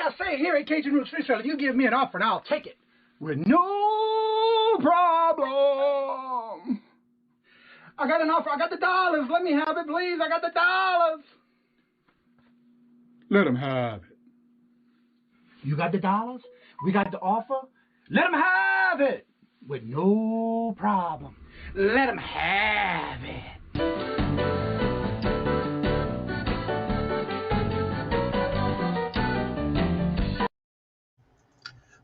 I say here at Kajun Reseller, if you give me an offer and I'll take it with no problem. I got an offer. I got the dollars. Let me have it, please. I got the dollars. Let them have it. You got the dollars? We got the offer? Let them have it with no problem. Let them have it.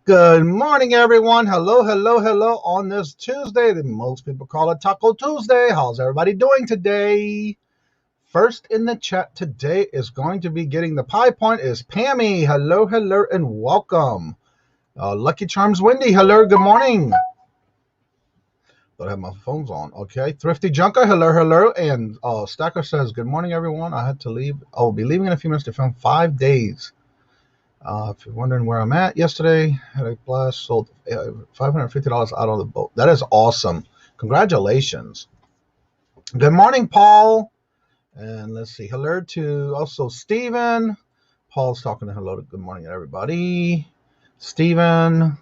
Good morning, everyone. Hello, hello, hello on this Tuesday that most people call it Taco Tuesday. How's everybody doing today? First in the chat today is going to be getting the pie point is Pammy. Hello, hello, and welcome. Lucky Charms Wendy. Hello, good morning. Don't have my phones on. Okay. Thrifty Junker. Hello, hello. And Stacker says, good morning, everyone. I had to leave. I'll be leaving in a few minutes to film 5 days. If you're wondering where I'm at, yesterday had a blast, sold $550 out on the boat. That is awesome. Congratulations. Good morning, Paul. And let's see. Hello to also Stephen. Paul's talking to hello to good morning, everybody. Stephen.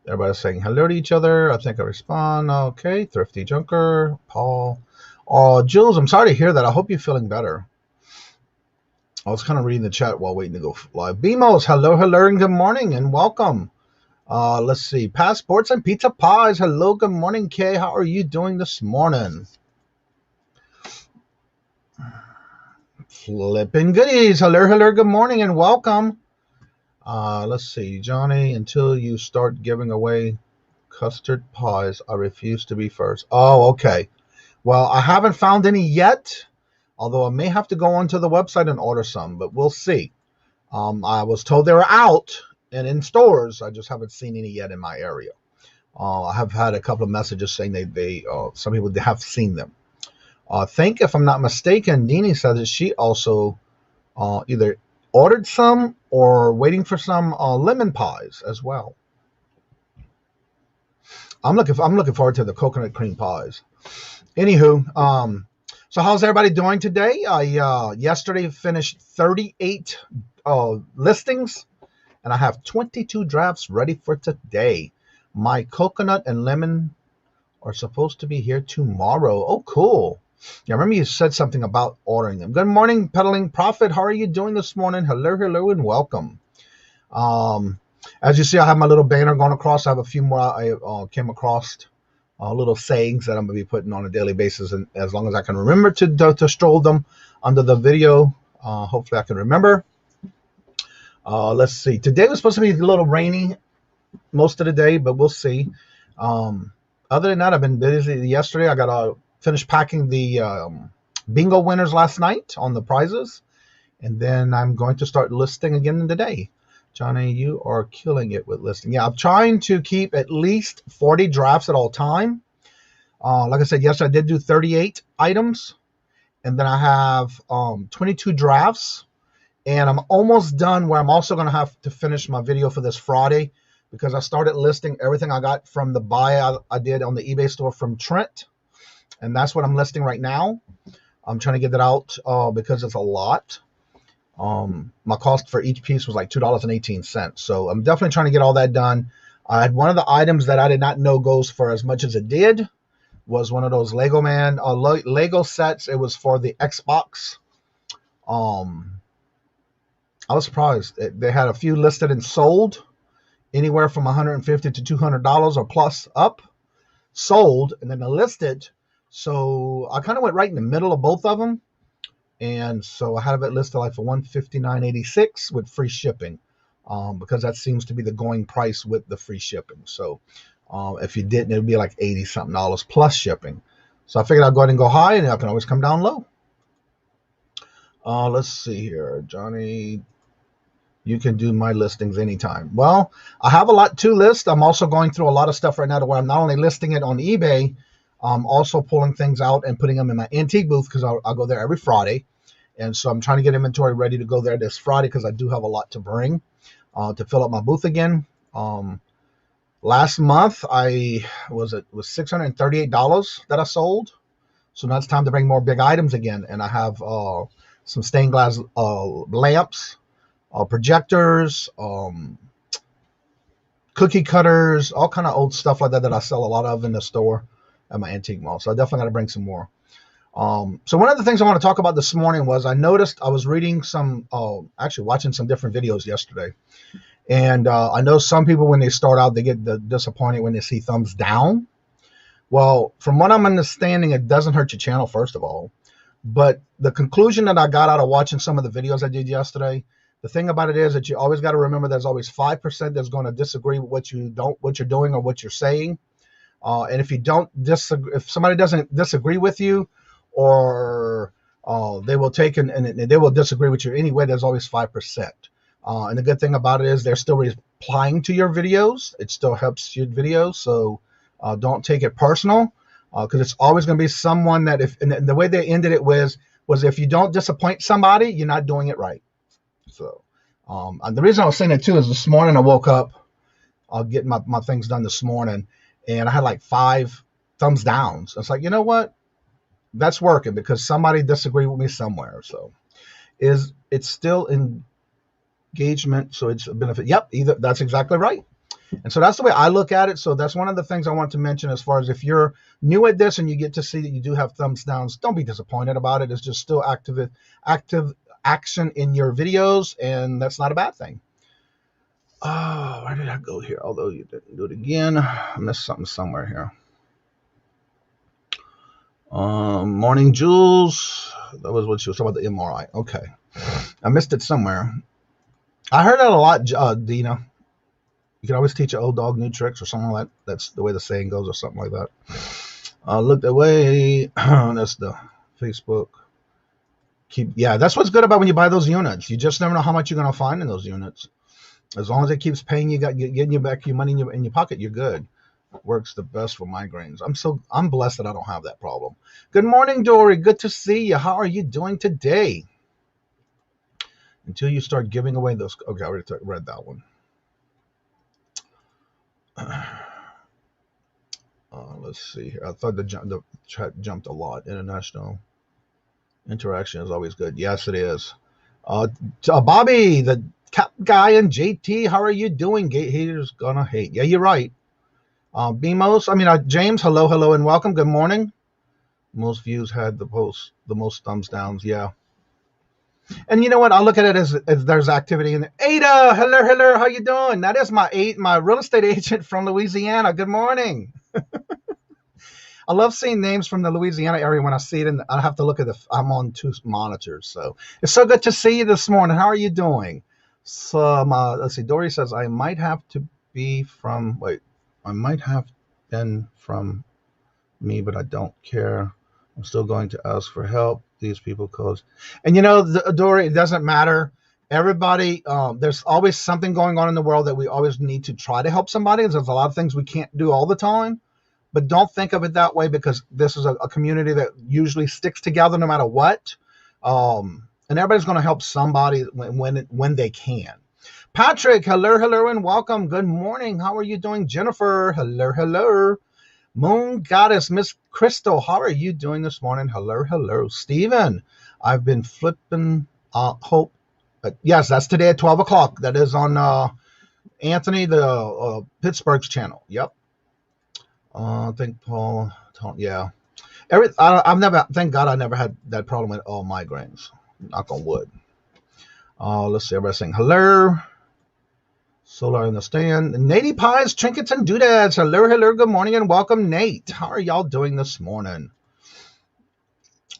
Everybody's saying hello to each other. I think I respond. Okay. Thrifty Junker. Paul. Jules, I'm sorry to hear that. I hope you're feeling better. I was kind of reading the chat while waiting to go live. BMOS, hello, hello, and good morning, and welcome. Let's see. Passports and pizza pies. Hello, good morning, Kay. How are you doing this morning? Flipping goodies. Hello, hello, good morning, and welcome. Let's see. Johnny, until you start giving away custard pies, I refuse to be first. Oh, okay. Well, I haven't found any yet. Although I may have to go onto the website and order some, but we'll see. I was told they were out and in stores. I just haven't seen any yet in my area. I have had a couple of messages saying they some people have seen them. I think, if I'm not mistaken, Deanie said that she also either ordered some or waiting for some lemon pies as well. I'm looking forward to the coconut cream pies. Anywho, so how's everybody doing today? I yesterday finished 38 listings, and I have 22 drafts ready for today. My coconut and lemon are supposed to be here tomorrow. Oh, cool. Yeah, remember you said something about ordering them. Good morning, Peddling Prophet. How are you doing this morning? Hello, hello, and welcome. As you see, I have my little banner going across. I have a few more I came across. Little sayings that I'm going to be putting on a daily basis, and as long as I can remember to stroll them under the video, hopefully I can remember. Let's see. Today was supposed to be a little rainy most of the day, but we'll see. Other than that, I've been busy. Yesterday, I got finished packing the bingo winners last night on the prizes, and then I'm going to start listing again today. Johnny, you are killing it with listing. Yeah, I'm trying to keep at least 40 drafts at all time. Like I said, yes, I did do 38 items. And then I have 22 drafts. And I'm almost done where I'm also going to have to finish my video for this Friday, because I started listing everything I got from the buy I did on the eBay store from Trent. And that's what I'm listing right now. I'm trying to get that out because it's a lot. My cost for each piece was like $2.18. So I'm definitely trying to get all that done. I had one of the items that I did not know goes for as much as it did was one of those Lego sets. It was for the Xbox. I was surprised. They had a few listed and sold, anywhere from $150 to $200 or plus up, sold, and then they listed. So I kind of went right in the middle of both of them. And so I have it listed like for $159.86 with free shipping, because that seems to be the going price with the free shipping. So if you didn't, it would be like $80 something plus shipping. So I figured I'd go ahead and go high, and I can always come down low. Let's see here, Johnny. You can do my listings anytime. Well, I have a lot to list. I'm also going through a lot of stuff right now to where I'm not only listing it on eBay, I'm also pulling things out and putting them in my antique booth, because I'll go there every Friday. And so I'm trying to get inventory ready to go there this Friday, because I do have a lot to bring to fill up my booth again. Last month, it was $638 that I sold. So now it's time to bring more big items again. And I have some stained glass lamps, projectors, cookie cutters, all kind of old stuff like that I sell a lot of in the store at my antique mall. So I definitely got to bring some more. So one of the things I want to talk about this morning was I noticed I was reading actually watching some different videos yesterday. And I know some people, when they start out, they get disappointed when they see thumbs down. Well, from what I'm understanding, it doesn't hurt your channel, first of all. But the conclusion that I got out of watching some of the videos I did yesterday, the thing about it is that you always got to remember there's always 5% that's going to disagree with what you're doing or what you're saying. And if somebody doesn't disagree with you, or they will take and they will disagree with you anyway, there's always 5%. And the good thing about it is they're still replying to your videos. It still helps your videos. So don't take it personal, because it's always going to be someone that and the way they ended it was if you don't disappoint somebody, you're not doing it right. So and the reason I was saying that too is this morning I woke up, getting my things done this morning, and I had like 5 thumbs downs. It's like, you know what? That's working, because somebody disagreed with me somewhere. So it's still engagement, so it's a benefit. Yep, that's exactly right. And so that's the way I look at it. So that's one of the things I want to mention, as far as if you're new at this and you get to see that you do have thumbs downs, don't be disappointed about it. It's just still active action in your videos, and that's not a bad thing. Oh, where did I go here? Although you didn't do it again. I missed something somewhere here. Morning, Jules. That was what she was talking about, the MRI. Okay. I missed it somewhere. I heard that a lot, Dina. You can always teach an old dog new tricks, or something like that. That's the way the saying goes, or something like that. Look that way. That's the Facebook. Yeah, that's what's good about when you buy those units. You just never know how much you're going to find in those units. As long as it keeps paying you, getting you back your money in your pocket, you're good. Works the best for migraines. I'm blessed that I don't have that problem. Good morning, Dory. Good to see you. How are you doing today? Until you start giving away those. Okay, I already read that one. Let's see here. I thought the chat jumped a lot. International interaction is always good. Yes, it is. Bobby, the cap guy, and JT, how are you doing? Haters gonna hate. Yeah, you're right. James, hello, and welcome. Good morning. Most views had the most thumbs downs. Yeah. And you know what? I look at it as there's activity in there. Ada, hello, how you doing? That is my real estate agent from Louisiana. Good morning. I love seeing names from the Louisiana area when I see it, and I have to look at I'm on 2 monitors. So it's so good to see you this morning. How are you doing? So let's see. Dory says, I might have been from me, but I don't care. I'm still going to ask for help. These people cause. And Dory, it doesn't matter. Everybody, there's always something going on in the world that we always need to try to help somebody. There's a lot of things we can't do all the time. But don't think of it that way, because this is a community that usually sticks together no matter what. And everybody's going to help somebody when they can. Patrick, hello, and welcome. Good morning. How are you doing? Jennifer, hello. Moon Goddess, Miss Crystal, how are you doing this morning? Hello. Stephen, I've been flipping. Hope Yes, that's today at 12 o'clock. That is on Anthony, the Pittsburgh's channel. Yep. I think Paul. Yeah. I've never. Thank God I never had that problem with all migraines. Knock on wood. Let's see. Everybody saying hello. Solar in the stand. Natey Pies, Trinkets, and Doodads. Hello, hello. Good morning and welcome, Nate. How are y'all doing this morning?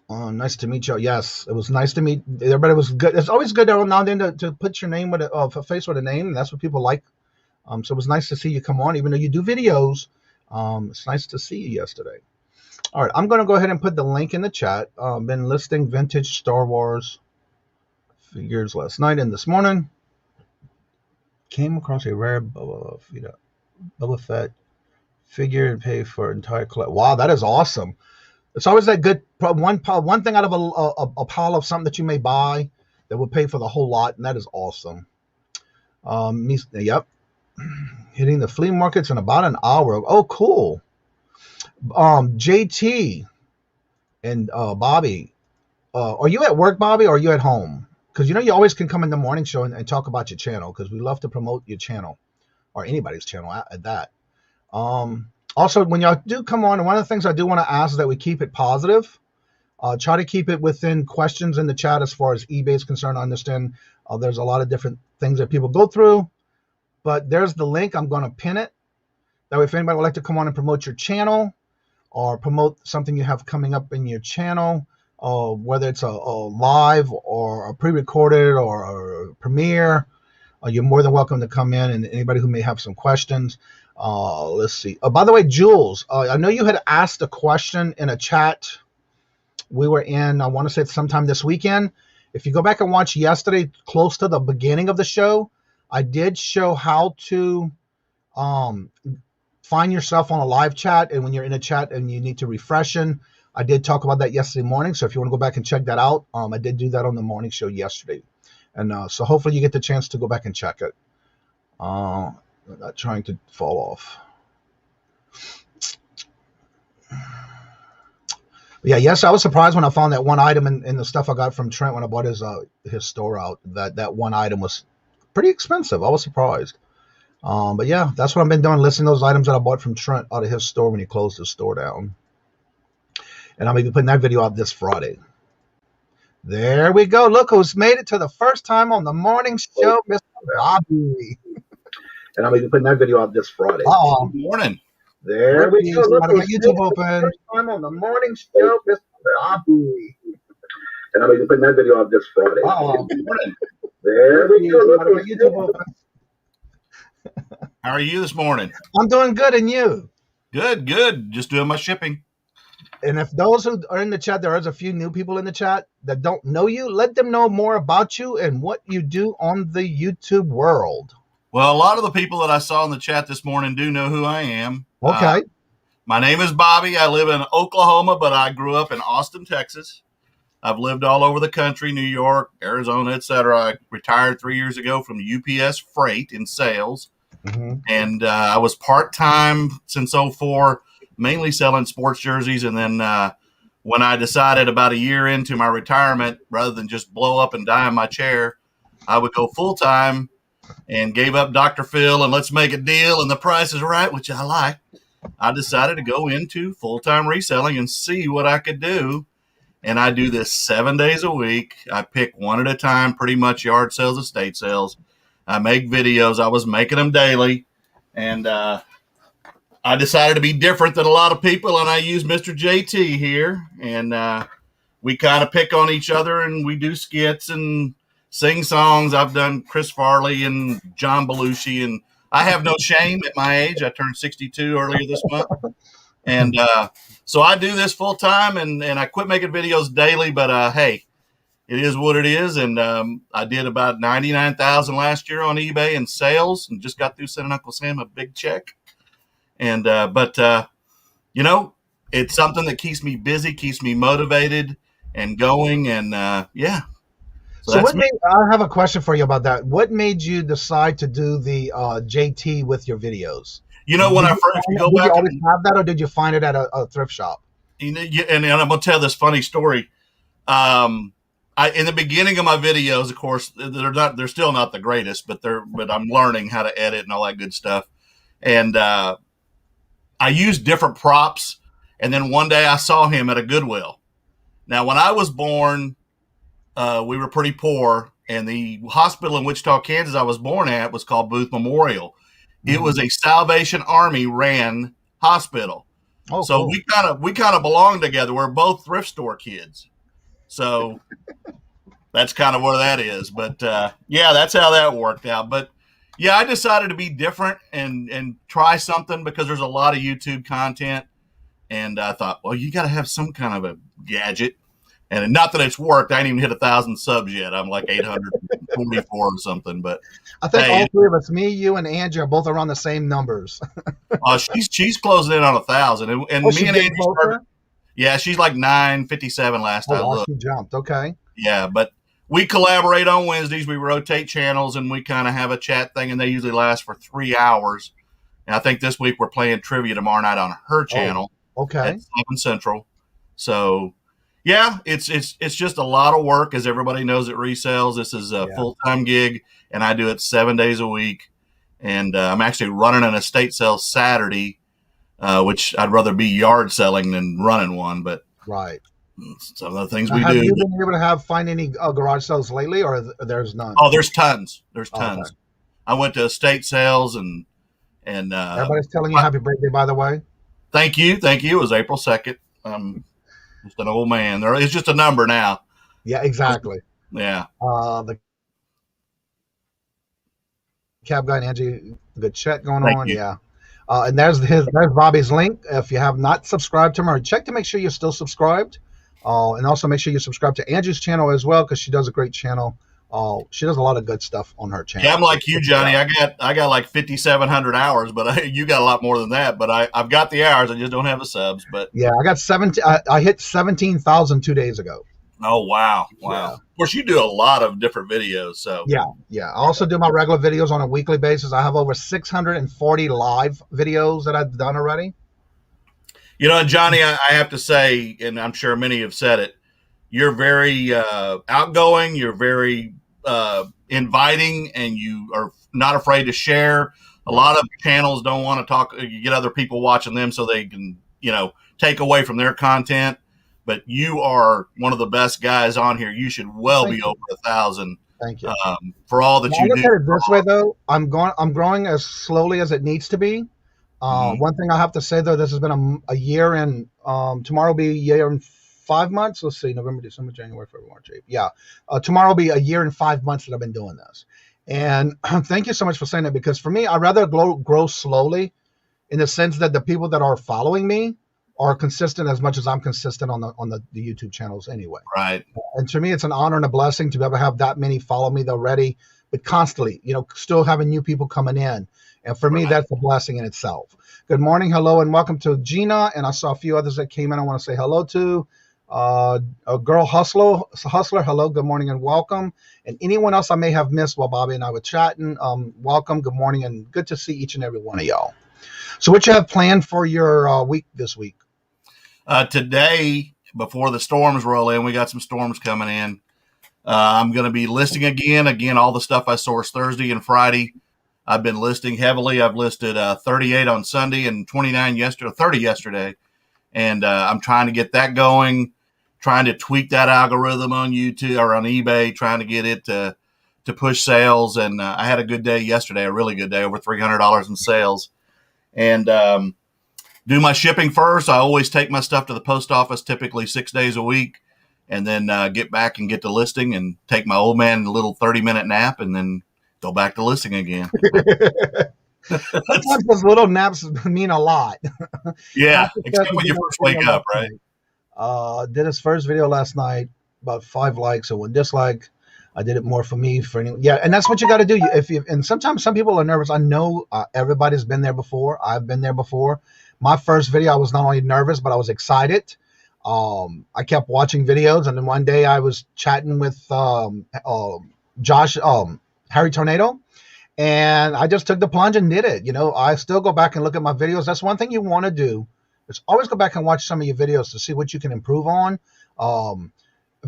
Nice to meet you. Yes, it was nice to meet everybody. Was good. It's always good now and then to put your name with a face with a name. And that's what people like. So it was nice to see you come on, even though you do videos. It's nice to see you yesterday. All right, I'm going to go ahead and put the link in the chat. Been listing vintage Star Wars figures last night and this morning. Came across a rare Boba Fett figure and paid for entire collection. Wow, that is awesome. It's always that good one thing out of a pile of something that you may buy that will pay for the whole lot, and that is awesome. Yep. Hitting the flea markets in about an hour. Oh, cool. JT and Bobby, are you at work, Bobby, or are you at home? Because you always can come in the morning show and talk about your channel, because we love to promote your channel or anybody's channel at that. Also, when y'all do come on, one of the things I do want to ask is that we keep it positive. Try to keep it within questions in the chat as far as eBay is concerned. I understand there's a lot of different things that people go through, but there's the link. I'm going to pin it. That way, if anybody would like to come on and promote your channel or promote something you have coming up in your channel, whether it's a live or a pre-recorded or a premiere, you're more than welcome to come in, and anybody who may have some questions. Let's see. By the way, Jules, I know you had asked a question in a chat. We were in, I want to say it's sometime this weekend. If you go back and watch yesterday, close to the beginning of the show, I did show how to find yourself on a live chat, and when you're in a chat and you need to refresh in. I did talk about that yesterday morning, so if you want to go back and check that out, I did do that on the morning show yesterday. And so hopefully you get the chance to go back and check it. I'm not trying to fall off. Yeah, yes, I was surprised when I found that one item in the stuff I got from Trent when I bought his store out. That one item was pretty expensive. I was surprised. But yeah, that's what I've been doing, listing those items that I bought from Trent out of his store when he closed his store down. And I'm going to be putting that video out this Friday. There we go. Look who's made it to the first time on the morning show, Mr. Bobby. And I'm going to be putting that video out this Friday. Good morning. There we go. Look who's YouTube open. First time on the morning show, Mr. Bobby. And I'm going to be putting that video out this Friday. Good morning. There we go. Look who's YouTube open. How are you this morning? I'm doing good, and you? Good. Just doing my shipping. And if those who are in the chat, there is a few new people in the chat that don't know you, let them know more about you and what you do on the YouTube world. Well, a lot of the people that I saw in the chat this morning do know who I am. Okay. My name is Bobby. I live in Oklahoma, but I grew up in Austin, Texas. I've lived all over the country, New York, Arizona, etc. I retired 3 years ago from UPS Freight in sales. Mm-hmm. And I was part-time since 2004, mainly selling sports jerseys. And then when I decided about a year into my retirement, rather than just blow up and die in my chair, I would go full-time and gave up Dr. Phil and let's make a deal and the price is right, which I like. I decided to go into full-time reselling and see what I could do. And I do this 7 days a week. I pick one at a time, pretty much yard sales, estate sales. I make videos. I was making them daily. And I decided to be different than a lot of people, and I use Mr. JT here. And we kind of pick on each other, and we do skits and sing songs. I've done Chris Farley and John Belushi, and I have no shame at my age. I turned 62 earlier this month. And so I do this full time, and I quit making videos daily, but hey, it is what it is. And I did about $99,000 last year on eBay in sales, and just got through sending Uncle Sam a big check. And but you know, it's something that keeps me busy, keeps me motivated and going. And yeah. So I have a question for you about that. What made you decide to do the JT with your videos? You know, when I first go back, did you always have that, or did you find it at a thrift shop? You know, and I'm gonna tell this funny story. in the beginning of my videos, of course, they're still not the greatest, but I'm learning how to edit and all that good stuff. And I use different props. And then one day I saw him at a Goodwill. Now, when I was born, we were pretty poor, and the hospital in Wichita, Kansas, I was born at was called Booth Memorial. It was a Salvation Army ran hospital. Oh, so cool. we kind of belong together. We're both thrift store kids. So that's kind of where that is. But yeah, that's how that worked out. But yeah, I decided to be different and try something because there's a lot of YouTube content. And I thought, well, you got to have some kind of a gadget. And not that it's worked. I ain't even hit 1,000 subs yet. I'm like 844 or something. But I think all three of us, me, you, and Angie, are both around the same numbers. She's closing in on 1,000, and me and Angie started. Yeah, she's like 957 last time I looked. She jumped. Okay. Yeah, but we collaborate on Wednesdays. We rotate channels, and we kind of have a chat thing, and they usually last for 3 hours. And I think this week we're playing trivia tomorrow night on her channel. Okay. At 7 Central. So. Yeah, it's just a lot of work, as everybody knows at Resells. This is a full-time gig, and I do it 7 days a week. And I'm actually running an estate sale Saturday, which I'd rather be yard selling than running one. But some of the things we do. Have you been able to find any garage sales lately, or there's none? Oh, there's tons. There's tons. Okay. I went to estate sales, and everybody's telling you happy birthday, by the way. Thank you. It was April 2nd. Just an old man. It's just a number now. Yeah, exactly. Yeah. The cab guy and Angie, good chat going on. You. Yeah. And there's Bobby's link. If you have not subscribed to him, or check to make sure you're still subscribed. And also make sure you subscribe to Angie's channel as well, because she does a great channel. She does a lot of good stuff on her channel. Yeah, I'm like you, Johnny. I got like 5,700 hours, but you got a lot more than that. But I've got the hours. I just don't have the subs. But yeah, I got 17. I hit 17,000 2 days ago. Oh wow! Yeah. Of course, you do a lot of different videos. So yeah. I also do my regular videos on a weekly basis. I have over 640 live videos that I've done already. You know, Johnny, I have to say, and I'm sure many have said it, you're very outgoing. You're very inviting, and you are not afraid to share. A lot of channels don't want to talk. You get other people watching them so they can, take away from their content. But you are one of the best guys on here. You should be over 1,000. Thank you for all that you do. Look at it this way, though. I'm growing as slowly as it needs to be. One thing I have to say, though, this has been a year, and tomorrow will be a year and 5 months. Let's see, November, December, January, February, March, April. Yeah. Tomorrow will be a year and 5 months that I've been doing this. And thank you so much for saying that, because for me, I'd rather grow slowly, in the sense that the people that are following me are consistent as much as I'm consistent on the YouTube channels anyway. Right. And to me, it's an honor and a blessing to be able to have that many follow me already, but constantly, still having new people coming in. And for me, that's a blessing in itself. Good morning, hello, and welcome to Gina. And I saw a few others that came in I want to say hello to. A girl hustler, hello, good morning and welcome. And anyone else I may have missed while Bobby and I were chatting, welcome, good morning, and good to see each and every one of y'all. So what you have planned for your week this week? Today, before the storms roll in, we got some storms coming in. I'm going to be listing again, all the stuff I sourced Thursday and Friday. I've been listing heavily. I've listed 38 on Sunday and 30 yesterday. And I'm trying to get that going, trying to tweak that algorithm on YouTube or on eBay, trying to get it to push sales. And I had a good day yesterday, a really good day, over $300 in sales. And do my shipping first. I always take my stuff to the post office, typically 6 days a week, and then get back and get to listing and take my old man a little 30-minute nap and then go back to listing again. Sometimes those little naps mean a lot. Yeah, except when you first wake up, right? Did his first video last night, about 5 likes and 1 dislike. I did it more for me, for anyone. Yeah, and that's what you got to do. And sometimes some people are nervous. I know everybody's been there before. I've been there before. My first video, I was not only nervous, but I was excited. I kept watching videos, and then one day I was chatting with Josh, Harry Tornado, and I just took the plunge and did it. I still go back and look at my videos. That's one thing you want to do, is always go back and watch some of your videos to see what you can improve on.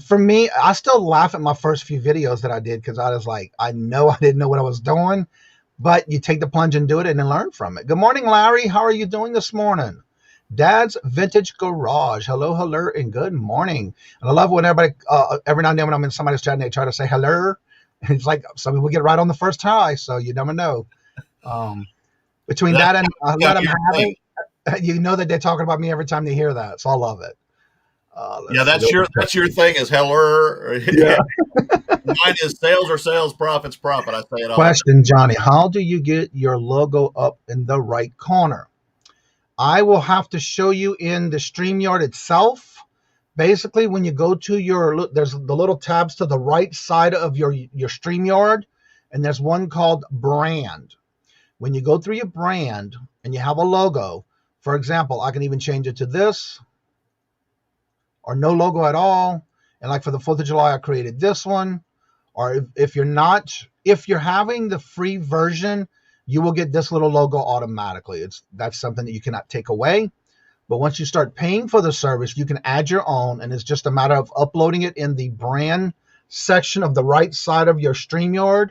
for me, I still laugh at my first few videos that I did because I was like, I know I didn't know what I was doing, but you take the plunge and do it and then learn from it. Good morning, Larry. How are you doing this morning? Dad's Vintage Garage. Hello, hello, and good morning. And I love when everybody, every now and then when I'm in somebody's chat and they try to say hello, and it's like some people get right on the first try, so you never know. Between that and let them have it, you know that they're talking about me every time they hear that, so I love it. That's your thing is heller. Yeah. Mine is sales or sales, profits profit. I say it all. Question, Johnny. How do you get your logo up in the right corner? I will have to show you in the StreamYard itself. Basically, when you go to there's the little tabs to the right side of your StreamYard, and there's one called brand. When you go through your brand and you have a logo, for example, I can even change it to this or no logo at all. And like for the 4th of July, I created this one. Or if you're having the free version, you will get this little logo automatically. That's something that you cannot take away. But once you start paying for the service, you can add your own, and it's just a matter of uploading it in the brand section of the right side of your StreamYard.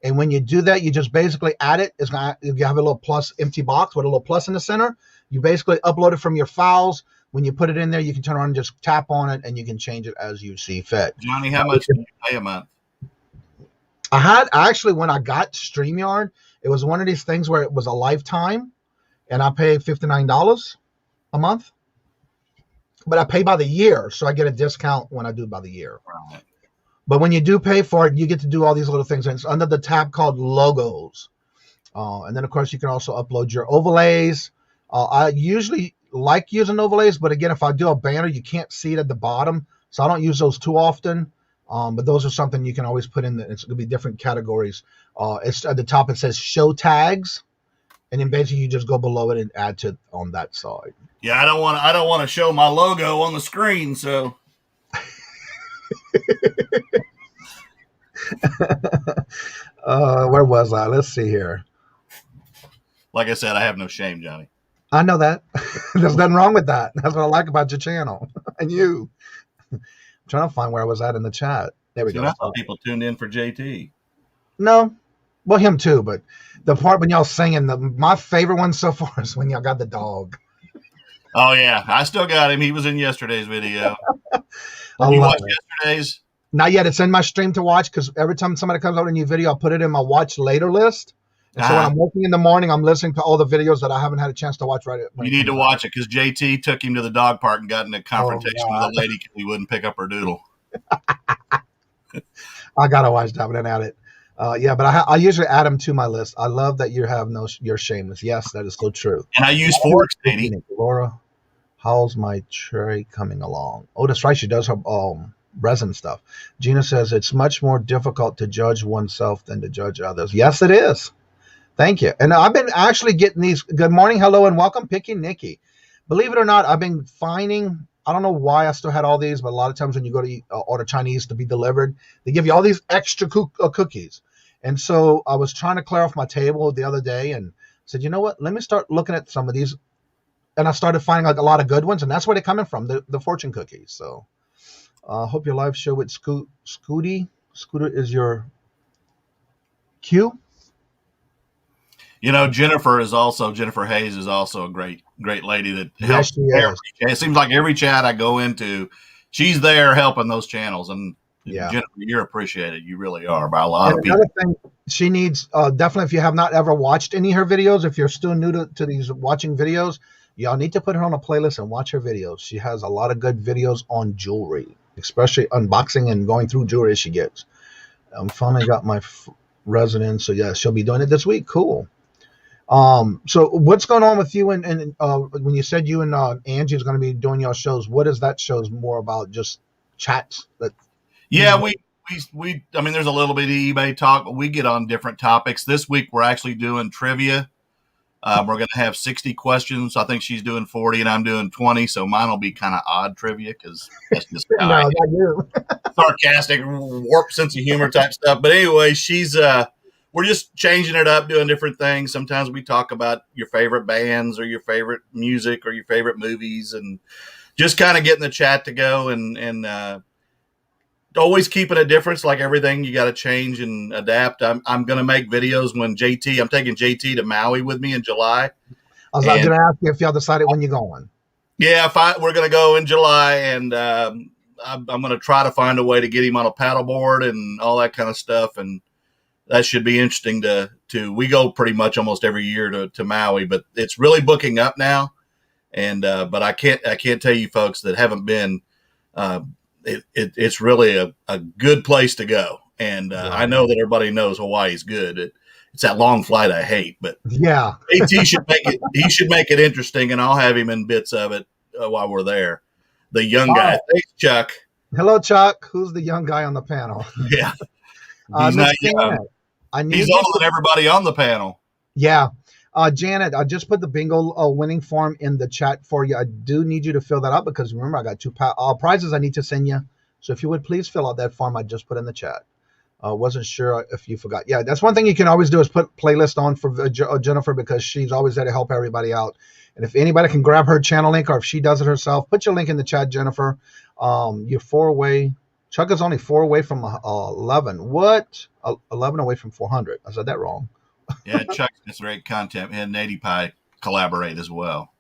And when you do that, you just basically add it. You have a little plus empty box with a little plus in the center. You basically upload it from your files. When you put it in there, you can turn around and just tap on it, and you can change it as you see fit. Johnny, how much do you pay a month? When I got StreamYard, it was one of these things where it was a lifetime, and I pay $59 a month. But I pay by the year, so I get a discount when I do by the year. Right. But when you do pay for it, you get to do all these little things. And it's under the tab called logos. And then, of course, you can also upload your overlays. I usually like using overlays, but again, if I do a banner, you can't see it at the bottom. So I don't use those too often. But those are something you can always put in. It's going to be different categories. It's at the top. It says show tags, and then basically you just go below it and add to on that side. Yeah, I don't want to show my logo on the screen. So, where was I? Let's see here. Like I said, I have no shame, Johnny. I know that. There's nothing wrong with that. That's what I like about your channel and you. I'm trying to find where I was at in the chat. There we go. I thought people tuned in for JT. No. Well, him too, but the part when y'all singing, my favorite one so far is when y'all got the dog. Oh, yeah. I still got him. He was in yesterday's video. You watched yesterday's? Not yet. It's in my stream to watch because every time somebody comes out with a new video, I'll put it in my watch later list. And so when I'm working in the morning, I'm listening to all the videos that I haven't had a chance to watch. You need to watch it because JT took him to the dog park and got in a confrontation with a lady because he wouldn't pick up her doodle. I got to watch that one and add it. But I usually add them to my list. I love that you have you're shameless. Yes, that is so true. And I use forks, Katie. Laura, how's my tray coming along? Oh, that's right. She does her resin stuff. Gina says it's much more difficult to judge oneself than to judge others. Yes, it is. Thank you. And I've been actually getting these. Good morning, hello, and welcome, Picky Nikki. Believe it or not, I've been finding. I don't know why I still had all these, but a lot of times when you go to order Chinese to be delivered, they give you all these extra cookies. And so I was trying to clear off my table the other day and said, you know what? Let me start looking at some of these. And I started finding like a lot of good ones, and that's where they're coming from, the fortune cookies. So I hope your live show with Scooty. Scooter is your cue. You know, Jennifer Hayes is also a great lady that helps. Yes, it seems like every chat I go into, she's there helping those channels. And Jennifer, you're appreciated. You really are by a lot of people. Another thing she needs, definitely, if you have not ever watched any of her videos, if you're still new to these watching videos, y'all need to put her on a playlist and watch her videos. She has a lot of good videos on jewelry, especially unboxing and going through jewelry she gets. I'm finally got my residence, so yeah, she'll be doing it this week. Cool. So what's going on with you and when you said you and Angie is going to be doing your shows, what is that show's more about? Just chats? Yeah, we I mean, there's a little bit of eBay talk, but we get on different topics. This week we're actually doing trivia. We're going to have 60 questions. I think she's doing 40 and I'm doing 20. So mine will be kind of odd trivia because that's just no, not you. Sarcastic, warped sense of humor type stuff. But anyway, we're just changing it up, doing different things. Sometimes we talk about your favorite bands or your favorite music or your favorite movies and just kind of getting the chat to go. And always keeping a difference. Like everything, you got to change and adapt. I'm going to make videos when I'm taking JT to Maui with me in July. I was going to ask you if y'all decided when you're going. Yeah, we're going to go in July, and I'm going to try to find a way to get him on a paddleboard and all that kind of stuff. And that should be interesting to we go pretty much almost every year to Maui, but it's really booking up now. And, but I can't tell you folks that haven't been, it's really a good place to go. And, I know that everybody knows Hawaii's good. It's that long flight I hate, but yeah, AT should make it. He should make it interesting, and I'll have him in bits of it while we're there. The young guy, thanks, Chuck. Hello, Chuck. Who's the young guy on the panel? Yeah, he's not young. He's older than everybody on the panel. Yeah, Janet, I just put the bingo winning form in the chat for you. I do need you to fill that out because remember I got two prizes I need to send you. So if you would please fill out that form I just put in the chat. Wasn't sure if you forgot. Yeah, that's one thing you can always do is put playlist on for Jennifer because she's always there to help everybody out. And if anybody can grab her channel link or if she does it herself, put your link in the chat, Jennifer. You're 4 away. Chuck is only 4 away from 11. What? 11 away from 400. I said that wrong. Yeah, Chuck gets great content. And Nady Pie collaborate as well.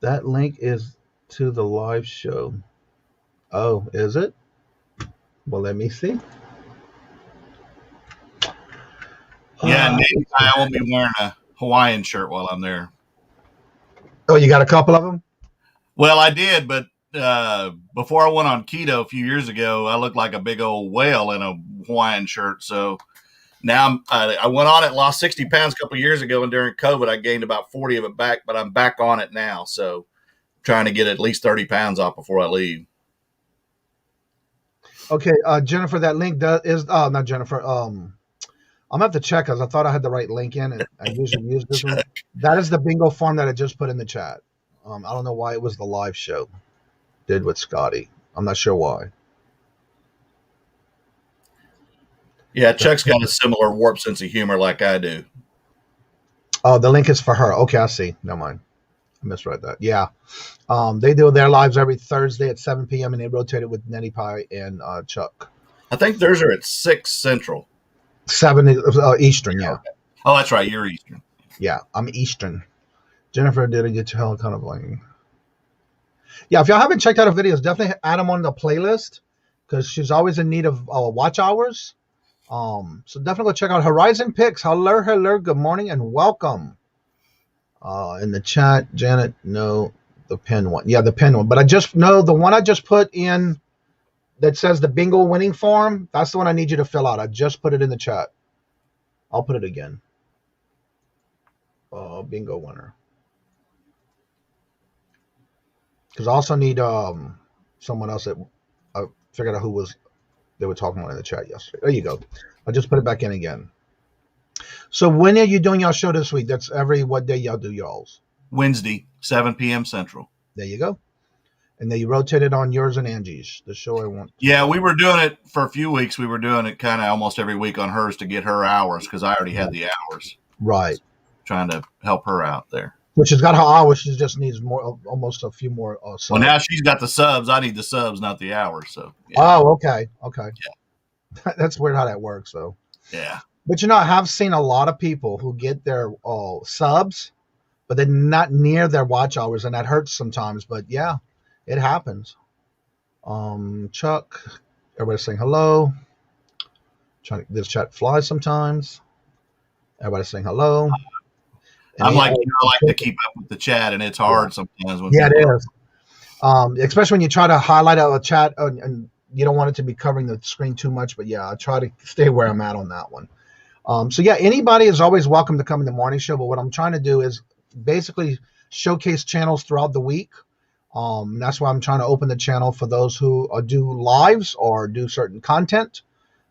That link is to the live show. Oh, is it? Well, let me see. Yeah, Nady Pie, I won't be wearing a Hawaiian shirt while I'm there. Oh, you got a couple of them? Well, I did, but before I went on keto a few years ago, I looked like a big old whale in a Hawaiian shirt. So now I went on it, lost 60 pounds a couple of years ago, and during COVID, I gained about 40 of it back, but I'm back on it now. So trying to get at least 30 pounds off before I leave. Okay, Jennifer, that link is not Jennifer. I'm gonna have to check because I thought I had the right link in, and I usually use this one. That is the bingo form that I just put in the chat. I don't know why it was the live show. Did with Scotty. I'm not sure why. Yeah, Chuck's got a similar warped sense of humor like I do. Oh, the link is for her. Okay, I see. Never mind. I misread that. Yeah. They do their lives every Thursday at 7 p.m. and they rotate it with Nady Pie and Chuck. I think theirs are at 6 Central. 7 Eastern, yeah. Okay. Oh, that's right. You're Eastern. Yeah, I'm Eastern. Jennifer did get to hell kind of like. Yeah, if y'all haven't checked out her videos, definitely add them on the playlist because she's always in need of watch hours. So definitely go check out Horizon Picks. Hello, good morning and welcome. In the chat, Janet, no, the pin one. Yeah, the pin one. But I just know the one I just put in that says the bingo winning form. That's the one I need you to fill out. I just put it in the chat. I'll put it again. Bingo winner. Because I also need someone else that I figured out who they were talking about in the chat yesterday. There you go. I just put it back in again. So when are you doing your show this week? That's what day y'all do y'all's? Wednesday, 7 p.m. Central. There you go. And then you rotate it on yours and Angie's, the show I want. Yeah, we were doing it for a few weeks. We were doing it kind of almost every week on hers to get her hours because I already had the hours. Right. Trying to help her out there. Which has got her hours. She just needs more, almost a few more subs. Well, now she's got the subs. I need the subs, not the hours. So. Yeah. Oh, okay. Okay. Yeah. That's weird how that works, though. Yeah. But, I have seen a lot of people who get their subs, but they're not near their watch hours, and that hurts sometimes. But, yeah, it happens. Chuck, everybody's saying hello. This chat flies sometimes. Everybody's saying hello. And I like to keep up with the chat, and it's hard sometimes. Yeah, it is. Especially when you try to highlight a chat and you don't want it to be covering the screen too much. But, yeah, I try to stay where I'm at on that one. So, yeah, anybody is always welcome to come in the morning show. But what I'm trying to do is basically showcase channels throughout the week. That's why I'm trying to open the channel for those who do lives or do certain content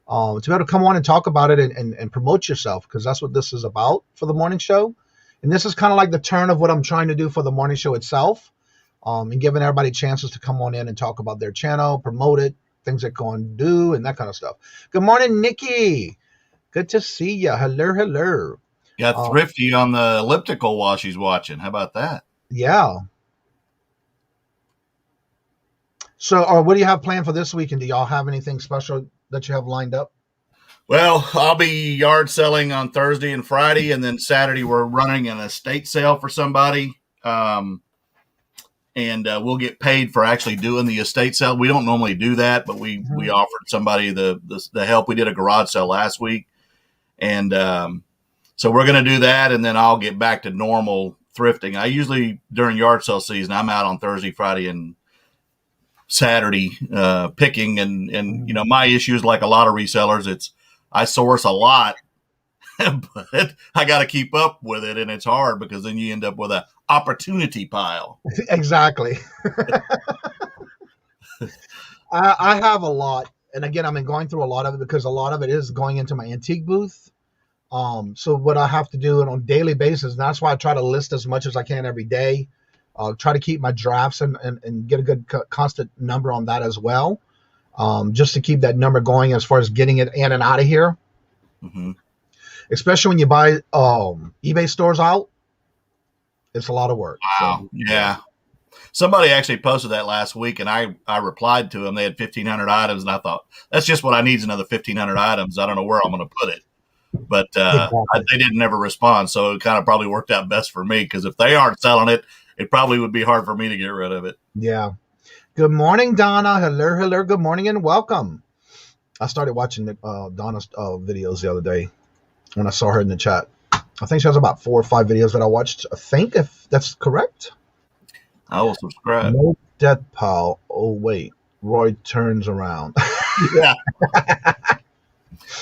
to be able to come on and talk about it and promote yourself, because that's what this is about for the morning show. And this is kind of like the turn of what I'm trying to do for the morning show itself, and giving everybody chances to come on in and talk about their channel, promote it, things they're going to do, and that kind of stuff. Good morning, Nikki. Good to see you. Hello. Got Thrifty on the elliptical while she's watching. How about that? Yeah. So, what do you have planned for this weekend? Do y'all have anything special that you have lined up? Well, I'll be yard selling on Thursday and Friday, and then Saturday we're running an estate sale for somebody. And we'll get paid for actually doing the estate sale. We don't normally do that, but we offered somebody the help. We did a garage sale last week, and so we're going to do that, and then I'll get back to normal thrifting. I usually during yard sale season, I'm out on Thursday, Friday, and Saturday picking, and my issue is like a lot of resellers. It's I source a lot, but I got to keep up with it, and it's hard because then you end up with a opportunity pile. Exactly. I have a lot, and again, I've been going through a lot of it because a lot of it is going into my antique booth. So what I have to do on a daily basis, and that's why I try to list as much as I can every day. Try to keep my drafts and get a good constant number on that as well, just to keep that number going as far as getting it in and out of here. Mm-hmm. Especially when you buy eBay stores out, it's a lot of work. Wow. So, yeah. Somebody actually posted that last week, and I replied to them. They had 1,500 items, and I thought, that's just what I need is another 1,500 items. I don't know where I'm going to put it. But exactly. They didn't ever respond, so it kind of probably worked out best for me because if they aren't selling it, it probably would be hard for me to get rid of it. Yeah. Good morning, Donna. Hello. Good morning and welcome. I started watching Donna's videos the other day when I saw her in the chat. I think she has about 4 or 5 videos that I watched. I think if that's correct. I will subscribe. No death pile. Oh, wait. Roy turns around. Yeah.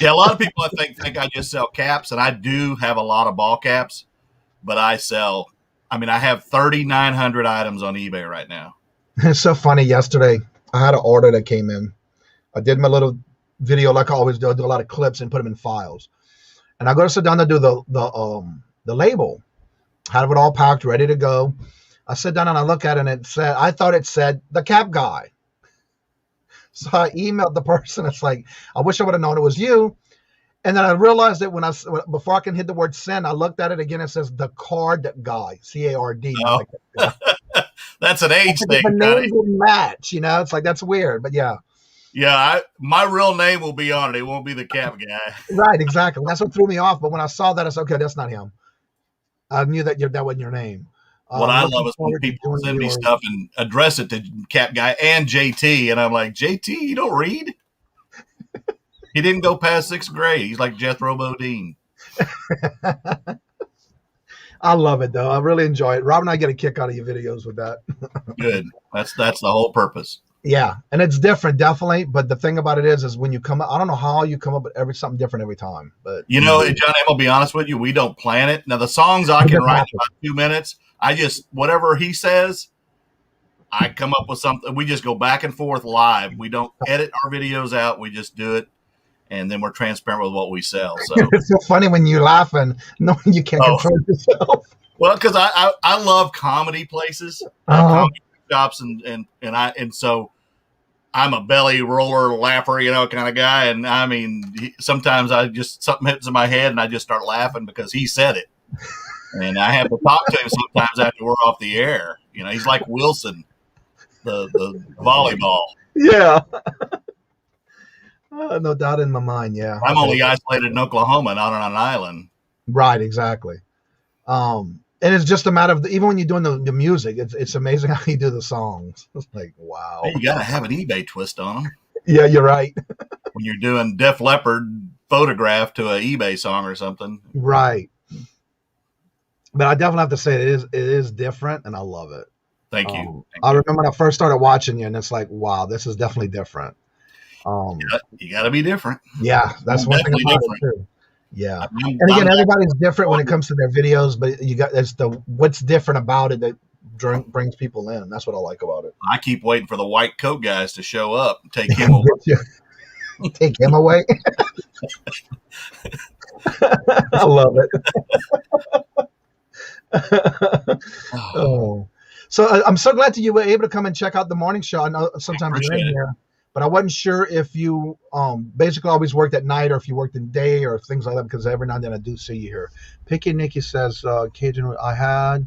Yeah, a lot of people I think I just sell caps, and I do have a lot of ball caps, but I have 3,900 items on eBay right now. It's so funny. Yesterday, I had an order that came in. I did my little video like I always do. I do a lot of clips and put them in files. And I go to sit down to do the label. Have it all packed, ready to go. I sit down and I look at it, and I thought it said the cap guy. So I emailed the person. It's like, I wish I would have known it was you. And then I realized that before I can hit the word send, I looked at it again. It says the card guy, CARD. Oh. That's an age thing. The name didn't match. It's like, that's weird. But yeah. Yeah, my real name will be on it. It won't be the cap guy. Right, exactly. That's what threw me off. But when I saw that, I said, okay, that's not him. I knew that wasn't your name. What I love is when people send me stuff and address it to Cap Guy and JT, and I'm like, JT, you don't read? He didn't go past 6th grade. He's like Jethro Bodine. I love it, though. I really enjoy it. Rob and I get a kick out of your videos with that. Good. That's the whole purpose. Yeah, and it's different, definitely. But the thing about it is when you come up, I don't know how you come up with something different every time. But Johnny, I'm gonna be honest with you, we don't plan it. Now the songs I can write in about 2 minutes. I just whatever he says, I come up with something. We just go back and forth live. We don't edit our videos out. We just do it, and then we're transparent with what we sell. So it's so funny when you laugh and knowing you can't control yourself. Well, because I love comedy places, comedy shops, and so I'm a belly roller laugher, kind of guy. And I mean, sometimes something hits in my head and I just start laughing because he said it. And I have to talk to him sometimes after we're off the air. He's like Wilson, the volleyball. Yeah. No doubt in my mind. Yeah. I'm only isolated in Oklahoma, not on an island. Right. Exactly. And it's just a matter of even when you're doing the music, it's amazing how you do the songs. It's like, wow. Hey, you got to have an eBay twist on them. Yeah, you're right. When you're doing Def Leppard photograph to an eBay song or something. Right. But I definitely have to say it is different, and I love it. Thank you. I remember when I first started watching you, and it's like, wow, this is definitely different. You got to be different. Yeah, that's one thing about it too. Yeah, and again, everybody's different when it comes to their videos, but it's what's different about it that brings people in. That's what I like about it. I keep waiting for the white coat guys to show up and take him away. Take him away. I love it. Oh, so I'm so glad that you were able to come and check out the morning show. I know sometimes you're in here, but I wasn't sure if you basically always worked at night or if you worked in day or things like that, because every now and then I do see you here. Picky Nikki says, Kajun, I had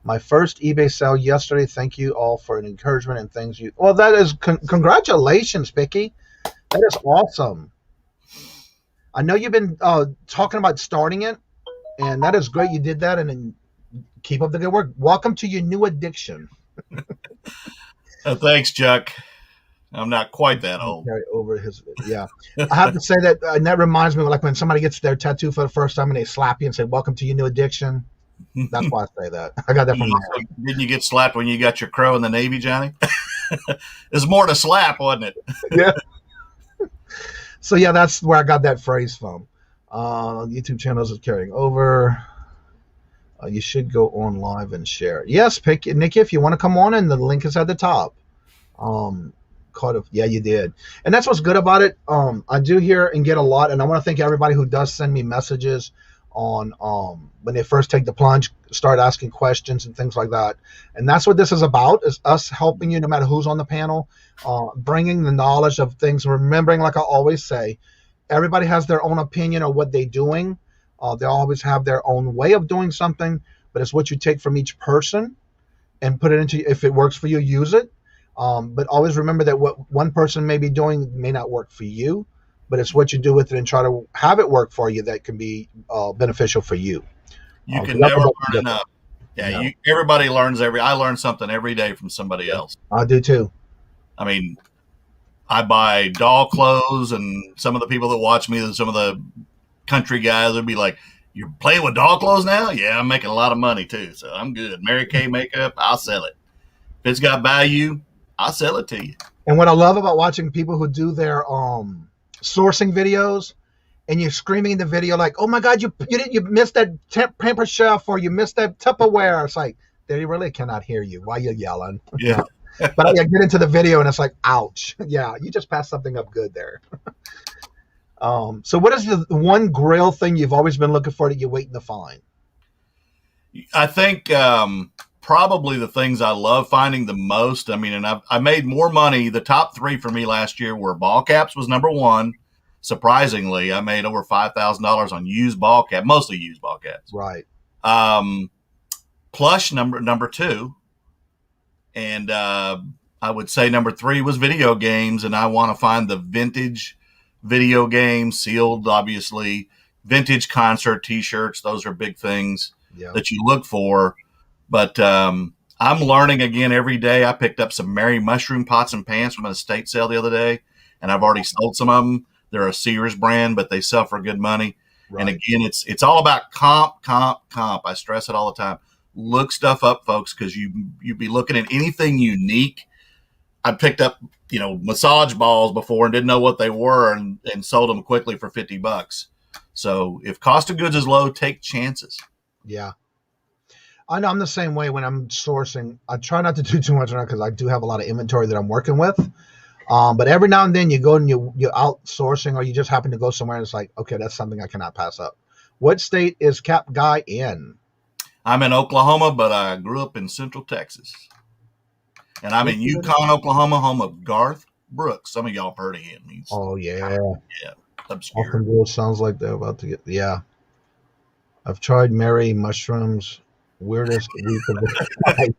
My first eBay sale yesterday. Thank you all for an encouragement and things you. Well, that is congratulations, Vicky. That is awesome. I know you've been talking about starting it, and that is great. You did that, and then keep up the good work. Welcome to your new addiction. Thanks, Chuck. I'm not quite that old. Carry over his, yeah. I have to say that, and that reminds me of like when somebody gets their tattoo for the first time and they slap you and say, "Welcome to your new addiction." That's why I say that. I got that from Mary. Didn't you get slapped when you got your crow in the Navy, Johnny? It's more to slap, wasn't it? Yeah. So yeah, that's where I got that phrase from. YouTube channels is carrying over. You should go on live and share. Yes, pick Nikki if you want to come on, and the link is at the top. Yeah, you did, and that's what's good about it. I do hear and get a lot, and I want to thank everybody who does send me messages on when they first take the plunge, start asking questions and things like that. And that's what this is about, is us helping you no matter who's on the panel, bringing the knowledge of things, remembering, like I always say, everybody has their own opinion of what they're doing. They always have their own way of doing something, but it's what you take from each person and put it into, if it works for you, use it. But always remember that what one person may be doing may not work for you, but it's what you do with it and try to have it work for you that can be beneficial for you. You can never learn enough. Yeah, no. Everybody learns I learn something every day from somebody else. I do too. I mean, I buy doll clothes, and some of the people that watch me, some of the country guys would be like, "You're playing with doll clothes now?" Yeah, I'm making a lot of money too, so I'm good. Mary Kay makeup, I'll sell it. If it's got value, I'll sell it to you. And what I love about watching people who do their sourcing videos, and you're screaming in the video like, "Oh my God, you missed that Pamper Chef, or you missed that Tupperware." It's like, they really cannot hear you. Why are you yelling? Yeah. But I get into the video and it's like, ouch. Yeah, you just passed something up good there. So what is the one grill thing you've always been looking for that you're waiting to find? I think probably the things I love finding the most. I mean, and I made more money. The top three for me last year were ball caps was number one. Surprisingly, I made over $5,000 on used ball cap, mostly used ball caps. Right. Plush number two. And I would say number three was video games. And I want to find the vintage video games, sealed, obviously, vintage concert T-shirts. Those are big things that you look for. But I'm learning again every day. I picked up some Mary mushroom pots and pans from an estate sale the other day, and I've already sold some of them. They're a Sears brand, but they sell for good money. Right. And again, it's all about comp. I stress it all the time. Look stuff up, folks, because you'd be looking at anything unique. I picked up, massage balls before and didn't know what they were, and sold them quickly for $50. So if cost of goods is low, take chances. Yeah. I know I'm the same way when I'm sourcing. I try not to do too much on it because I do have a lot of inventory that I'm working with. But every now and then you go and you're outsourcing, or you just happen to go somewhere and it's like, okay, that's something I cannot pass up. What state is Cap Guy in? I'm in Oklahoma, but I grew up in Central Texas. And I'm in Yukon, Oklahoma, home of Garth Brooks. Some of y'all have heard of him. Yeah. Obscure. Sounds like they're about to get, yeah. I've tried Mary mushrooms. Weirdest week of the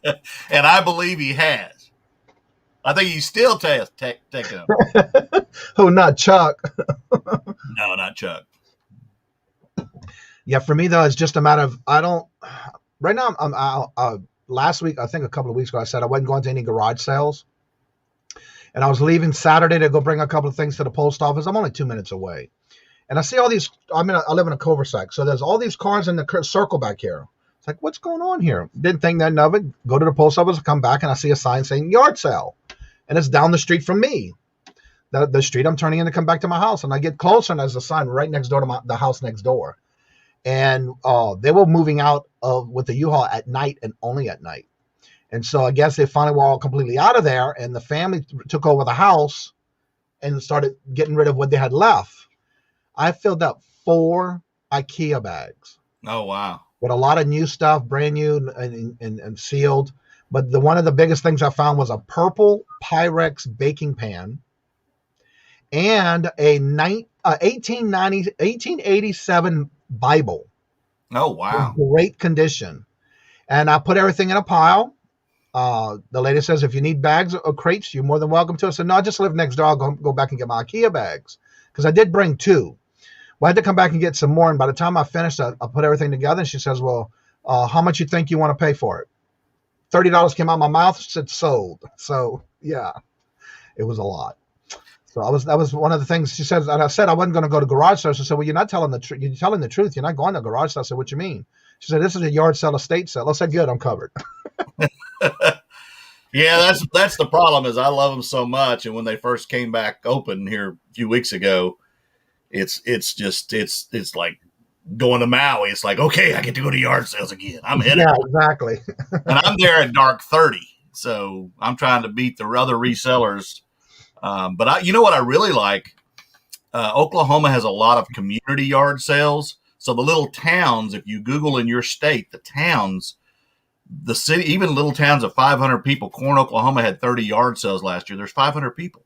life. And I believe he has. I think he's still taking them. Oh, not Chuck. No, not Chuck. Yeah, for me though, it's just a matter of right now. I'm last week, I think a couple of weeks ago, I said I wasn't going to any garage sales, and I was leaving Saturday to go bring a couple of things to the post office. I'm only 2 minutes away, and I see all these. I live in a cul-de-sac, so there's all these cars in the circle back here. It's like, what's going on here? Didn't think nothing of it. Go to the post office, come back, and I see a sign saying yard sale. And it's down the street from me. The street I'm turning in to come back to my house. And I get closer, and there's a sign right next door to the house next door. And they were moving out with the U-Haul at night, and only at night. And so I guess they finally were all completely out of there, and the family took over the house and started getting rid of what they had left. I filled up 4 IKEA bags. Oh, wow. With a lot of new stuff, brand new and sealed. But one of the biggest things I found was a purple Pyrex baking pan and a 1887 Bible. Oh, wow. In great condition. And I put everything in a pile. The lady says, if you need bags or crates, you're more than welcome to. I said, no, I just live next door. I'll go back and get my IKEA bags. Because I did bring 2. Well, I had to come back and get some more. And by the time I finished, I put everything together. And she says, well, how much you think you want to pay for it? $30 came out of my mouth. Said sold. So, yeah, it was a lot. So that was one of the things she said. And I said I wasn't going to go to garage sales. She said, well, you're not telling the truth. You're telling the truth. You're not going to garage sales. I said, what you mean? She said, this is a yard sale, estate sale. I said, good, I'm covered. Yeah, that's the problem. Is I love them so much, and when they first came back open here a few weeks ago, it's like going to Maui. It's like, okay, I get to go to yard sales again. I'm headed. Yeah, exactly. And I'm there at dark 30, so I'm trying to beat the other resellers. But you know what I really like? Oklahoma has a lot of community yard sales. So the little towns, if you Google in your state, the towns, the city, even little towns of 500 people. Corn, Oklahoma had 30 yard sales last year. There's 500 people,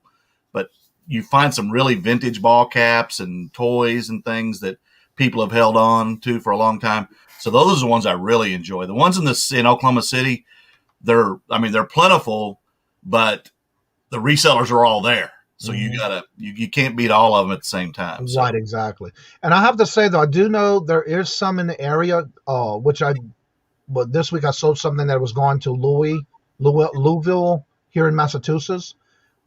but you find some really vintage ball caps and toys and things that people have held on to for a long time. So those are the ones I really enjoy. The ones in Oklahoma City, they're plentiful, but the resellers are all there. So you can't beat all of them at the same time. So. Right, exactly. And I have to say, though, I do know there is some in the area, but this week I sold something that was going to Louisville here in Massachusetts.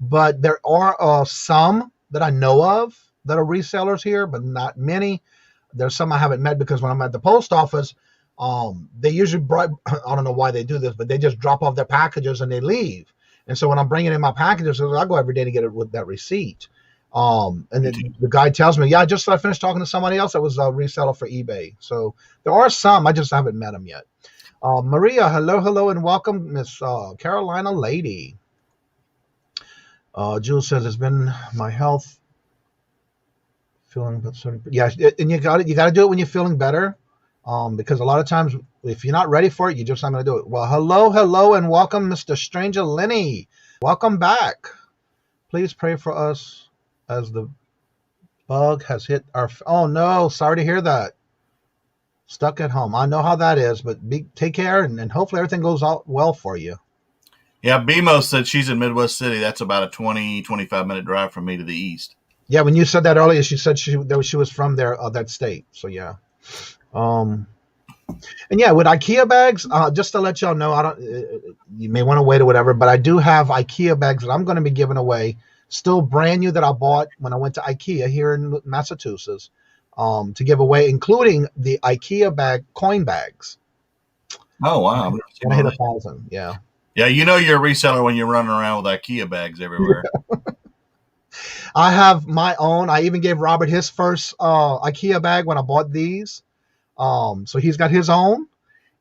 But there are some that I know of that are resellers here, but not many. There's some I haven't met because when I'm at the post office, they usually, I don't know why they do this, but they just drop off their packages and they leave. And so when I'm bringing in my packages, I go every day to get it with that receipt. And then the guy tells me, I finished talking to somebody else that was a reseller for eBay. So there are some, I just haven't met them yet. Maria, hello, and welcome, Miss Carolina Lady. Jules says, it's been my health feeling about 70%. Yeah, and you got to do it when you're feeling better. Because a lot of times, if you're not ready for it, you're just not going to do it. Well, hello, and welcome, Mr. Stranger Lenny. Welcome back. Please pray for us as the bug has hit our... Oh, no, sorry to hear that. Stuck at home. I know how that is, but take care, and hopefully everything goes out well for you. Yeah, BMO said she's in Midwest City. That's about a 20, 25-minute drive from me to the east. Yeah, when you said that earlier, she said she was from there, that state. So, yeah. And yeah, with IKEA bags, just to let y'all know, you may want to wait or whatever, but I do have IKEA bags that I'm going to be giving away, still brand new, that I bought when I went to IKEA here in Massachusetts, to give away, including the IKEA bag coin bags. Oh wow! I'm gonna hit 1,000. Yeah. Yeah, you know you're a reseller when you're running around with IKEA bags everywhere. I have my own. I even gave Robert his first IKEA bag when I bought these. So he's got his own,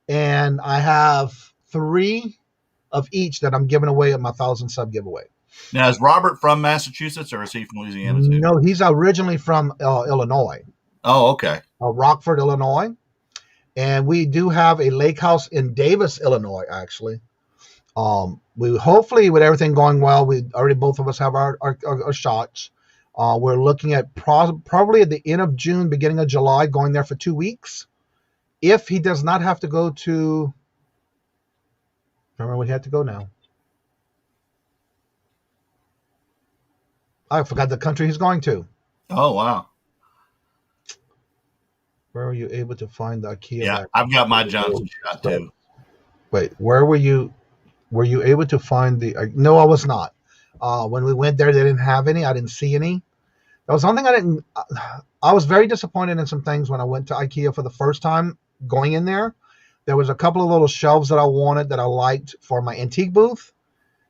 and I have 3 of each that I'm giving away at my 1,000 sub giveaway. Now, is Robert from Massachusetts or is he from Louisiana too? No, he's originally from Illinois. Oh, okay. Rockford, Illinois. And we do have a lake house in Davis, Illinois, actually. We hopefully, with everything going well, both of us have our shots. We're looking at probably at the end of June, beginning of July, going there for 2 weeks. If he does not have to go to, I remember where he had to go now. I forgot the country he's going to. Oh, wow. Where were you able to find the IKEA? Yeah, I've got my Johnson shot too. Wait, where were you? Were you able to find the? No, I was not. When we went there, they didn't have any. I didn't see any. That was something I didn't. I was very disappointed in some things when I went to IKEA for the first time going in there. There was a couple of little shelves that I wanted that I liked for my antique booth.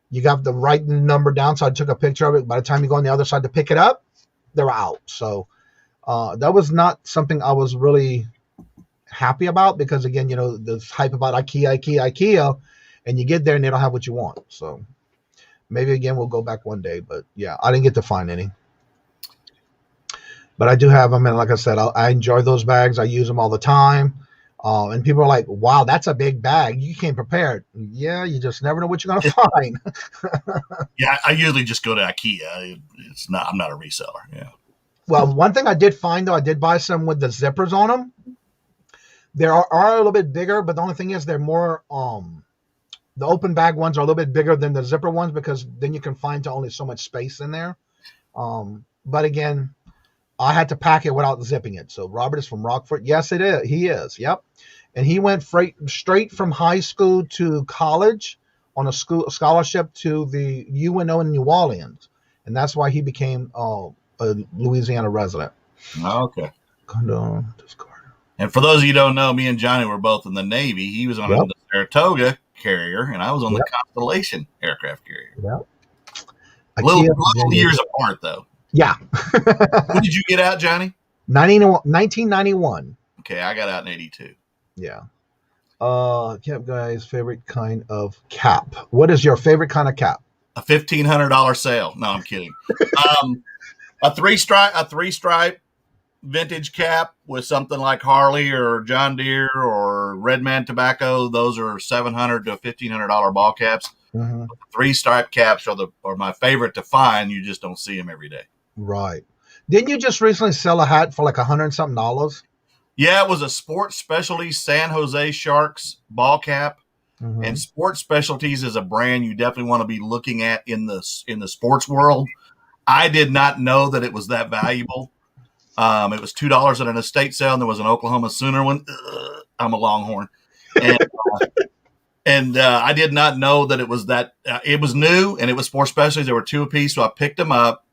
You got to write the number down, so I took a picture of it. By the time you go on the other side to pick it up, they're out. So that was not something I was really happy about because, again, you know, the hype about IKEA, and you get there and they don't have what you want. So maybe, again, we'll go back one day. But, yeah, I didn't get to find any. But I do have them, and like I said, I enjoy those bags. I use them all the time. And people are like, wow, that's a big bag. You came prepared. Yeah, you just never know what you're going to find. Yeah, I usually just go to IKEA. I'm not a reseller. Yeah. Well, one thing I did find, though, I did buy some with the zippers on them. are a little bit bigger, but the only thing is they're more the open bag ones are a little bit bigger than the zipper ones because then you can find only so much space in there. But again, I had to pack it without zipping it. So Robert is from Rockford. Yes, it is. He is. Yep. And he went straight from high school to college on a scholarship to the UNO in New Orleans. And that's why he became a Louisiana resident. Okay. And for those of you who don't know, me and Johnny were both in the Navy. He was on the Saratoga carrier, and I was on the Constellation aircraft carrier. Yep. Little years apart, though. Yeah. When did you get out, Johnny? 1991. Okay, I got out in 82. Yeah. Cap guy's favorite kind of cap. What is your favorite kind of cap? A $1,500 sale. No, I'm kidding. A three stripe vintage cap with something like Harley or John Deere or Redman Tobacco. Those are $700 to $1,500 ball caps. Mm-hmm. Three stripe caps are my favorite to find. You just don't see them every day. Right. Didn't you just recently sell a hat for like $100 and something? Yeah, it was a Sports Specialties San Jose Sharks ball cap. Mm-hmm. And Sports Specialties is a brand you definitely want to be looking at in the sports world. I did not know that it was that valuable. It was $2 at an estate sale, and there was an Oklahoma Sooner one. I'm a Longhorn. And I did not know that it was that. It was new, and it was Sports Specialties. There were two apiece, so I picked them up.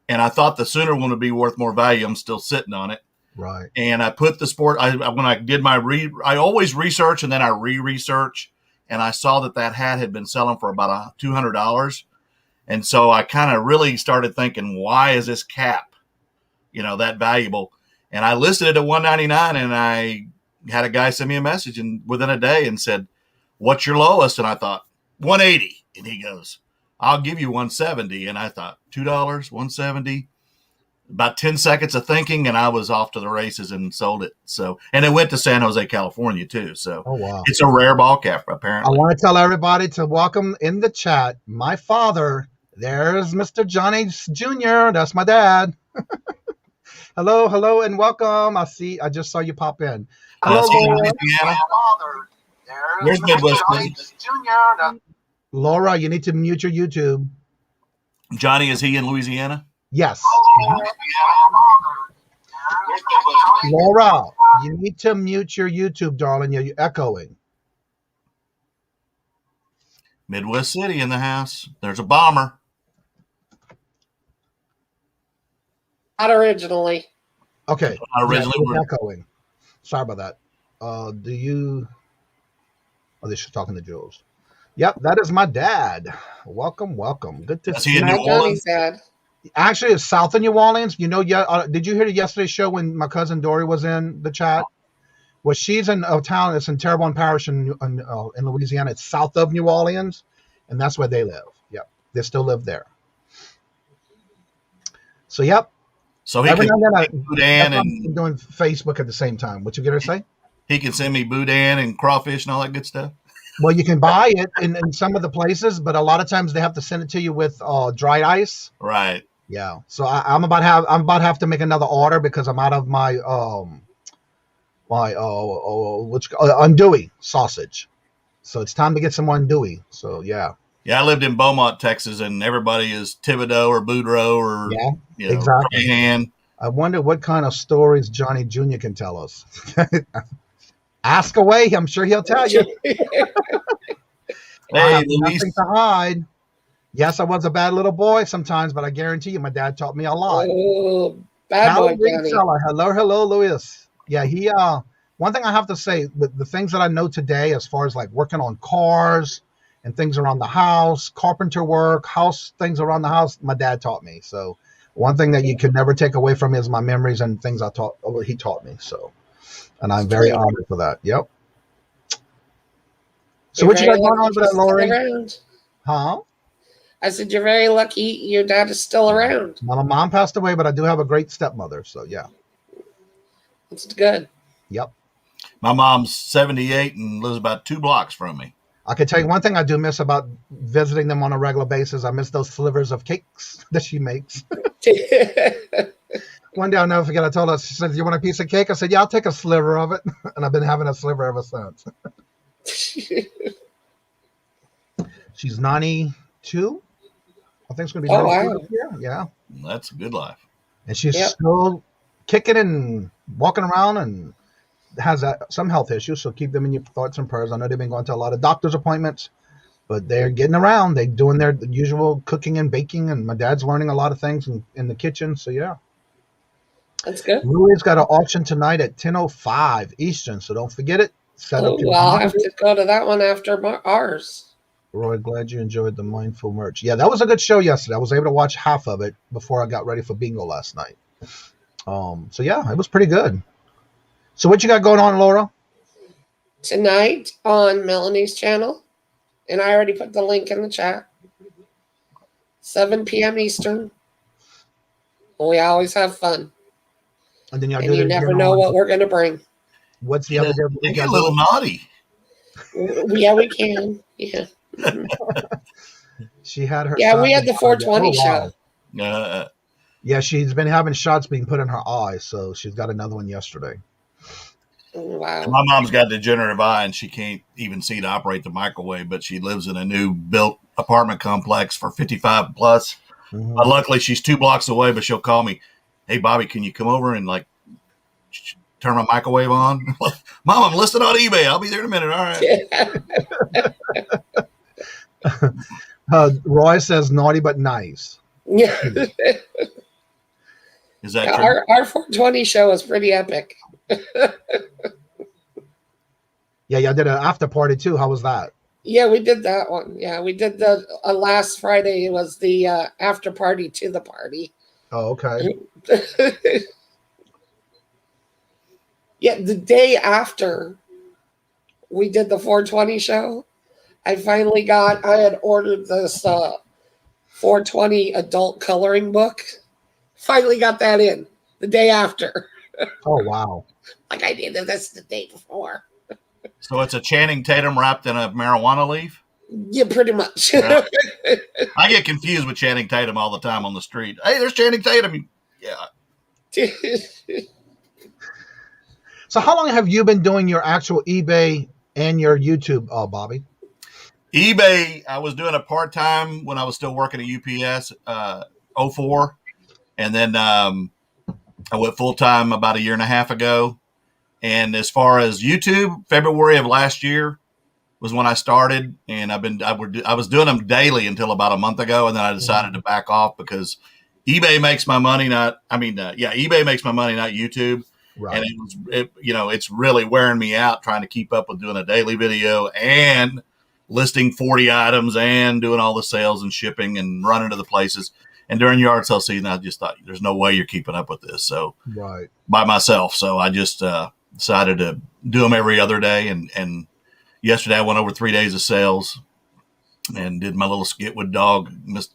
And I thought the Sooner one would be worth more value. I'm still sitting on it. Right. And I put the sport. When I did my I always research and then I research, and I saw that hat had been selling for about $200, and so I kind of really started thinking, why is this cap, that valuable? And I listed it at $199, and I had a guy send me a message and within a day and said, "What's your lowest?" And I thought $180, and he goes, "I'll give you $170." And I thought $2, $170. About 10 seconds of thinking, and I was off to the races and sold it. So, and it went to San Jose, California, too. So, wow. It's a rare ball cap, apparently. I want to tell everybody to welcome in the chat my father. There's Mr. Johnny Jr. That's my dad. Hello, and welcome. I just saw you pop in. Hello, Laura. There's Midwest Jr. Laura, you need to mute your YouTube. Johnny, is he in Louisiana? Yes. Laura, you need to mute your YouTube, darling. You're echoing. Midwest City in the house. There's a bomber. Not originally. Okay. Not originally. Yeah, echoing. Sorry about that. This is talking to Jules. Yep, that is my dad. Welcome. Good to see you. New Orleans? Dad. Actually, it's south of New Orleans. Did you hear yesterday's show when my cousin Dory was in the chat? Well, she's in a town that's in Terrebonne Parish in Louisiana. It's south of New Orleans, and that's where they live. Yep, they still live there. So, yep. So he can boudin and doing Facebook at the same time. What you gonna say? He can send me boudin and crawfish and all that good stuff. Well, you can buy it in some of the places, but a lot of times they have to send it to you with dry ice. Right. Yeah. So I'm about to have to make another order because I'm out of my andouille sausage. So it's time to get some andouille. So yeah. Yeah, I lived in Beaumont, Texas, and everybody is Thibodeau or Boudreaux or exactly. Hand. I wonder what kind of stories Johnny Jr. can tell us. Ask away. I'm sure he'll tell you. I have nothing to hide. Yes, I was a bad little boy sometimes, but I guarantee you my dad taught me a lot. Oh, bad boy, Johnny. Hello, Louis. Yeah, he one thing I have to say, with the things that I know today as far as like working on cars and things around the house, carpenter work, house things around the house, my dad taught me. So one thing that you could never take away from me is my memories and things he taught me. So, and I'm very honored for that. Yep. So what you got going on with that, Lori? Huh? I said, you're very lucky your dad is still around. My mom passed away, but I do have a great stepmother. So, yeah. That's good. Yep. My mom's 78 and lives about 2 blocks from me. I can tell you one thing I do miss about visiting them on a regular basis. I miss those slivers of cakes that she makes. One day I'll never forget. I told her, she said, "You want a piece of cake?" I said, "Yeah, I'll take a sliver of it," and I've been having a sliver ever since. She's 92. I think it's going to be 92 this year. Yeah. That's a good life. And she's still kicking and walking around and has some health issues. So keep them in your thoughts and prayers. I know they've been going to a lot of doctor's appointments, but they're getting around. They're doing their usual cooking and baking. And my dad's learning a lot of things in the kitchen. So, yeah. That's good. Louie's got an auction tonight at 10:05 Eastern. So don't forget it. I'll have to go to that one after ours. Roy, glad you enjoyed the Mindful merch. Yeah, that was a good show yesterday. I was able to watch half of it before I got ready for bingo last night. So yeah, it was pretty good. So what you got going on, Laura? Tonight on Melanie's channel, and I already put the link in the chat. 7 p.m. Eastern. We always have fun. And then you never know what we're going to bring. What's the other day? They get a little naughty. Yeah, we can. Yeah. She had her. Yeah, we had the 420 show. Yeah, she's been having shots being put in her eyes, so she's got another one yesterday. Wow. My mom's got degenerative eye, and she can't even see to operate the microwave, but she lives in a new built apartment complex for 55 plus. Mm-hmm. Luckily, she's 2 blocks away, but she'll call me, "Hey, Bobby, can you come over and turn my microwave on?" "Mom, I'm listed on eBay. I'll be there in a minute." "All right." Roy says naughty but nice. Yeah. Is that our 420 show is pretty epic. Yeah, I did an after party too. How was that? Yeah, we did that one. Yeah, we did the last Friday. It was the after party to the party. Oh, okay. Yeah, the day after we did the 420 show, I had ordered this 420 adult coloring book. Finally got that in the day after. Oh, wow. Like I did this the day before. So it's a Channing Tatum wrapped in a marijuana leaf? Yeah, pretty much. Yeah. I get confused with Channing Tatum all the time on the street. "Hey, there's Channing Tatum." Yeah. So how long have you been doing your actual eBay and your YouTube, Bobby? eBay, I was doing it part-time when I was still working at UPS, 04. And then I went full-time about a year and a half ago. And as far as YouTube, February of last year was when I started. And I was doing them daily until about a month ago. And then I decided to back off because eBay makes my money, eBay makes my money, not YouTube. Right. And it's really wearing me out trying to keep up with doing a daily video and listing 40 items and doing all the sales and shipping and running to the places. And during yard sale season, I just thought there's no way you're keeping up with this. So by myself. So I just decided to do them every other day. And yesterday I went over 3 days of sales and did my little skit with dog, Miss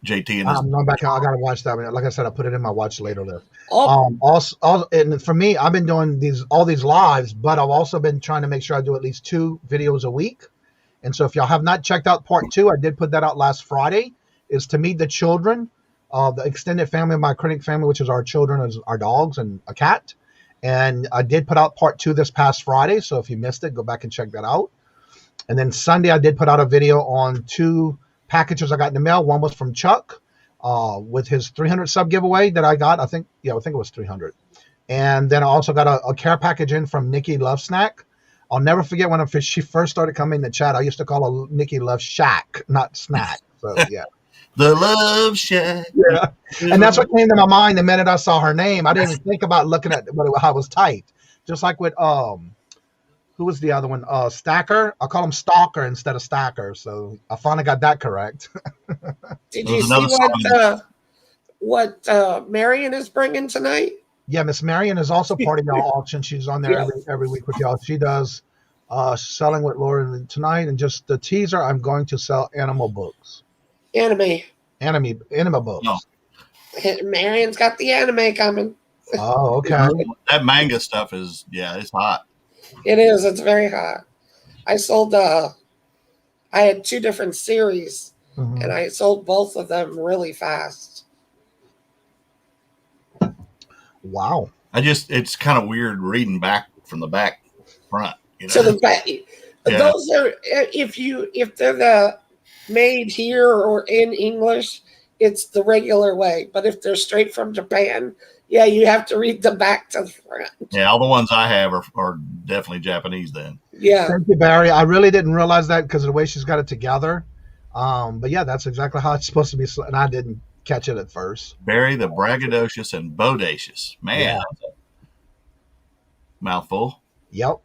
JT. And I'm back. I gotta watch that. Like I said, I put it in my watch later list. Also, and for me, I've been doing all these lives, but I've also been trying to make sure I do at least 2 videos a week. And so if y'all have not checked out part 2, I did put that out last Friday, is to meet the children of the extended family of my Krenek family, which is our children, our dogs and a cat. And I did put out part 2 this past Friday. So if you missed it, go back and check that out. And then Sunday, I did put out a video on 2 packages I got in the mail. One was from Chuck with his 300 sub giveaway that I got. I think it was 300. And then I also got a care package in from Nikki Love Snack. I'll never forget when she first started coming in the chat. I used to call her Nikki Love Shack, not Snack. So yeah. The Love Shack. Yeah. And that's what came to my mind the minute I saw her name. I didn't even think about looking at how it was typed. Just like with who was the other one? Stacker. I call him Stalker instead of Stacker. So I finally got that correct. Did you see what Marion is bringing tonight? Yeah, Miss Marion is also part of y'all auction. She's on there every week with y'all. She does selling with Laura tonight. And just the teaser, I'm going to sell animal books. Anime books. No. Marion's got the anime coming. Oh, okay. That manga stuff is, it's hot. It is. It's very hot. I sold, I had 2 different series, and I sold both of them really fast. Wow. It's kind of weird reading back from the back front. You know? So the back, Yeah. those are if they're the made here or in English, it's the regular way. But if they're straight from Japan, yeah, you have to read the back to the front. Yeah, all the ones I have are definitely Japanese then. Yeah. Thank you, Barry. I really didn't realize that because of the way she's got it together. But yeah, that's exactly how it's supposed to be. And I didn't catch it at first. Barry the braggadocious and bodacious. Man, Yeah. that's a mouthful. Yep.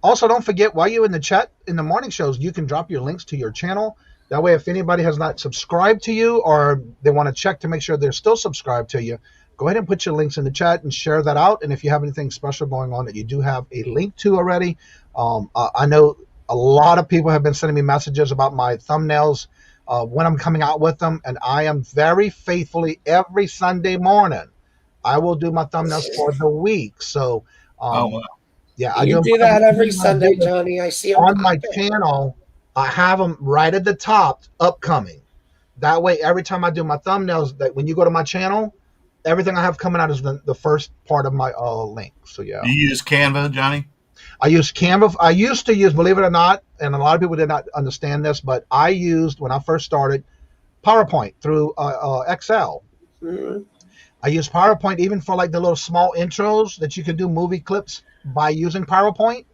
Also, don't forget, while you're in the chat in the morning shows, you can drop your links to your channel. That way, if anybody has not subscribed to you or they want to check to make sure they're still subscribed to you, go ahead and put your links in the chat and share that out. And if you have anything special going on that you do have a link to already, I know a lot of people have been sending me messages about my thumbnails when I'm coming out with them. And I am very faithfully every Sunday morning, I will do my thumbnails for the week. So, Wow. yeah, I do that every Sunday, Johnny. I see them on my channel. I have them right at the top, upcoming. That way, every time I do my thumbnails, that when you go to my channel, everything I have coming out is the first part of my link. So yeah. Do you use Canva, Johnny? I use Canva. I used to use, believe it or not, and a lot of people did not understand this, but I used, when I first started, PowerPoint through Excel. Mm-hmm. I use PowerPoint even for like the little small intros that you can do movie clips by using PowerPoint.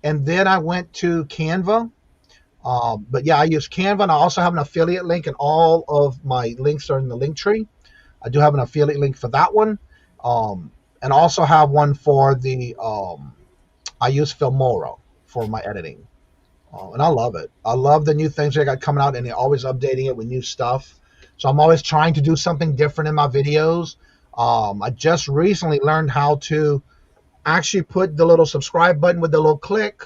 And then I went to Canva. But yeah, I use Canva, and I also have an affiliate link, and all of my links are in the link tree. I do have an affiliate link for that one. And also have one for the, I use Filmora for my editing. And I love it. I love the new things they got coming out, and they're always updating it with new stuff. So I'm always trying to do something different in my videos. I just recently learned how to actually put the little subscribe button with the little click,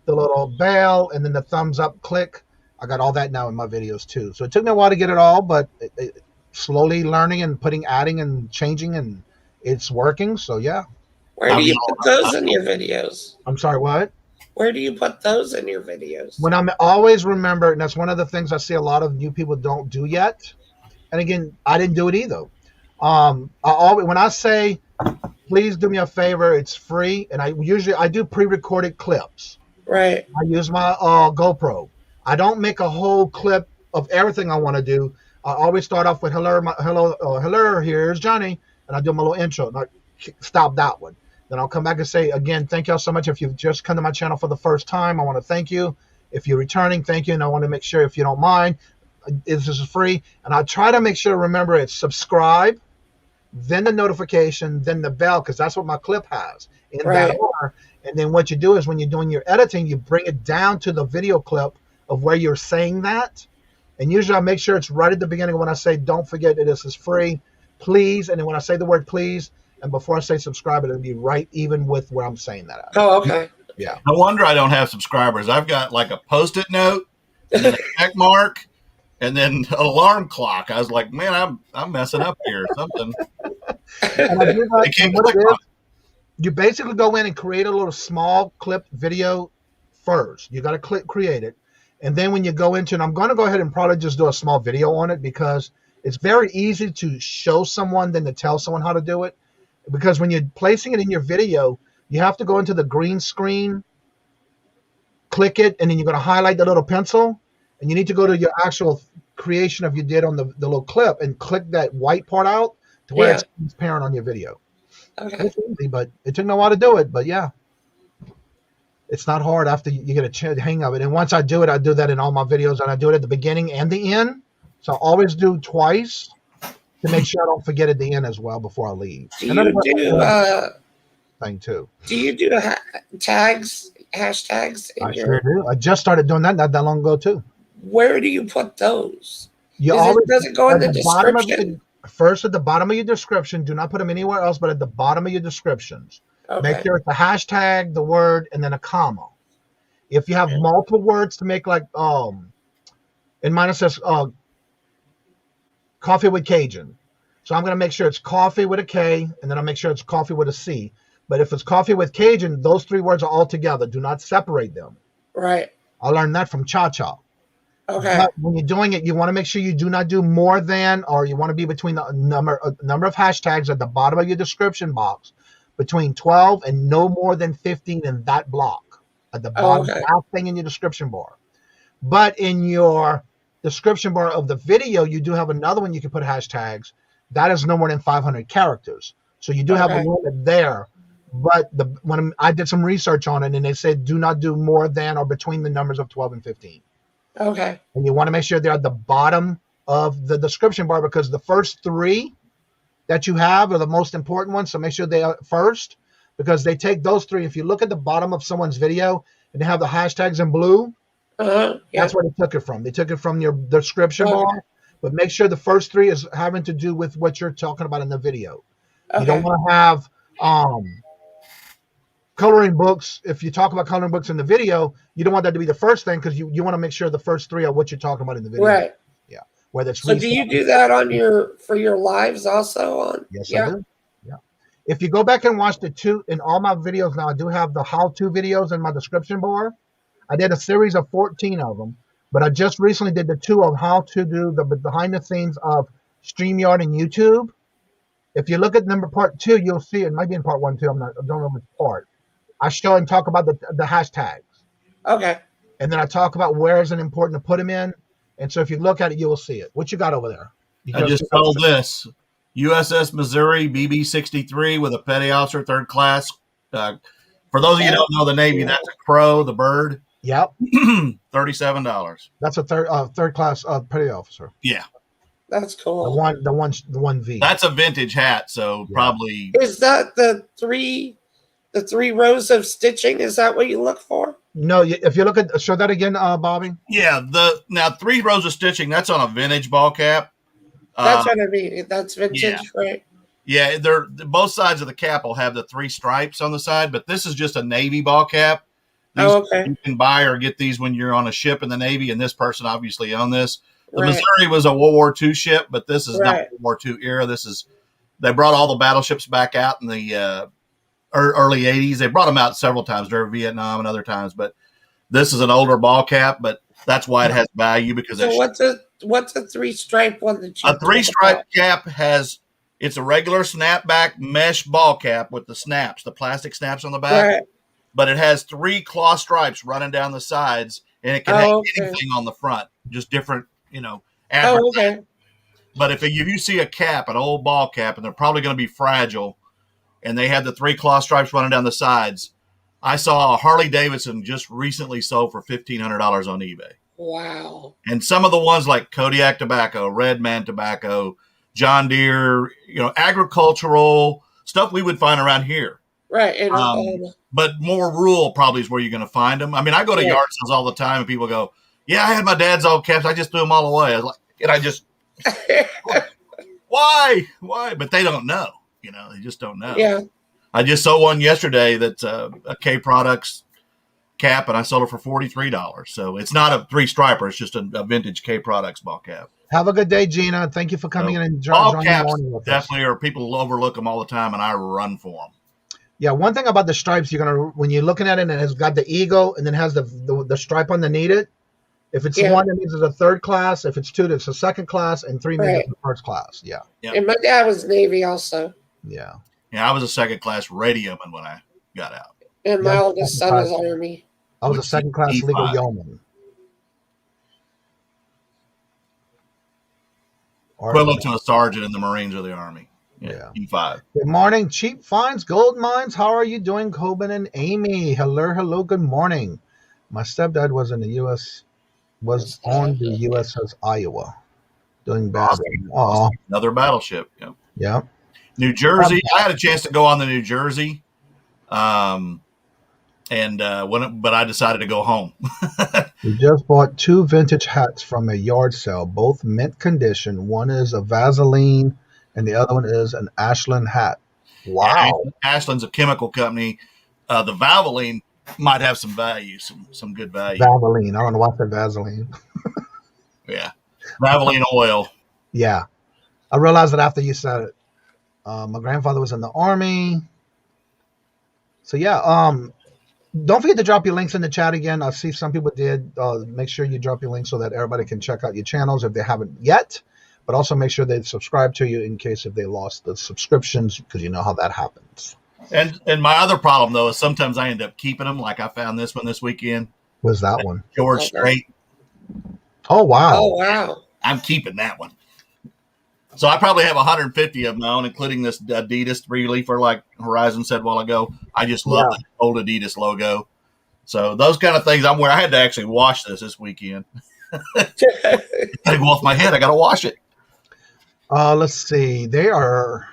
the little bell, and then the thumbs up click. I got all that now in my videos too. So it took me a while to get it all, but slowly learning and adding and changing, and it's working. So yeah. Where do you put those in your videos? I'm sorry, what? Where do you put those in your videos? When I'm always remember, and that's one of the things I see a lot of new people don't do yet. And again, I didn't do it either. When I say, please do me a favor, it's free, and I do pre-recorded clips. Right. I use my GoPro. I don't make a whole clip of everything I want to do. I always start off with hello, here's Johnny, and I do my little intro, and I stop that one. Then I'll come back and say, again, thank y'all so much. If you've just come to my channel for the first time, I want to thank you. If you're returning, thank you, and I want to make sure, if you don't mind, this is free. And I try to make sure to remember it's subscribe, then the notification, then the bell, because that's what my clip has in that order. And then what you do is when you're doing your editing, you bring it down to the video clip of where you're saying that. And usually I make sure it's right at the beginning when I say, don't forget that this is free, please. And then when I say the word please, and before I say subscribe, it'll be right even with where I'm saying that at. Oh, okay. Yeah. No wonder I don't have subscribers. I've got like a Post-it note, and then a check mark, and then an alarm clock. I was like, man, I'm messing up here or something. And I do that, and what it is, you basically go in and create a little small clip video first. You got to click create it. And then when you go into, and I'm going to go ahead and probably just do a small video on it, because it's very easy to show someone than to tell someone how to do it. Because when you're placing it in your video, you have to go into the green screen, click it, and then you're going to highlight the little pencil. And you need to go to your actual creation of you did on the little clip and click that white part out to where it's transparent on your video. Okay. It's easy, but it took me a while to do it. But yeah, it's not hard after you get a hang of it. And once I do it, I do that in all my videos, and I do it at the beginning and the end. So I always do twice to make sure I don't forget at the end as well before I leave. Do you thing too? Do you do tags, hashtags? I sure do. I just started doing that not that long ago too. Where do you put those? Does it go in the description? First, at the bottom of your description. Do not put them anywhere else, but at the bottom of your descriptions. Okay. Make sure it's a hashtag, the word, and then a comma. If you have multiple words to make, like in mine it says coffee with Kajun. So I'm going to make sure it's coffee with a K, and then I'll make sure it's coffee with a C. But if it's coffee with Kajun, those three words are all together. Do not separate them. Right. I learned that from Cha-Cha. Okay. But when you're doing it, you want to make sure you do not do more than, or you want to be between the number of hashtags at the bottom of your description box, between 12 and no more than 15 in that block at the bottom, Okay. last thing in your description bar. But in your description bar of the video, you do have another one you can put hashtags. That is no more than 500 characters. So you do have a Okay. limit there. But when I did some research on it, and they said do not do more than or between the numbers of 12 and 15. Okay. And you want to make sure they're at the bottom of the description bar, because the first three that you have are the most important ones. So make sure they are first, because they take those three. If you look at the bottom of someone's video and they have the hashtags in blue, Yeah. that's where they took it from. They took it from your description bar. But make sure the first three is having to do with what you're talking about in the video. Okay. You don't want to have coloring books. If you talk about coloring books in the video, you don't want that to be the first thing, because you want to make sure the first three are what you're talking about in the video. Right. Yeah. Whether it's So do you do that on for your lives also on? Yes, I do. Yeah. If you go back and watch in all my videos now, I do have the how-to videos in my description bar. I did a series of 14 of them, but I just recently did the 2 of how to do the behind the scenes of StreamYard and YouTube. If you look at part 2, you'll see it might be in part 1 too. I don't know which part. I show and talk about the hashtags. Okay. And then I talk about where is it important to put them in. And so if you look at it, you will see it. What you got over there? I just sold this USS Missouri BB-63 with a petty officer, 3rd class. For those of you who don't know the Navy, that's a crow, the bird. Yep. $37. That's a third class petty officer. Yeah. That's cool. The one V. That's a vintage hat, so probably. Is that the three rows of stitching? Is that what you look for? No, if you look at show that again, Bobby. Yeah, now 3 rows of stitching. That's on a vintage ball cap. That's what I mean. That's vintage, right? Yeah, they're both sides of the cap will have the 3 stripes on the side, but this is just a Navy ball cap. Okay. You can buy or get these when you're on a ship in the Navy, and this person obviously owned this. The Missouri was a World War II ship, but this is not World War II era. They brought all the battleships back out in the early 80s. They brought them out several times during Vietnam and other times, but this is an older ball cap, but that's why it has value, because so what's a 3-stripe one that you a 3-stripe cap it's a regular snapback mesh ball cap with the plastic snaps on the back, but it has 3 claw stripes running down the sides, and it can have anything on the front, just different, But if you see a cap, an old ball cap, and they're probably going to be fragile, and they have the 3 claw stripes running down the sides, I saw a Harley Davidson just recently sold for $1,500 on eBay. Wow. And some of the ones like Kodiak Tobacco, Red Man Tobacco, John Deere, agricultural stuff we would find around here. Right. But more rural probably is where you're going to find them. I mean, I go to yard sales all the time, and people go, yeah, I had my dad's old caps. I just threw them all away. I was like, and I just, why? But they don't know. They just don't know. Yeah. I just sold one yesterday that's a K Products cap, and I sold it for $43. So it's not a 3-striper. It's just a vintage K Products ball cap. Have a good day, Gina. Thank you for coming in and joining ball caps on with definitely are. People overlook them all the time, and I run for them. Yeah, one thing about the stripes, when you're looking at it, and it has got the eagle, and then has the stripe underneath it. If it's 1, it means it's a 3rd class. If it's 2, it's a 2nd class, and 3 means it's a 1st class. Yeah. And my dad was Navy also. Yeah. Yeah, I was a 2nd class radioman when I got out. And my oldest son is Army. I was a 2nd class legal yeoman. Equivalent to a sergeant in the Marines or the Army. Yeah. E5. Good morning, Cheap Finds, Gold Mines. How are you doing, Coben and Amy? Hello, good morning. My stepdad was in the U.S., was on the USS Iowa, doing battle. Awesome. Another battleship. Yeah. New Jersey. I had a chance to go on the New Jersey, but I decided to go home. We just bought 2 vintage hats from a yard sale, both mint condition. One is a Vaseline, and the other one is an Ashland hat. Wow. Ashland's a chemical company. The Valvoline might have some value, some good value. Vaseline. I don't know why I said Vaseline. Yeah. Vaseline oil. Yeah. I realized that after you said it. My grandfather was in the Army. So, yeah. Don't forget to drop your links in the chat again. I see some people did. Make sure you drop your links so that everybody can check out your channels if they haven't yet. But also make sure they subscribe to you in case if they lost the subscriptions, because you know how that happens. And my other problem, though, is sometimes I end up keeping them. Like I found this one this weekend. What's that one? George Strait. Oh, wow. Oh, wow. I'm keeping that one. So I probably have 150 of my own, including this Adidas 3-leafer, like Horizon said a while ago. I just love the old Adidas logo. So those kind of things I'm wearing. I had to actually wash this weekend. I go off my head. I got to wash it. Let's see. They are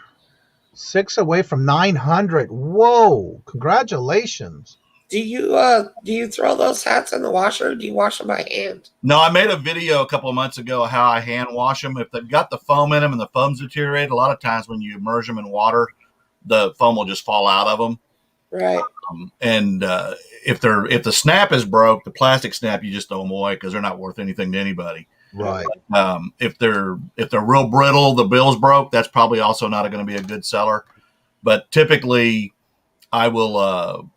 6 away from 900. Whoa! Congratulations. Do you throw those hats in the washer, or do you wash them by hand? No, I made a video a couple of months ago how I hand wash them. If they've got the foam in them and the foam's deteriorated, a lot of times when you immerse them in water, the foam will just fall out of them. Right. If the snap is broke, the plastic snap, you just throw them away because they're not worth anything to anybody. Right. If they're real brittle, the bill's broke, that's probably also not going to be a good seller. But typically, I will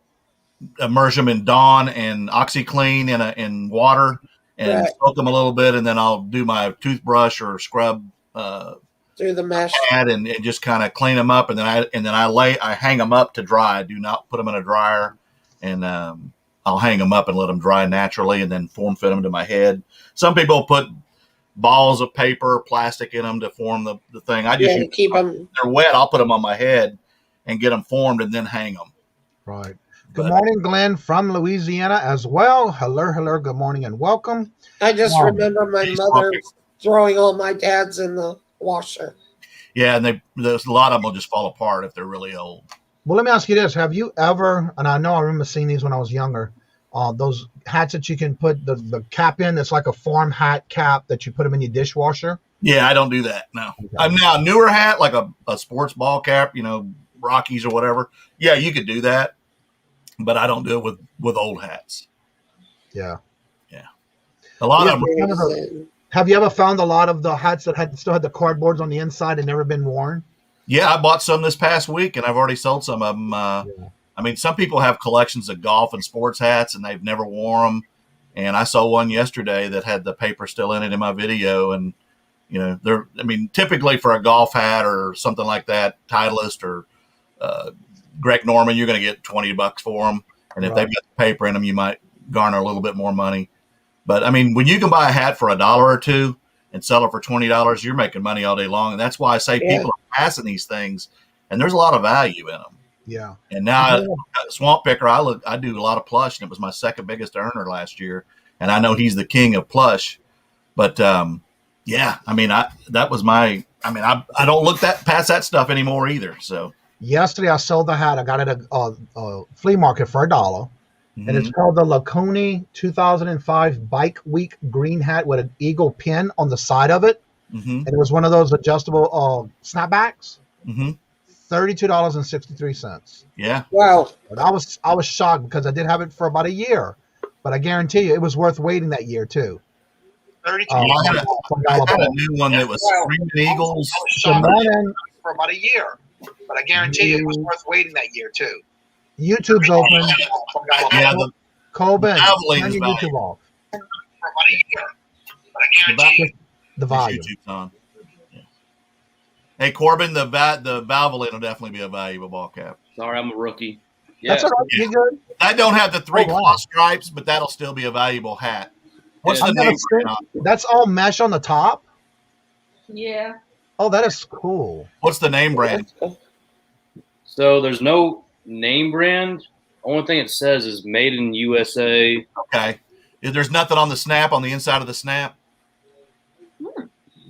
immerse them in Dawn and OxyClean in water and soak them a little bit, and then I'll do my toothbrush or scrub through the mesh and just kind of clean them up, and then I hang them up to dry. I do not put them in a dryer, and I'll hang them up and let them dry naturally, and then form fit them to my head. Some people put balls of paper, plastic in them to form the thing. I just keep them. They're wet. I'll put them on my head and get them formed, and then hang them. Right. Good morning, Glenn from Louisiana as well. Hello. Good morning and welcome. I just remember my mother throwing all my dads in the washer. Yeah, and there's a lot of them will just fall apart if they're really old. Well, let me ask you this. Have you ever, and I know I remember seeing these when I was younger, those hats that you can put the cap in, it's like a farm hat cap that you put them in your dishwasher? Yeah, I don't do that, no. Okay. Now, a newer hat, like a sports ball cap, Rockies or whatever, yeah, you could do that, but I don't do it with old hats. Yeah. A lot of them. Have you ever found a lot of the hats that still had the cardboards on the inside and never been worn? Yeah, I bought some this past week, and I've already sold some of them. I mean, some people have collections of golf and sports hats, and they've never worn them. And I saw one yesterday that had the paper still in it in my video. And, typically for a golf hat or something like that, Titleist or Greg Norman, you're going to get $20 for them. And if they've got the paper in them, you might garner a little bit more money. But, I mean, when you can buy a hat for $1 or $2 and sell it for $20, you're making money all day long. And that's why I say people are passing these things, and there's a lot of value in them. Yeah. And now Swamp Picker, I do a lot of plush, and it was my second biggest earner last year. And I know he's the king of plush. But, I don't look past that stuff anymore either. So yesterday I sold the hat. I got it at a flea market for $1. Mm-hmm. And it's called the Laconi 2005 Bike Week green hat with an eagle pin on the side of it. Mm-hmm. And it was one of those adjustable snapbacks. Mm-hmm. $32.63. Yeah. Wow. But I was shocked because I did have it for about a year, but I guarantee you it was worth waiting that year too. I had a new one that was Screaming Eagles. Good morning. For about a year, but I guarantee you it was worth waiting that year too. YouTube's open. Yeah, Colbin, turn your YouTube off. For about a year, but I guarantee the volume. YouTube's on. Yeah. Hey, Corbin, the Valvoline will definitely be a valuable ball cap. Sorry, I'm a rookie. Yeah. That's all right. You're good. I don't have the 3 cross stripes, but that'll still be a valuable hat. What's the name? That's all mesh on the top? Yeah. Oh, that is cool. What's the name brand? So there's no name brand. Only thing it says is made in USA. Okay. There's nothing on the snap, on the inside of the snap?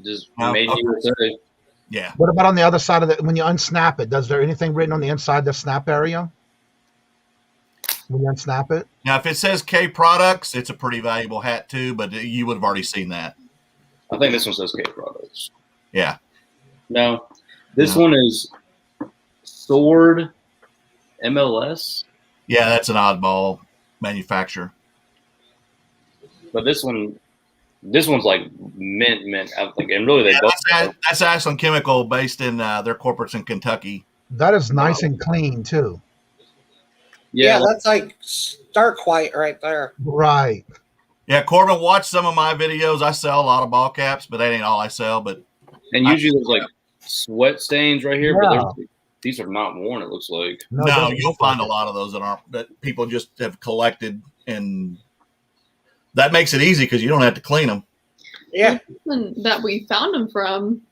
Just made in USA. Yeah. What about on the other side of it? When you unsnap it, does there anything written on the inside the snap area? When you unsnap it? Now, if it says K Products, it's a pretty valuable hat too, but you would have already seen that. I think this one says K Products. Yeah. No. This one is Sword MLS. Yeah, that's an oddball manufacturer. But this one's like mint. I think, and really they both. That's Ashland Chemical, based in their corporates in Kentucky. That is nice and clean too. Yeah, that's like stark white right there. Right. Yeah, Corbin, watch some of my videos. I sell a lot of ball caps, but that ain't all I sell. But And usually there's like sweat stains right here, Yeah. but these are not worn. It looks like. no, you'll find a lot of those that people just have collected, and that makes it easy because you don't have to clean them. Yeah. That we found him from,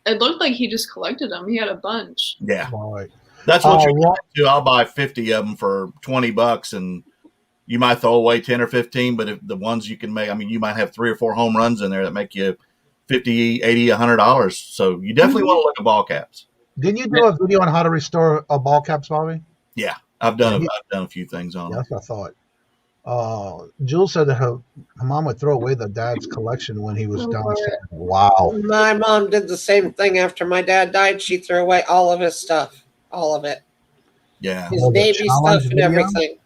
it looked like he just collected them. He had a bunch. Yeah, Right. that's what you do. I'll buy 50 of them for $20, and you might throw away 10 or 15. But if the ones you can make, I mean, you might have 3 or 4 home runs in there that make you $50, $80, $100. So you definitely want to look at ball caps. Didn't you do a video on how to restore a ball caps, Bobby? Yeah, I've done a few things on Yeah, them. that's what I thought. Jules said that her mom would throw away the dad's collection when he was done. Wow. My mom did the same thing after my dad died. She threw away all of his stuff. All of it. Yeah. His baby stuff and video? everything.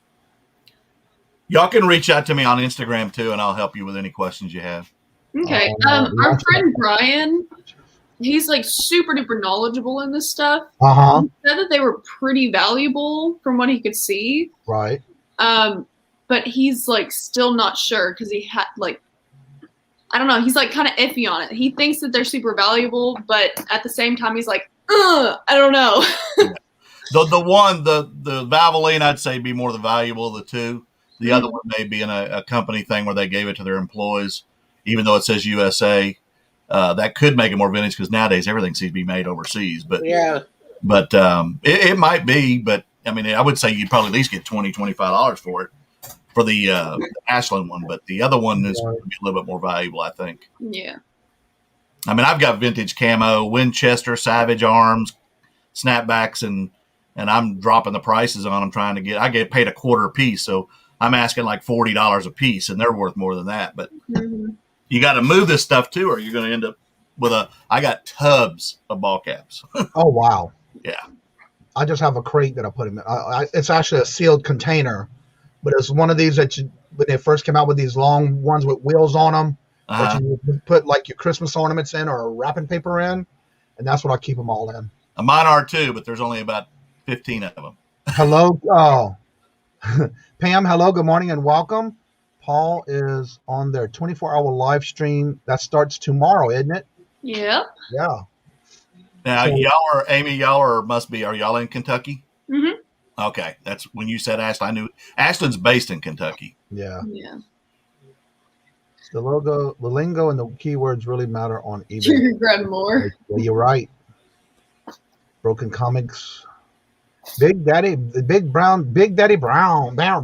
Y'all can reach out to me on Instagram too, and I'll help you with any questions you have. Okay. Our friend Brian, he's like super duper knowledgeable in this stuff. Uh-huh. He said that they were pretty valuable from what he could see. Right. But he's like still not sure because he had like, I don't know, he's like kind of iffy on it. He thinks that they're super valuable, but at the same time he's like, I don't know. The Valvoline, I'd say, be more the valuable of the two. The other one may be in a company thing where they gave it to their employees, even though it says USA. That could make it more vintage because nowadays everything seems to be made overseas. But yeah, but it might be. But I mean, I would say you'd probably at least get $20, $25 for it for the Ashland one. But the other one is going to be a little bit more valuable, I think. Yeah. I mean, I've got vintage camo, Winchester, Savage Arms, snapbacks, and I'm dropping the prices on them trying to get. I get paid a quarter a piece, so I'm asking like $40 a piece, and they're worth more than that. But you got to move this stuff too, or you're going to end up with I got tubs of ball caps. Oh, wow. Yeah. I just have a crate that I put them in. It's actually a sealed container, but it's one of these that when they first came out with these long ones with wheels on them, that you put like your Christmas ornaments in or wrapping paper in, and that's what I keep them all in. Mine are too, but there's only about 15 of them. Hello. Oh. Pam, hello, good morning, and welcome. Paul is on their 24-hour live stream that starts tomorrow, isn't it? Yep. Yeah. Now, are y'all in Kentucky? Mm-hmm. Okay, that's when you said Ashland. I knew Ashland's based in Kentucky. Yeah. Yeah. The lingo, and the keywords really matter on eBay. Grab more. Yeah, you're right. Broken Comics. Big Daddy Brown. Big Daddy Brian. Yeah,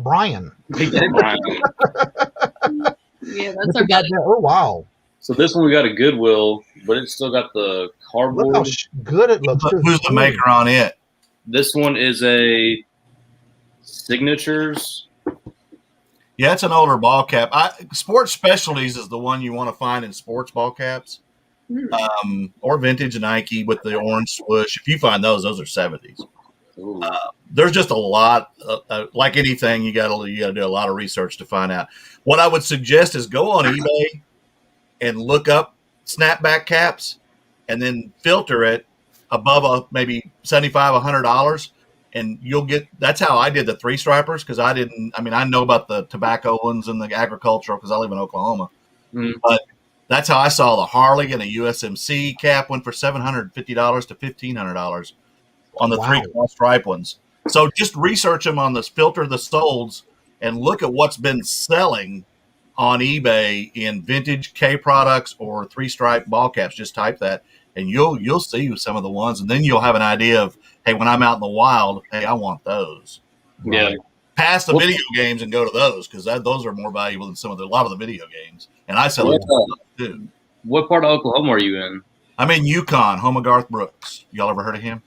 that's our guy. Oh, wow. So this one we got a Goodwill, but it's still got the cardboard. Look how good it looks. Who's the maker on it? This one is a Signatures. Yeah, it's an older ball cap. Sports Specialties is the one you want to find in sports ball caps, or vintage Nike with the orange swoosh. If you find those are 70s. There's just a lot. Like anything, you got to do a lot of research to find out. What I would suggest is go on eBay and look up snapback caps, and then filter it above maybe $75, $100. And you'll get. That's how I did the 3-stripers because I know about the tobacco ones and the agricultural because I live in Oklahoma. But that's how I saw the Harley and a USMC cap went for $750 to $1,500 on the 3-stripe ones. So just research them on this, filter the solds, and look at what's been selling on eBay in vintage K products or 3-stripe ball caps. Just type that, and you'll see some of the ones, and then you'll have an idea of, hey, when I'm out in the wild, hey, I want those. Yeah. Pass the video games and go to those because those are more valuable than a lot of the video games. And I sell them too. What part of Oklahoma are you in? I'm in Yukon, home of Garth Brooks. Y'all ever heard of him?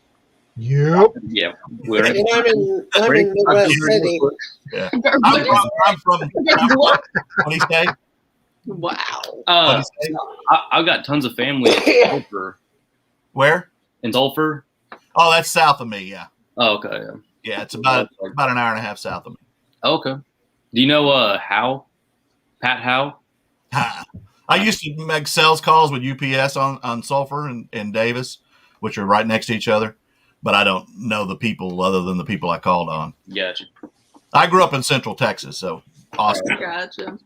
Yep. Yeah. I'm in Midwest City. Yeah. I'm from what do you say? Wow. I've got tons of family in Tulfer. Where? In Tulfer. Oh, that's south of me. Yeah. Oh, okay. Yeah. Yeah, it's about an hour and a half south of me. Okay. Do you know Howe? Pat Howe? I used to make sales calls with UPS on Sulphur and Davis, which are right next to each other. but I don't know the people other than the people I called on. Gotcha. I grew up in Central Texas, so Austin. Gotcha.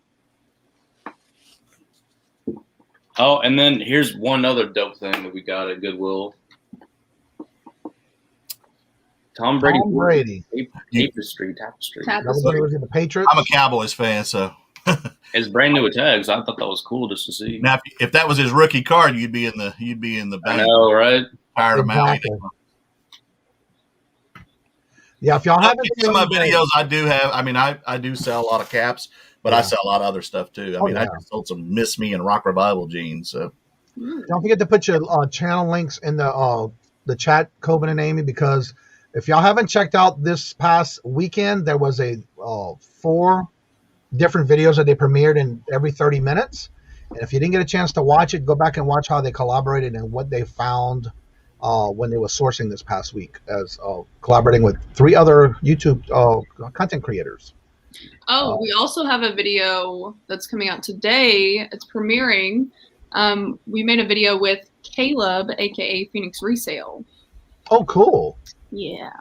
Oh, and then here's one other dope thing that we got at Goodwill. Tom Brady. Tapestry. Everybody was in the Patriots. I'm a Cowboys fan, so it's brand new with tags. I thought that was cool just to see. now if that was his rookie card, you'd be in the I bank. know, right? Tired of Exactly. Yeah, if y'all haven't seen my videos, I do have. I mean, I do sell a lot of caps, but I sell a lot of other stuff too. I mean, I just sold some Miss Me and Rock Revival jeans. So don't forget to put your channel links in the chat, Coben and Amy, because if y'all haven't checked out this past weekend, there was a 4 different videos that they premiered in every 30 minutes. And if you didn't get a chance to watch it, go back and watch how they collaborated and what they found when they were sourcing this past week, as collaborating with 3 other YouTube content creators. Oh, we also have a video that's coming out today. It's premiering. We made a video with Caleb, aka Phoenix Resale. Oh, cool. Yeah.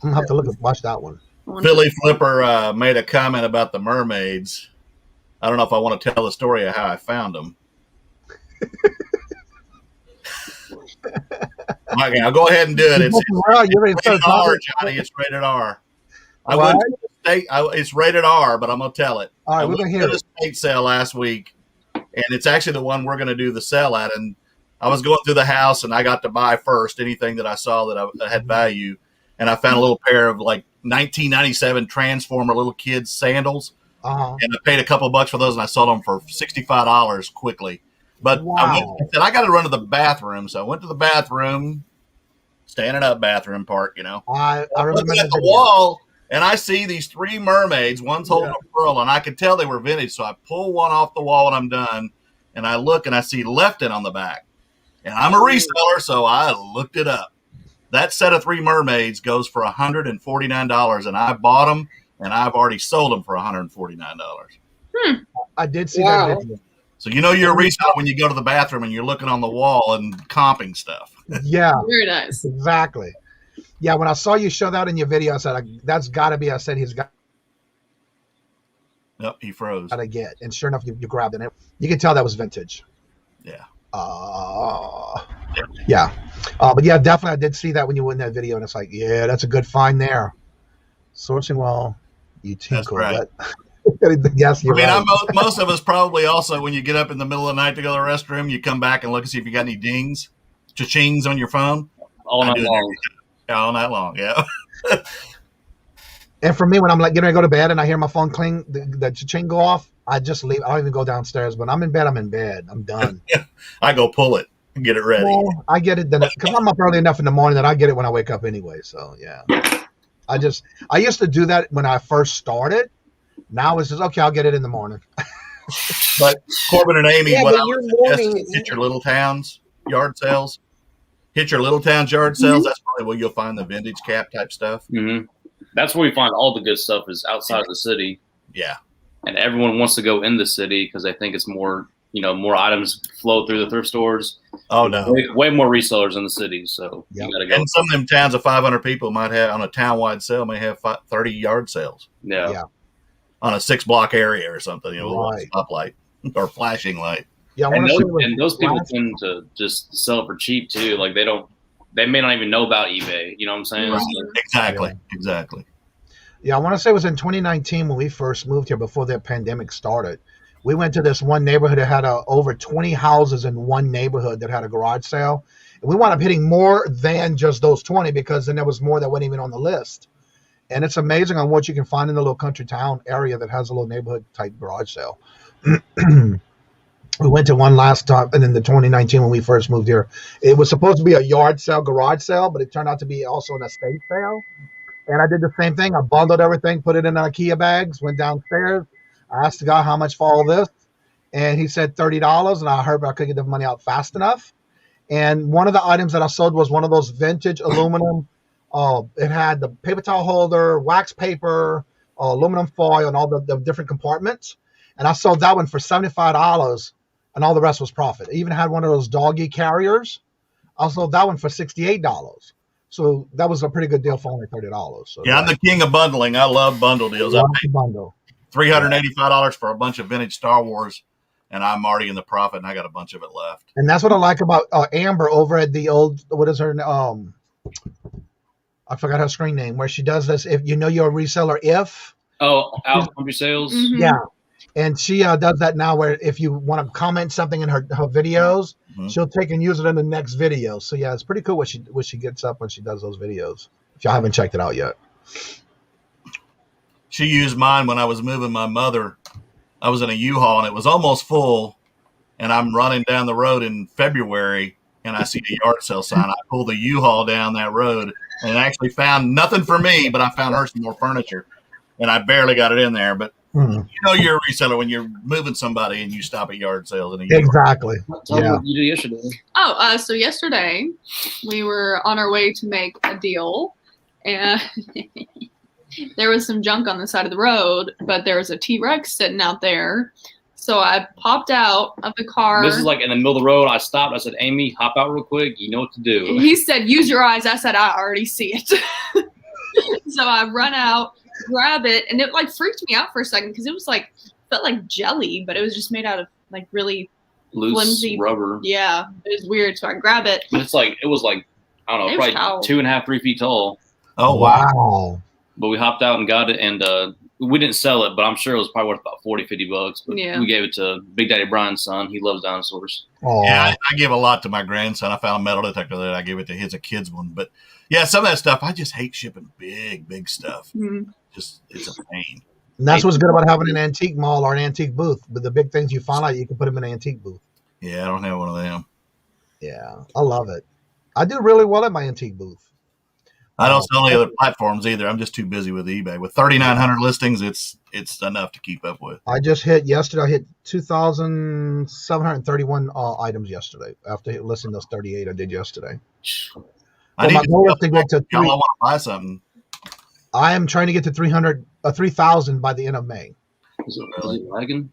I'm gonna have to watch that one. Philly Flipper made a comment about the mermaids. I don't know if I want to tell the story of how I found them. Okay, I'll go ahead and do it. It's rated R, Johnny. It's rated R. I went to the state. It's rated R, but I'm gonna tell it. All right, I went to the state sale last week, and it's actually the one we're gonna do the sell at. And I was going through the house, and I got to buy first anything that I saw that had value. And I found a little pair of like 1997 Transformer little kids sandals, and I paid a couple bucks for those, and I sold them for $65 quickly. But I said I got to run to the bathroom, so I went to the bathroom, standing up bathroom part, you know. I remember at the wall, and I see these 3 mermaids. One's holding a pearl, and I could tell they were vintage. So I pull one off the wall when I'm done, and I look, and I see Lefton on the back. And I'm a reseller, so I looked it up. That set of 3 mermaids goes for $149, and I bought them, and I've already sold them for $149. I did see that video. So you know you're a reseller when you go to the bathroom and you're looking on the wall and comping stuff. Yeah. Very nice. Exactly. Yeah, when I saw you show that in your video, I said, that's got to be, I said, he's got. Yep, he froze. Got to get. And sure enough, you grabbed it. You can tell that was vintage. Yeah. Yeah. But yeah, definitely I did see that when you were in that video, and it's like, yeah, that's a good find there. Sourcing well, you tinkle. That's right. Yes, you're right. Most of us probably also, when you get up in the middle of the night to go to the restroom, you come back and look and see if you got any dings, cha-chings on your phone. All night long. All night long, yeah. And for me, when I'm like getting ready to go to bed and I hear my phone cling, the cha-ching go off, I just leave. I don't even go downstairs. When I'm in bed, I'm in bed. I'm done. I go pull it and get it ready. Well, I get it because I'm up early enough in the morning that I get it when I wake up anyway. So yeah, I used to do that when I first started. Now it's just okay. I'll get it in the morning. But Corbin and Amy, Yeah, what but I your would suggest morning- is hit your little towns yard sales. Hit your little towns yard sales. That's probably where you'll find the vintage cap type stuff. Mm-hmm. That's where we find all the good stuff is outside of the city. Yeah. And everyone wants to go in the city because they think it's more, more items flow through the thrift stores. Oh, no. Way more resellers in the city. So you got to go. And some of them towns of 500 people might have, on a town-wide sale, may have 30 yard sales. Yeah. On a 6-block area or something, a little Right. stoplight or flashing light. Yeah, And those people tend to just sell it for cheap too. Like they may not even know about eBay. You know what I'm saying? Right. So, Exactly. Yeah, I want to say it was in 2019 when we first moved here before the pandemic started. We went to this one neighborhood that had over 20 houses in one neighborhood that had a garage sale. And we wound up hitting more than just those 20 because then there was more that wasn't even on the list. And it's amazing on what you can find in the little country town area that has a little neighborhood type garage sale. We went to one last time, and in the 2019 when we first moved here, it was supposed to be a yard sale, garage sale, but it turned out to be also an estate sale. And I did the same thing. I bundled everything, put it in IKEA bags, went downstairs. I asked the guy how much for all this, and he said $30. And I heard I couldn't get the money out fast enough. And one of the items that I sold was one of those vintage aluminum. It had the paper towel holder, wax paper, aluminum foil, and all the different compartments. And I sold that one for $75, and all the rest was profit. I even had one of those doggy carriers. I sold that one for $68. So that was a pretty good deal for only $30. So Yeah, I'm the king of bundling. I love bundle deals. I love paid the bundle. $385 for a bunch of vintage Star Wars, and I'm already in the profit, and I got a bunch of it left. And that's what I like about Amber over at the old, what is her, I forgot her screen name, where she does this, if you know you're a reseller, if. Oh, out country sales. Mhm. Yeah. And she does that now where if you want to comment something in her videos, she'll take and use it in the next video. So yeah, it's pretty cool what she gets up when she does those videos. If y'all haven't checked it out yet. She used mine when I was moving my mother. I was in a U-Haul, and it was almost full, and I'm running down the road in February, and I see a yard sale sign. I pull the U-Haul down that road, and actually found nothing for me, but I found her some more furniture, and I barely got it in there. But you know you're a reseller when you're moving somebody and you stop at yard sales. And Exactly. Tell me what you did yesterday. Oh, so yesterday we were on our way to make a deal, and there was some junk on the side of the road, but there was a T-Rex sitting out there. So I popped out of the car. This is like in the middle of the road. I stopped. I said, Amy, hop out real quick. You know what to do. He said, use your eyes. I said, I already see it. So I run out, grab it, and it like freaked me out for a second because it was like, felt like jelly, but it was just made out of like really Loose flimsy rubber. Yeah, it was weird. So I grab it. But it's like, it was like, I don't know, It was probably tall. 2.5, 3 feet tall. Oh, wow. Wow. But we hopped out and got it, and we didn't sell it, but I'm sure it was probably worth about $40-$50. But Yeah. we gave it to Big Daddy Brian's son. He loves dinosaurs. Aw. Yeah, I give a lot to my grandson. I found a metal detector that I gave it to his, a kid's one. But yeah, some of that stuff, I just hate shipping big stuff. Mhm. Just, it's a pain. And that's what's good about having an antique mall or an antique booth. But the big things you find out, you can put them in an antique booth. Yeah, I don't have one of them. Yeah, I love it. I do really well at my antique booth. I don't sell any other platforms either. I'm just too busy with eBay. With 3,900 listings, it's enough to keep up with. I just hit yesterday. I hit 2,731 items yesterday after listing those 38 I did yesterday. I need my goal is to get to y'all 3. want to buy something. I am trying to get to 3,000 by the end of May. Is it lagging?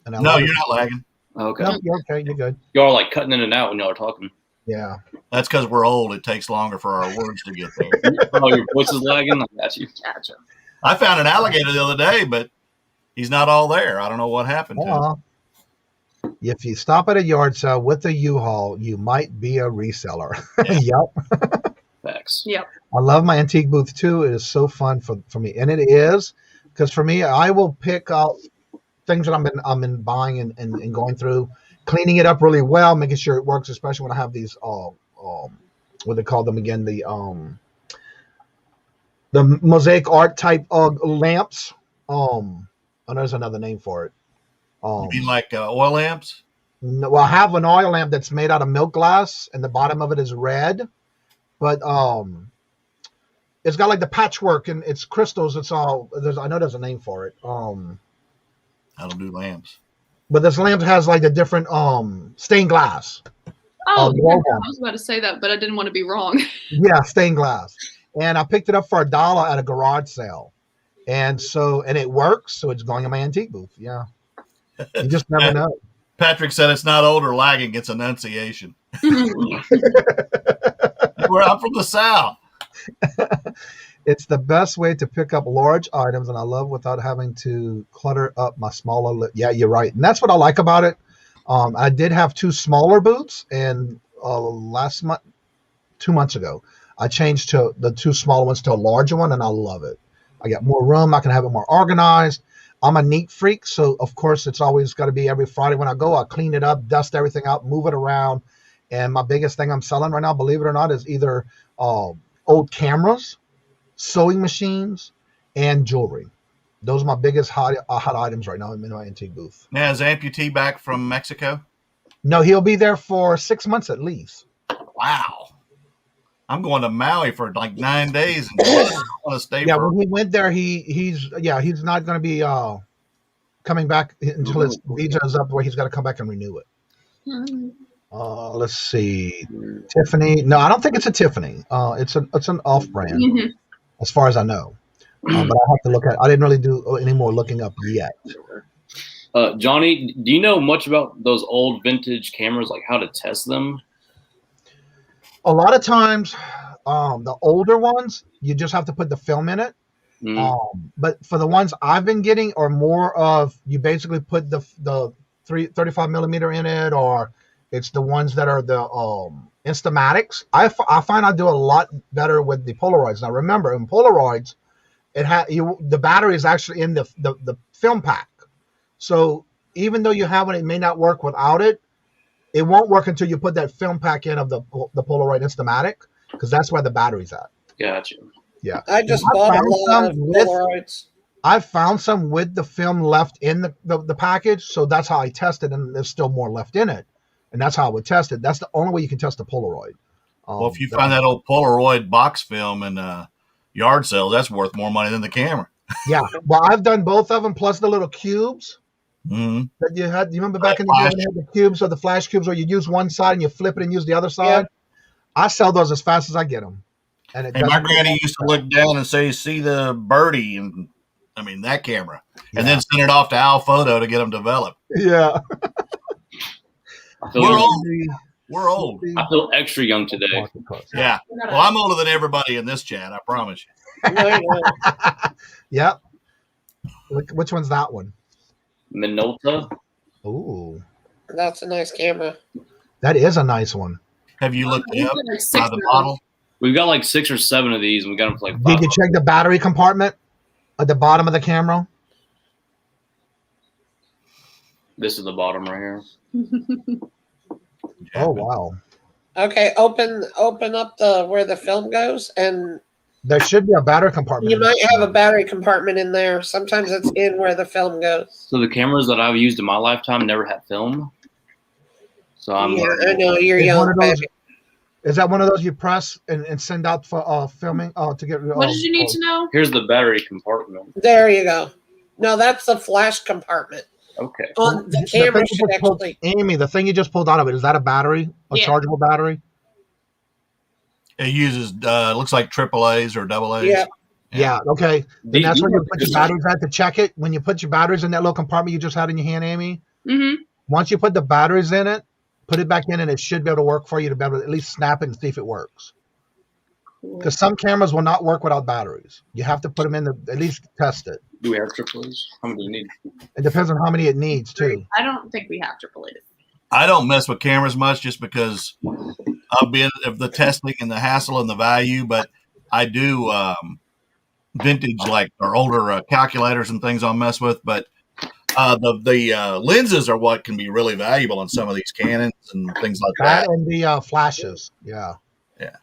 And I No, love you're it. not lagging. Okay. No, you're okay. You're good. Y'all are like cutting in and out when y'all are talking. Yeah. That's because we're old. It takes longer for our words to get there. Oh, your voice is lagging? I got you. Gotcha. I found an alligator the other day, but he's not all there. I don't know what happened to him. If you stop at a yard sale with a U-Haul, you might be a reseller. Yep. Facts. Yep. I love my antique booth too. It is so fun for me. And it is, because for me, I will pick out things that I'm in buying and going through, cleaning it up really well, making sure it works, especially when I have these what they call them again, the mosaic art type lamps. There's another name for it. You mean like oil lamps? No, well, I have an oil lamp that's made out of milk glass, and the bottom of it is red, but it's got like the patchwork and it's crystals. It's all I know there's a name for it. I don't do lamps. But this lamp has like the different stained glass. Oh, yeah, I was about to say that, but I didn't want to be wrong. Yeah, stained glass. And I picked it up for $1 at a garage sale. And it works, so it's going in my antique booth. Yeah. You just never know. Patrick said it's not old or lagging, it's enunciation. I'm from the South. It's the best way to pick up large items, and I love without having to clutter up my smaller. Yeah, you're right. And that's what I like about it. I did have 2 smaller booths, and last month, 2 months ago, I changed to the 2 smaller ones to a larger one, and I love it. I got more room. I can have it more organized. I'm a neat freak, so of course it's always got to be every Friday when I go. I clean it up, dust everything out, move it around. And my biggest thing I'm selling right now, believe it or not, is either old cameras, sewing machines, and jewelry. Those are my biggest hot items right now in my antique booth. Now, is Amputee back from Mexico? No, he'll be there for 6 months at least. Wow. I'm going to Maui for like 9 days and I want to stay. Yeah, when he went there, he's not going to be coming back until his visa is up, where he's got to come back and renew it. Let's see, Tiffany. No, I don't think it's a Tiffany. It's an off-brand, as far as I know. But I have to look at. I didn't really do any more looking up yet. Johnny, do you know much about those old vintage cameras, like how to test them? A lot of times, the older ones, you just have to put the film in it. But for the ones I've been getting, are more of you basically put the 35 millimeter in it, or it's the ones that are the Instamatics. I find I do a lot better with the Polaroids. Now remember, in Polaroids, the battery is actually in the film pack. So even though you have it may not work without it. It won't work until you put that film pack in of the Polaroid Instamatic, because that's where the battery's at. Gotcha. Yeah. I just bought a lot of Polaroids. I found some with the film left in the package, so that's how I tested, and there's still more left in it. And that's how I would test it. That's the only way you can test a Polaroid. Well, if you find that old Polaroid box film in yard sales, that's worth more money than the camera. Yeah. Well, I've done both of them, plus the little cubes. Mm-hmm. That you had. You remember back in the day when you had the cubes, or the flash cubes, where you use one side and you flip it and use the other side? Yeah. I sell those as fast as I get them. And my granny used to look down and say, "See the birdie," and I mean that camera, and then send it off to Al Photo to get them developed. Yeah. We're old. We're old. I feel extra young today. Yeah. Well, I'm older than everybody in this chat. I promise you. Yep. Which one's that one? Minolta. Ooh. That's a nice camera. That is a nice one. Have you looked up by the model? We've got like 6 or 7 of these, and we got them for like $5. Did you check the battery compartment at the bottom of the camera? This is the bottom right here. Oh wow. Okay, open up where the film goes, and there should be a battery compartment. You might have a battery compartment in there. Sometimes it's in where the film goes. So the cameras that I've used in my lifetime never had film. So I know you're young. Is that one of those you press and send out for filming to get? What did you need to know? Here's the battery compartment. There you go. No, that's the flash compartment. Okay. The camera should actually. Amy, the thing you just pulled out of it, is that a battery? A chargeable battery? It uses looks like AAAs or AA's. Yeah. Okay. And that's where you put your batteries at to check it. When you put your batteries in that little compartment you just had in your hand, Amy. Mm-hmm. Once you put the batteries in it, put it back in, and it should be able to work for you to be able to at least snap it and see if it works. Because some cameras will not work without batteries. You have to put them in to at least test it. Do we have AAAs? How many do you need? It depends on how many it needs too. I don't think we have AAAs. I don't mess with cameras much just because of the testing and the hassle and the value, but I do vintage or older calculators and things I'll mess with. But the lenses are what can be really valuable on some of these Canons and things like that. And the flashes, yeah.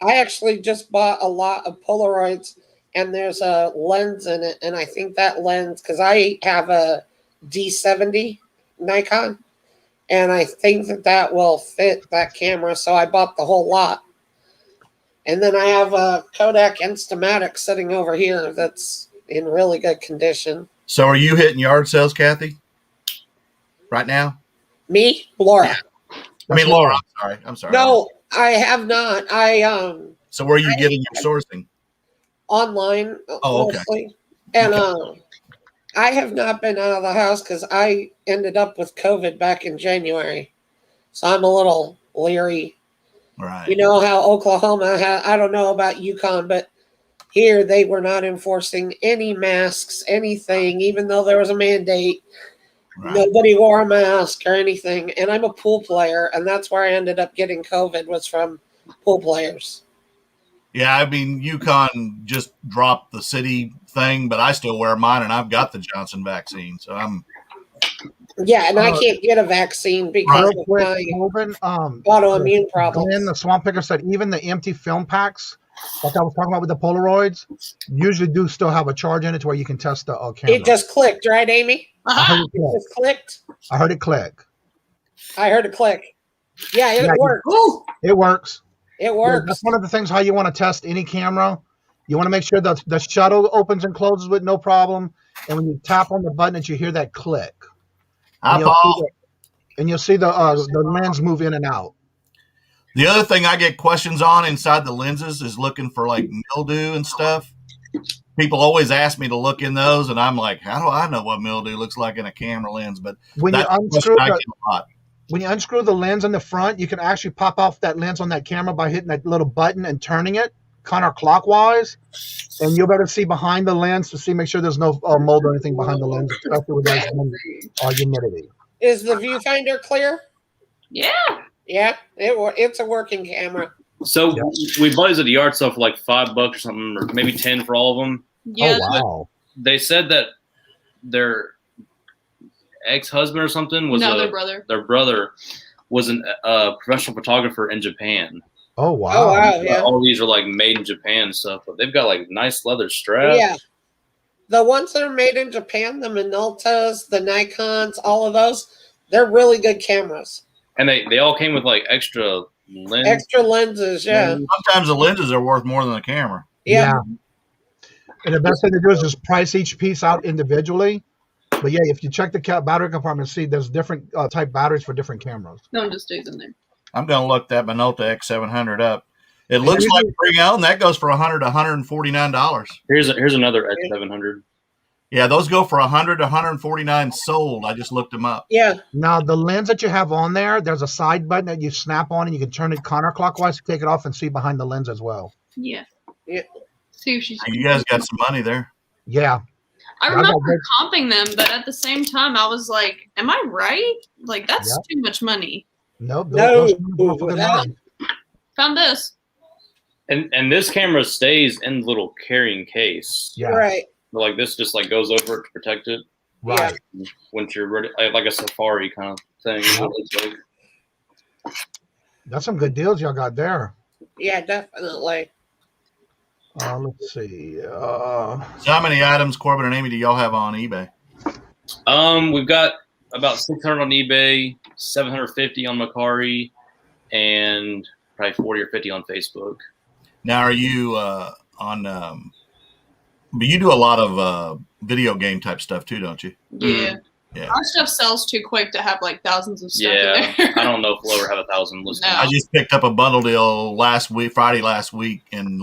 I actually just bought a lot of Polaroids, and there's a lens in it, and I think that lens, because I have a D70 Nikon, and I think that will fit that camera, so I bought the whole lot. And then I have a Kodak Instamatic sitting over here that's in really good condition. So are you hitting yard sales, Kathy, right now? Me? Laura. I mean, Laura, I'm sorry. No, I have not. So where are you getting your sourcing? Online, mostly. And I have not been out of the house because I ended up with COVID back in January. So I'm a little leery. Right. You know how Oklahoma I don't know about Yukon, but here they were not enforcing any masks, anything, even though there was a mandate. Right. Nobody wore a mask or anything. And I'm a pool player, and that's where I ended up getting COVID, was from pool players. Yeah, I mean, Yukon just dropped the city thing, but I still wear mine, and I've got the Johnson vaccine. So I'm. Yeah, and I can't get a vaccine because of my autoimmune problems. And the Swamp Picker said even the empty film packs, like I was talking about with the Polaroids, usually do still have a charge in it to where you can test the camera. It just clicked, right, Amy? It just clicked. I heard it click. I heard it click. Yeah, it works. It works. It works. That's one of the things how you want to test any camera. You want to make sure that the shuttle opens and closes with no problem. And when you tap on the button, that you hear that click. And you'll see the lens move in and out. The other thing I get questions on inside the lenses is looking for like mildew and stuff. People always ask me to look in those, and I'm like, how do I know what mildew looks like in a camera lens? But when you unscrew when you unscrew the lens in the front, you can actually pop off that lens on that camera by hitting that little button and turning it counterclockwise, and you'll be able to see behind the lens to make sure there's no mold or anything behind the lens, especially with there's humidity. Is the viewfinder clear? Yeah. Yeah, it's a working camera. So we bought these at the yard sale for like $5 or something, or maybe 10 for all of them. Yeah. Oh wow! They said that their ex-husband or something was their brother. Their brother was a professional photographer in Japan. Oh wow! Oh wow! Yeah. All these are like made in Japan and stuff, but they've got like nice leather straps. Yeah. The ones that are made in Japan, the Minoltas, the Nikons, all of those, they're really good cameras. And they all came with like extra lenses. Extra lenses, yeah. Sometimes the lenses are worth more than the camera. Yeah. And the best thing to do is just price each piece out individually. But yeah, if you check the battery compartment, see there's different type batteries for different cameras. No, just stays in there. I'm going to look that Minolta X700 up. It looks like pre-owned. That goes for $100 to $149. Here's another X700. Yeah, those go for $100 to $149 sold. I just looked them up. Yeah. Now the lens that you have on there, there's a side button that you snap on, and you can turn it counterclockwise to take it off and see behind the lens as well. Yeah. Yeah. See if she's. You guys got some money there. Yeah. I remember comping them, but at the same time, I was like, "Am I right? Like that's too much money." Nope. No. Found this. And this camera stays in the little carrying case. Yeah. Right. But like this just like goes over it to protect it. Right. Once you're ready, like a safari kind of thing. It's like. That's some good deals y'all got there. Yeah, definitely. Let's see. So how many items, Corbin and Amy, do y'all have on eBay? We've got about 600 on eBay, 750 on Mercari, and probably 40 or 50 on Facebook. Now, are you on? But you do a lot of video game type stuff too, don't you? Yeah. Yeah. Our stuff sells too quick to have like thousands of stuff Yeah, in there. I don't know if we'll ever have 1,000 listings. No. I just picked up a bundle deal Friday last week, and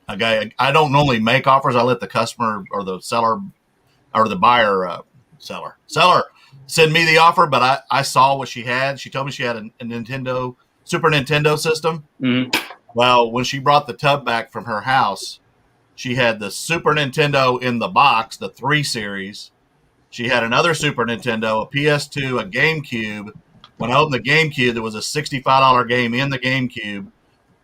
a guy. I don't normally make offers. I let the customer or the seller or the buyer seller send me the offer, but I saw what she had. She told me she had a Super Nintendo system. Mm-hmm. Well, when she brought the tub back from her house, she had the Super Nintendo in the box, the 3 series. She had another Super Nintendo, a PS2, a GameCube. When I opened the GameCube, there was a $65 game in the GameCube,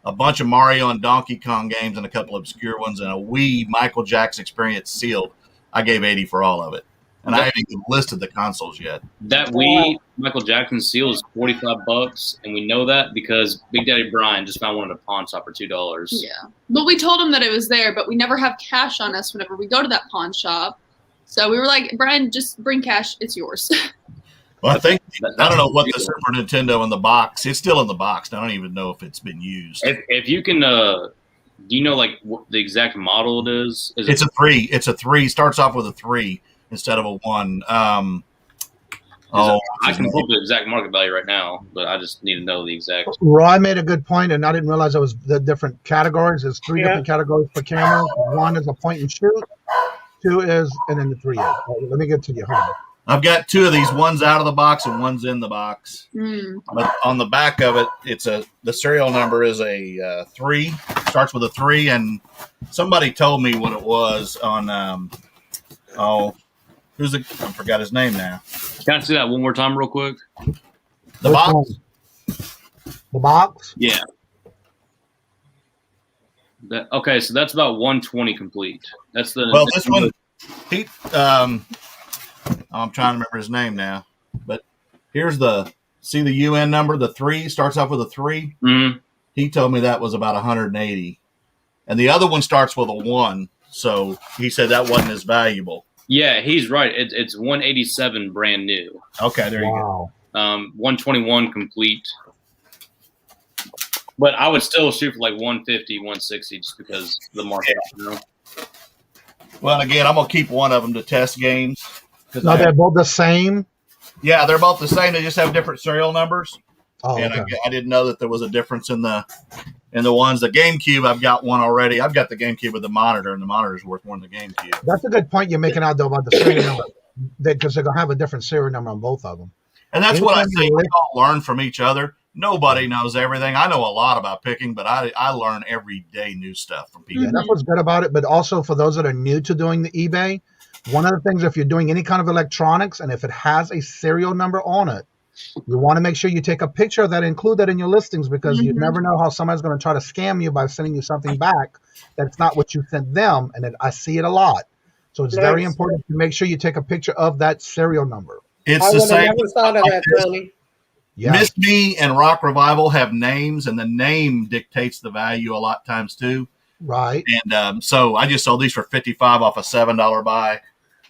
a bunch of Mario and Donkey Kong games and a couple of obscure ones, and a Wii Michael Jackson Experience sealed. I gave $80 for all of it. And I haven't even listed the consoles yet. That Wii Michael Jackson seal is $45, and we know that because Big Daddy Brian just found one at a pawn shop for $2. Yeah. But we told him that it was there, but we never have cash on us whenever we go to that pawn shop. So we were like, Brian, just bring cash. It's yours. Well, I don't know what the Super Nintendo in the box. It's still in the box. I don't even know if it's been used. If you can, do you know like what the exact model it is? It's a 3. It's a 3. Starts off with a 3 instead of a 1. I can pull up the exact market value right now, but I just need to know the exact. Roy made a good point, and I didn't realize it was the different categories. There's 3 different categories for cameras. 1 is a point and shoot. 2 is, and then the 3 is. Let me get to you. Hold on. I've got 2 of these. One's out of the box and one's in the box. But on the back of it, the serial number is a 3. Starts with a 3, and somebody told me what it was on. I forgot his name now. Can I see that one more time, real quick? The box. The box. Yeah. Okay, so that's about 120 complete. That's the. Well, this one, I'm trying to remember his name now, but here's the UN number. The 3 starts off with a 3. Mm-hmm. He told me that was about 180, and the other one starts with a 1. So he said that wasn't as valuable. Yeah, he's right. It's 187 brand new. Okay, there you go. 121 complete. But I would still shoot for like 150, 160 just because of the market. You know? Well, again, I'm going to keep one of them to test games. No, they're both the same? Yeah, they're both the same. They just have different serial numbers. Oh, and okay. I didn't know that there was a difference in the ones. The GameCube, I've got one already. I've got the GameCube with the monitor, and the monitor is worth more than the GameCube. That's a good point you're making out, though, about the serial number. Because they're going to have a different serial number on both of them. And that's what I Anytime say. you We list- all learn from each other. Nobody knows everything. I know a lot about picking, but I learn every day new stuff from people. Yeah, that's what's good about it. But also for those that are new to doing the eBay, one of the things, if you're doing any kind of electronics and if it has a serial number on it, you want to make sure you take a picture of that, include that in your listings, because you never know how somebody's going to try to scam you by sending you something back that's not what you sent them. And I see it a lot. So it's very important to make sure you take a picture of that serial number. It's I the would have same. never thought of that, Johnny. Yeah. Miss Me and Rock Revival have names, and the name dictates the value a lot of times too. Right. And so I just sold these for $55 off a $7 buy.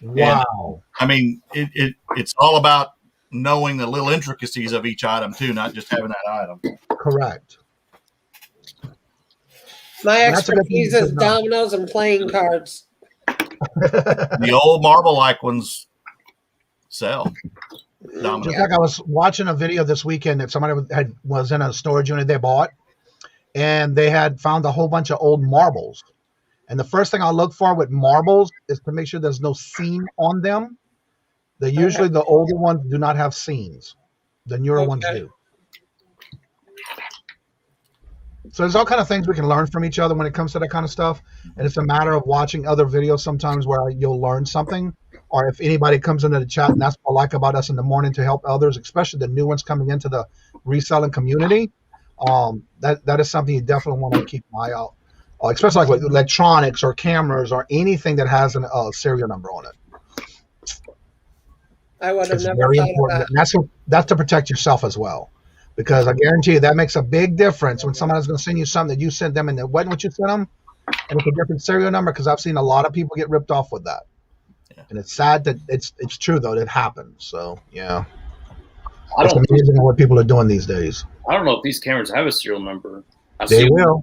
Wow. And, I mean, it's all about knowing the little intricacies of each item too, not just having that item. Correct. My That's a good thing expertise to is know. dominoes and playing cards. The old marble-like ones sell. Domino. Just like I was watching a video this weekend that somebody was in a storage unit they bought, and they had found a whole bunch of old marbles. And the first thing I look for with marbles is to make sure there's no seam on them. They usually, the older ones do not have seams. The newer ones do. So there's all kind of things we can learn from each other when it comes to that kind of stuff. And it's a matter of watching other videos sometimes where you'll learn something. Or if anybody comes into the chat, and that's what I like about us in the morning to help others, especially the new ones coming into the reselling community. That is something you definitely want to keep an eye out. Especially like with electronics or cameras or anything that has a serial number on it. I would have It's never very thought important. of And that's to protect yourself as well. Because I guarantee you that makes a big difference when somebody's going to send you something that you sent them and it wasn't what you sent them. And it's a different serial number, because I've seen a lot of people get ripped off with that. Yeah. And it's sad that it's true, though, that it happens. So, yeah. It's amazing what people are doing these days. I don't know if these cameras have a serial number. They will.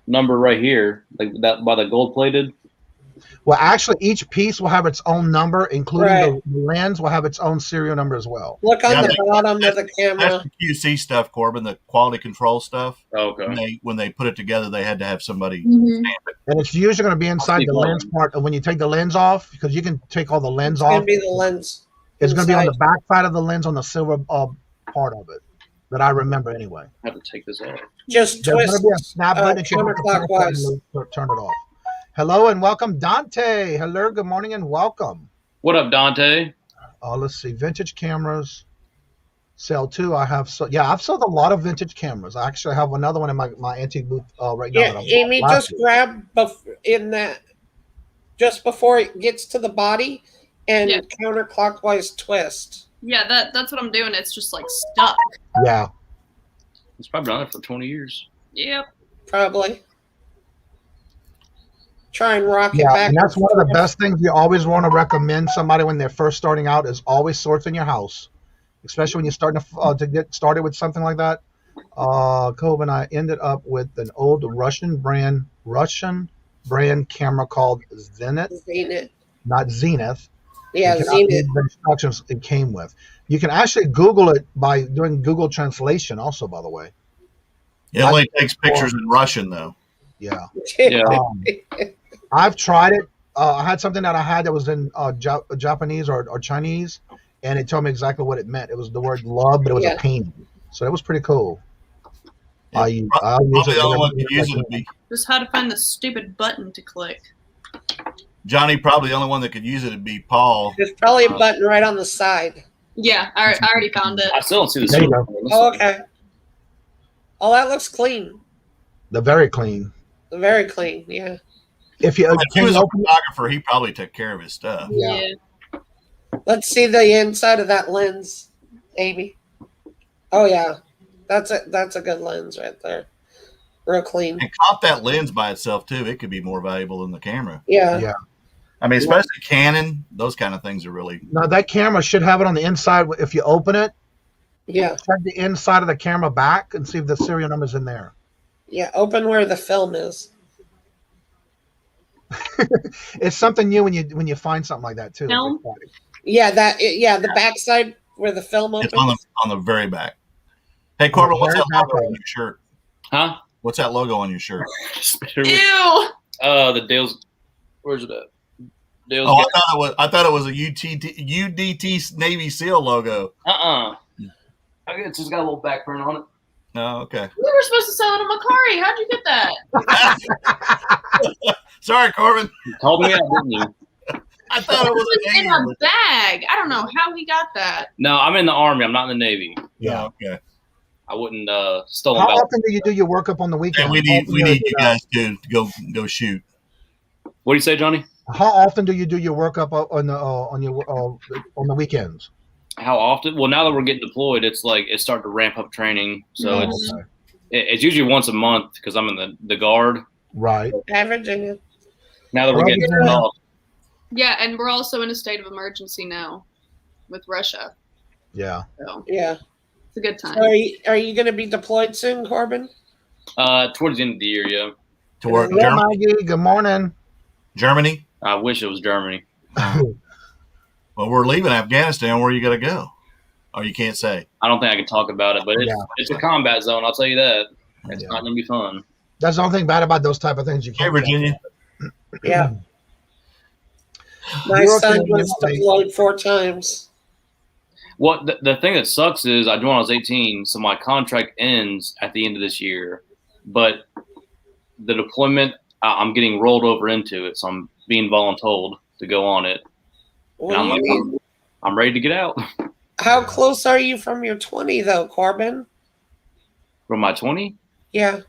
Number right here, like that by the gold plated. Well, actually, each piece will have its own number, including the lens will have its own serial number as well. Look on the bottom of the camera. That's the QC stuff, Corbin, the quality control stuff. Okay. When they put it together, they had to have somebody stamp it. And it's usually going to be inside the lens part. And when you take the lens off, because you can take all the lens off. It's going to be the lens. It's going to be on the back side of the lens on the silver part of it. That I remember anyway. I have to take this off. Just There's twist going to be a snap button counterclockwise. Turn it off. Hello and welcome, Dante. Hello, good morning and welcome. What up, Dante? Let's see, vintage cameras. Sell too. I've sold a lot of vintage cameras. I actually have another one in my antique booth right now. Yeah, Amy, just grab in that just before it gets to the body and counterclockwise twist. Yeah, that's what I'm doing. It's just like stuck. Yeah. It's probably been on it for 20 years. Yep. Probably. Try and rock it back. And that's one of the best things you always want to recommend somebody when they're first starting out is always sort in your house, especially when you're starting to get started with something like that. Cove and I ended up with an old Russian brand camera called Zenith. Not Zenith. Yeah, Zenith. The instructions it came with. You can actually Google it by doing Google translation also, by the way. It only takes pictures in Russian, though. Yeah. Yeah. I've tried it. I had something that I had that was in Japanese or Chinese, and it told me exactly what it meant. It was the word love, but it was a painting. So that was pretty cool. Yeah. Probably the only one could use it to be. Just how to find the stupid button to click. Johnny, probably the only one that could use it would be Paul. There's probably a button right on the side. Yeah, I already found it. I still don't see the There you silver. go. Oh, okay. Oh, that looks clean. They're very clean. Very clean, yeah. If you If he was a photographer, he probably took care of his stuff. Yeah. Let's see the inside of that lens, Amy. Oh yeah, that's a good lens right there. Real clean. And comp that lens by itself too. It could be more valuable than the camera. Yeah. Yeah. I mean, especially Canon. Those kind of things are really. Now that camera should have it on the inside. If you open it, Yeah. check the inside of the camera back and see if the serial number's in there. Yeah. Open where the film is. It's something new when you find something like that too. Film? Yeah. The backside where the film opens. It's on the very back. Hey Corbin, what's that logo on your shirt? Huh? What's that logo on your shirt? Ew! The Dale's. Where's it at? I thought it was a UDT Navy SEAL logo. I guess it's just got a little back print on it. Oh, okay. We were supposed to sell it on Macari. How'd you get that? Sorry, Corbin. You called me out, didn't you? I thought it was in a bag. I don't know how he got that. No, I'm in the Army. I'm not in the Navy. Yeah, okay. I wouldn't stolen. How often do you do your workup on the weekend? Yeah, we need you guys to go shoot. What do you say, Johnny? How often do you do your workup on the weekends? How often? Well, now that we're getting deployed, it's like it's starting to ramp up training. So it's usually once a month because I'm in the guard. Right. Virginia. Now that we're getting off. Yeah, and we're also in a state of emergency now with Russia. Yeah. So yeah. It's a good time. So are you going to be deployed soon, Corbin? Towards the end of the year, yeah. Toward Hello, Germany? Maggie. Good morning. Germany? I wish it was Germany. Well, we're leaving Afghanistan. Where are you going to go? Oh, you can't say. I don't think I can talk about it, but it's a combat zone. I'll tell you that. It's not going to be fun. That's the only thing bad about those type of things. You can't. Hey, Virginia. Yeah. My son was deployed 4 times. Well, the thing that sucks is I joined when I was 18, so my contract ends at the end of this year. But the deployment, I'm getting rolled over into it, so I'm being voluntold to go on it. And I'm like, I'm ready to get out. How close are you from your 20, though, Corbin? From my 20? Yeah.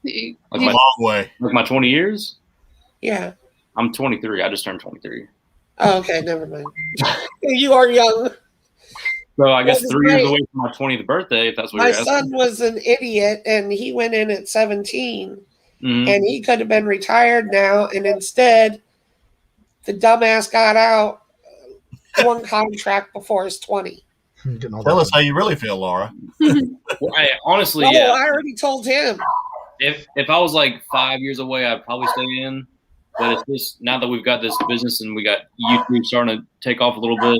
Like a long way. Like my 20 years? Yeah. I'm 23. I just turned 23. Oh, okay, never mind. You are young. So I guess 3 years away from my 20th birthday, if that's what you're asking. My son was an idiot, and he went in at 17, and he could have been retired now, and instead, the dumbass got out 1 contract before his 20. Tell us how you really feel, Laura. Well, honestly, I yeah. already told him. If I was like 5 years away, I'd probably stay in. But it's just now that we've got this business and we got YouTube starting to take off a little bit,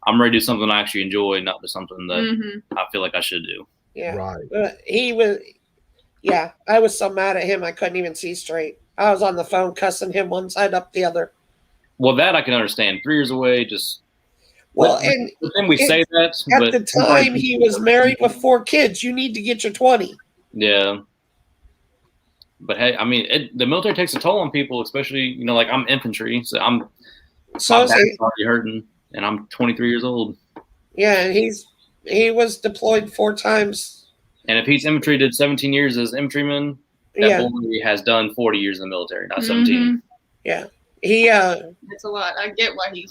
I'm ready to do something I actually enjoy, not just something that I feel like I should do. Yeah. Right. He was. Yeah, I was so mad at him I couldn't even see straight. I was on the phone cussing him one side up the other. Well, that I can understand. 3 years away, just. Well, and then we say that. At the time, he was married with 4 kids. You need to get your 20. Yeah. But hey, I mean, the military takes a toll on people, especially, like I'm infantry, so my back's already hurting, and I'm 23 years old. Yeah, and he was deployed 4 times. And if he's infantry, did 17 years as infantryman, that boy has done 40 years in the military, not 17. Yeah, It's a lot. I get why he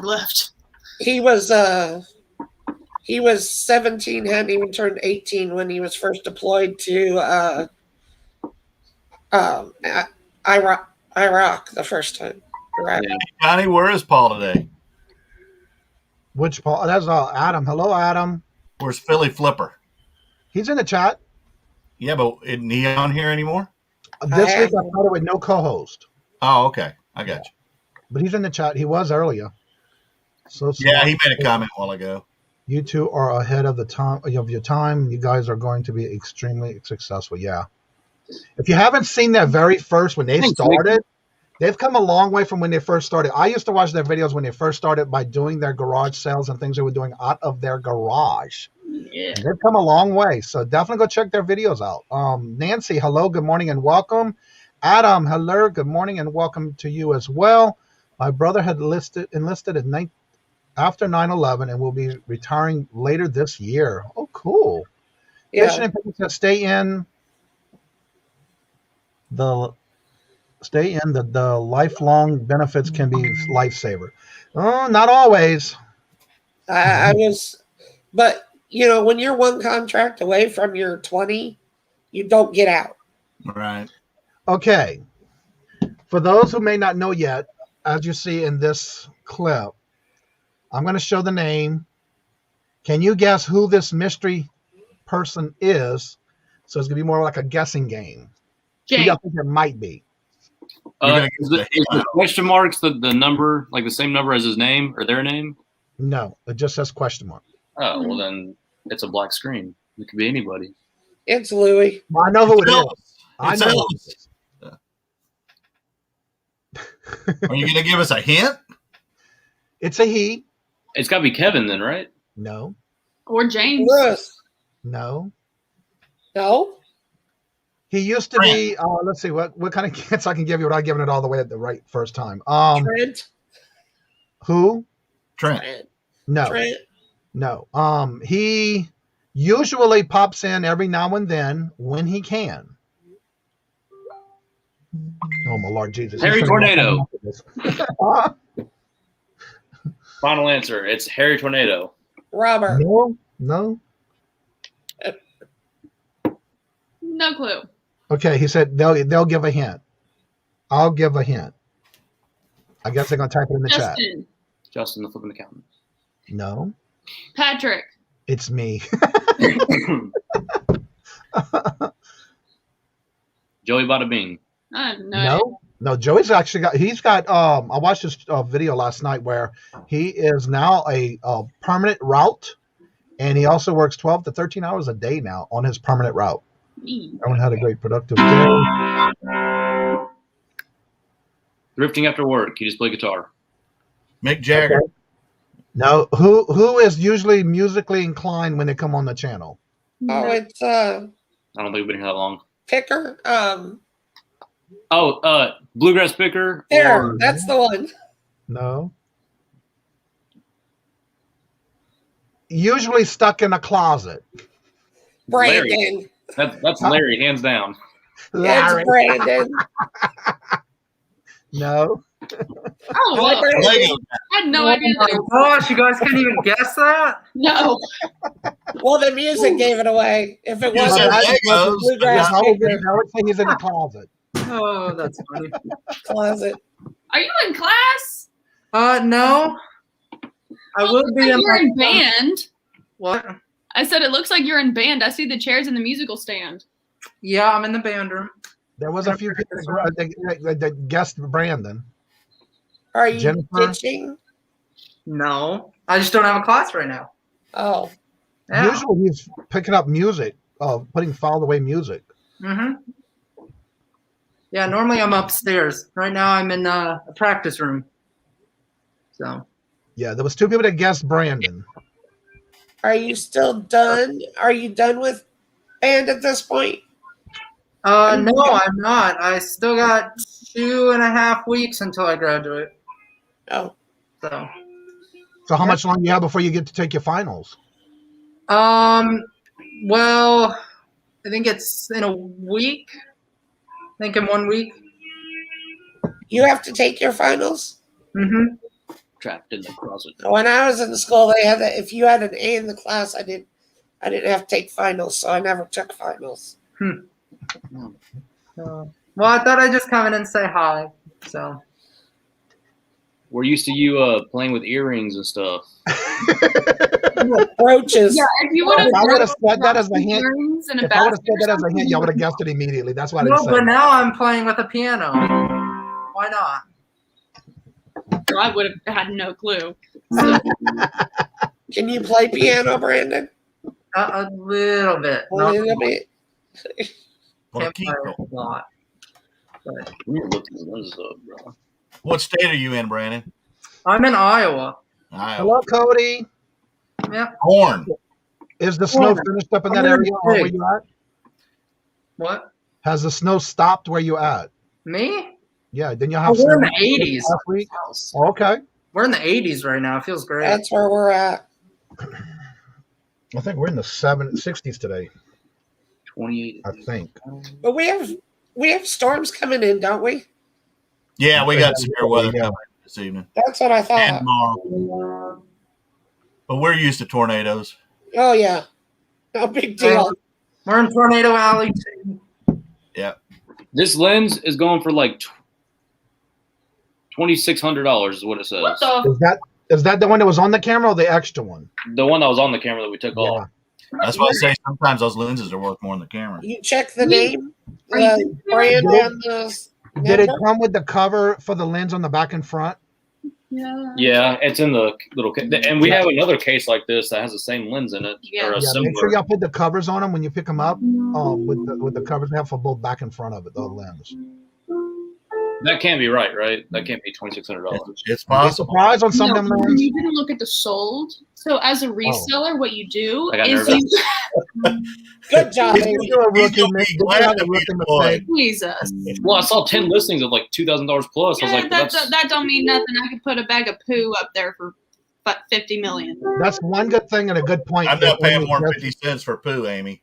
left. He was 17, hadn't even turned 18 when he was first deployed to Iraq the first time. Right. Johnny, where is Paul today? Which Paul? That's Adam. Hello, Adam. Where's Philly Flipper? He's in the chat. Yeah, but isn't he on here anymore? This week I started with no co-host. Oh, okay. I got you. But he's in the chat. He was earlier. So yeah, he made a comment a while ago. You two are ahead of your time. You guys are going to be extremely successful. Yeah. If you haven't seen their very first, when they started, they've come a long way from when they first started. I used to watch their videos when they first started by doing their garage sales and things they were doing out of their garage. Yeah. And they've come a long way. So definitely go check their videos out. Nancy, hello, good morning and welcome. Adam, hello, good morning and welcome to you as well. My brother had enlisted after 9/11 and will be retiring later this year. Oh, cool. Yeah. Mission and stay in the lifelong benefits can be lifesaver. Oh, not always. I was, but when you're 1 contract away from your 20, you don't get out. Right. Okay. For those who may not know yet, as you see in this clip, I'm going to show the name. Can you guess who this mystery person is? So it's going to be more like a guessing game. Who y'all think it might be? Is the question marks the number, like the same number as his name or their name? No, it just says question mark. Oh, well then it's a black screen. It could be anybody. It's Louis. Well, I know who it is. I know who it is. Are you going to give us a hint? It's a he. It's got to be Kevin then, right? No. Or James. Ruth. No. No. He used to be. Let's see what kind of hints I can give you without giving it all the way at the right first time. Trent. Who? Trent. No. Trent. No. He usually pops in every now and then when he can. Oh my Lord Jesus! Harry Tornado. Final answer. It's Harry Tornado. Robert. No. No clue. Okay, he said they'll give a hint. I'll give a hint. I guess they're gonna type it in the chat. Justin, the flipping accountant. No. Patrick. It's me. Joey Bada Bing. No, Joey's actually got, I watched this video last night where he is now a permanent route, and he also works 12 to 13 hours a day now on his permanent route. Everyone had a great productive day. Drifting after work. You just play guitar. Mick Jagger. Okay. No, who is usually musically inclined when they come on the channel? Oh, it's I don't think we've been here that long. Picker. Bluegrass Picker. There, that's the one. No. Usually stuck in a closet. Brandon. That's Larry, hands down. Larry. It's Brandon. No. Oh, Lego. I had no Oh idea. my gosh, you guys can't even guess that? No. Well, the music gave it away. If it You wasn't said Legos. Bluegrass I Picker would say he's in the closet. Oh, that's funny. closet. Are you in class? No. I will be in You're in my band. What? I said it looks like you're in band. I see the chairs in the musical stand. Yeah, I'm in the band room. There was a few people that guessed Brandon. Are you Jennifer? ditching? No. I just don't have a class right now. Oh, Yeah. Usually he's picking up music, putting filed away music. Mm-hmm. Yeah, normally I'm upstairs. Right now I'm in a practice room. So. Yeah, there was two people that guessed Brandon. are you still done? Are you done with band at this point? No, I'm not. I still got 2.5 weeks until I graduate. Oh, So. So how much longer you have before you get to take your finals? Well, I think it's in a week. I think in 1 week. you have to take your finals? Mm-hmm. Trapped in the closet. When I was in school, they had that. If you had an A in the class, I didn't have to take finals, so I never took finals. Well, I thought I'd just come in and say hi. So. We're used to you playing with earrings and stuff. Brooches. Yeah, if you would have If I would have said that as a hint, and a if I would have basket said that as a hint, y'all would have guessed it immediately. That's why I didn't No, say but it. now I'm playing with a piano. Why not? So I would have had no clue. Can you play piano, Brandon? A little bit. A little bit. Can't play a lot. But We need to look these lenses up, bro. What state are you in, Brandon? I'm in Iowa. Hello, Cody. Yeah. Corn. Is the snow finished up in that area or where you at? What? Has the snow stopped where you at? Me? Yeah, didn't you Oh, have we're in snow the 80s. last week? Oh, okay. We're in the 80s right now. It feels great. That's where we're at. I think we're in the 60s today. 28. I think. But we have storms coming in, don't we? Yeah, we got severe weather Yeah. coming this evening That's what I and thought. tomorrow. But we're used to tornadoes. Oh yeah, no big deal. We're in Tornado Alley too. Yeah. This lens is going for like $2,600 is what it says. What the? Is that the one that was on the camera or the extra one? The one that was on the camera that we took off. That's why I say sometimes those lenses are worth more than the camera. You check the name, Are you the brand, and the Did it number? come with the cover for the lens on the back and front? Yeah. Yeah, it's in the little case. And we have another case like this that has the same lens in it. Yeah. Or a Yeah, similar. make sure y'all put the covers on them when you pick them up. With the covers they have for both back and front of it, the lens. That can't be right? That can't be $2,600. It's Be possible. surprised on some of them lands. You didn't look at the sold. So as a reseller, what you do I got is nervous. Good job, He's Amy. Do a rookie gonna be mistake. glad to be deployed. Jesus. Well, I saw 10 listings of like $2,000 plus. I was Yeah, like, that don't mean nothing. I could put a bag of poo up there for $50 million. That's one good thing and a good point. I'm not paying more than 50 cents for poo, Amy.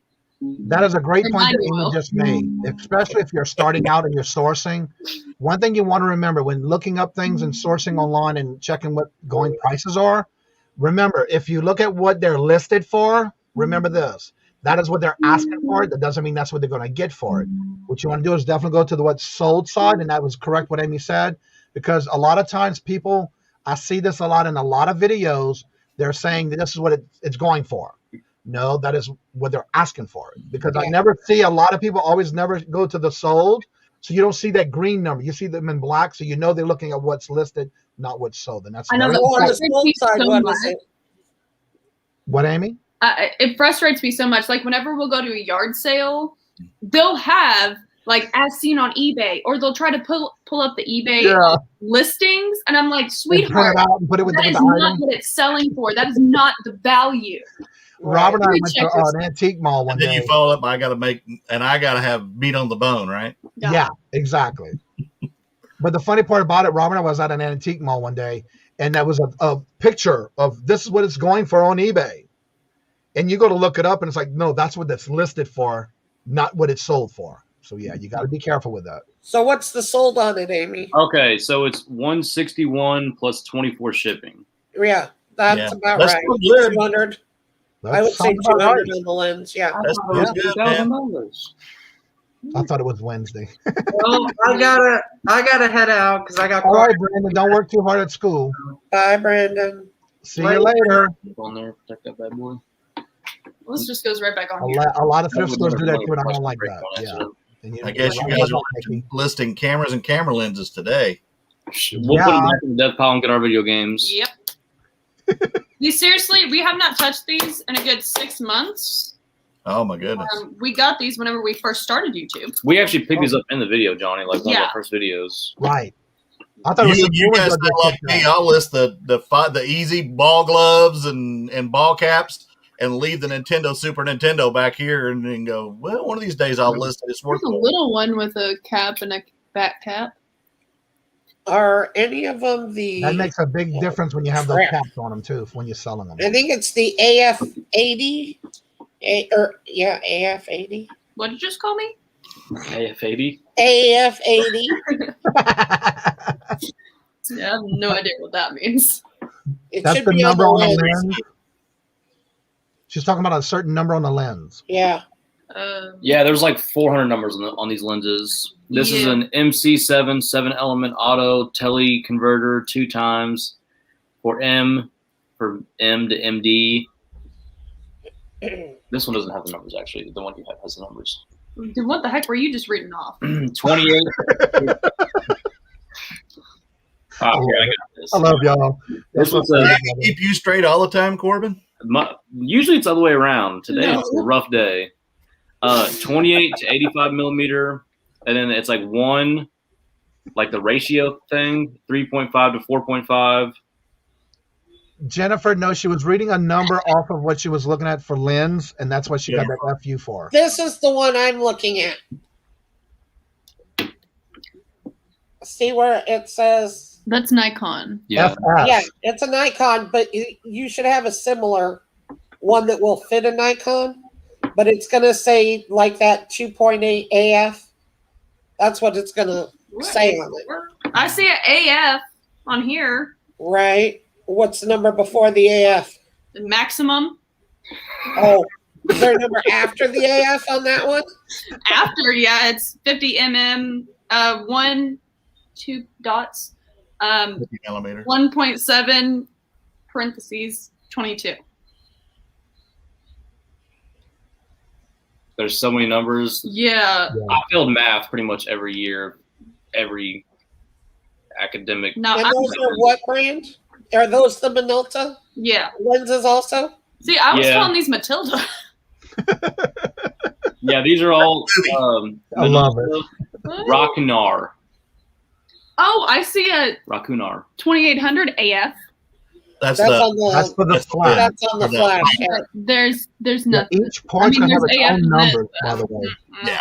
That is a great point Remind that me, Amy Will. just made, especially if you're starting out and you're sourcing. One thing you want to remember when looking up things and sourcing online and checking what going prices are, remember, if you look at what they're listed for, remember this. That is what they're asking for it. That doesn't mean that's what they're going to get for it. What you want to do is definitely go to the what's sold side, and that was correct what Amy said, because a lot of times people, I see this a lot in a lot of videos, they're saying that this is what it's going for. No, that is what they're asking for. Because I never see a lot of people always never go to the sold. So you don't see that green number. You see them in black. So you know they're looking at what's listed, not what's sold. And that's I know very that On the frustrates sold me side, so what much. is it? what, Amy? It frustrates me so much. Like whenever we'll go to a yard sale, they'll have like as seen on eBay, or they'll try to pull up the eBay listings, and I'm like, They print sweetheart, it out and put it with that the is item. not what it's selling for. That is not the value. Robert and I Let me went check to this. an antique mall one And then day. you follow up, I got to have meat on the bone, right? Yeah, exactly. But the funny part about it, Robert, I was at an antique mall one day, and that was a picture of this is what it's going for on eBay. And you go to look it up, and it's like, no, that's what it's listed for, not what it's sold for. So, yeah, you got to be careful with that. So what's the sold on it, Amy? okay, so it's 161 plus 24 shipping. Yeah, that's Yeah. about That's right. still good. 200. That I would say sounds about 200 right. on the lens. Yeah. That's still good, man. $2,000. I thought it was Wednesday. Well, I gotta head out because I got All caught. right, Brandon, don't work too hard at school. Bye, Brandon. See you later. On there, protect that bad boy. This just goes right back on A here. lot of thrift stores do that too, and I don't like that. Yeah. And I guess you guys are listing cameras and camera lenses today. We'll put them back in the death pile and get our video games. Yep. Seriously, we have not touched these in a good 6 months. Oh my goodness. We got these whenever we first started YouTube. We actually picked these up in the video, Johnny, like one of Yeah. our first videos. Right. I thought it was You guys not like me. I'll list the easy ball gloves and ball caps and leave the Nintendo Super Nintendo back here and then go, well, one of these days I'll list it. It's worth There's a it. little one with a cap and a back cap. Are any of them the? That makes a big difference when you have those Crap. caps on them too, when you're selling them. I think it's the AF80. AF80. What did you just call me? AF80. AF80. Yeah, I have no idea what that means. It That's should the be on number the on the lens. lens. She's talking about a certain number on the lens. Yeah. Yeah, there's like 400 numbers on these lenses. This is an MC7 7-element auto tele converter 2 times for M to MD. This one doesn't have the numbers, actually. The one you have has the numbers. Dude, what the heck were you just reading off? 28. I got this. I love y'all. This was Does that keep you straight all the time, Corbin? usually it's the other way around. Today No. it's a rough day. 28 to 85 millimeter, and then it's like one, like the ratio thing, 3.5 to 4.5. Jennifer, no, she was reading a number off of what she was looking at for lens, and that's what she got that FU for. This is the one I'm looking at. See where it says? That's Nikon. Yeah. FS. Yeah, it's a Nikon, but you should have a similar one that will fit a Nikon, but it's going to say like that 2.8 AF. That's what it's going to say on it. I see an AF on here. Right. What's the number before the AF? The maximum. Oh, is there a number after the AF on that one? After, yeah, it's 50 mm, 2 dots, 50 millimeter. 1.7 parentheses 22. There's so many numbers. Yeah. I failed math pretty much every year, every academic. Now, And those are what brand? Are those the Minolta yeah. lenses also? See, I was Yeah. calling these Matilda. Yeah, these are all I love it. Rockinar. Oh, I see a Raccoon R. 2800 AF. That's That's the on the. That's for the flash. That's on the flash. Yeah. There's Yeah, nothing. each part's gonna have there's its AF own and this, numbers, by the way. Yeah.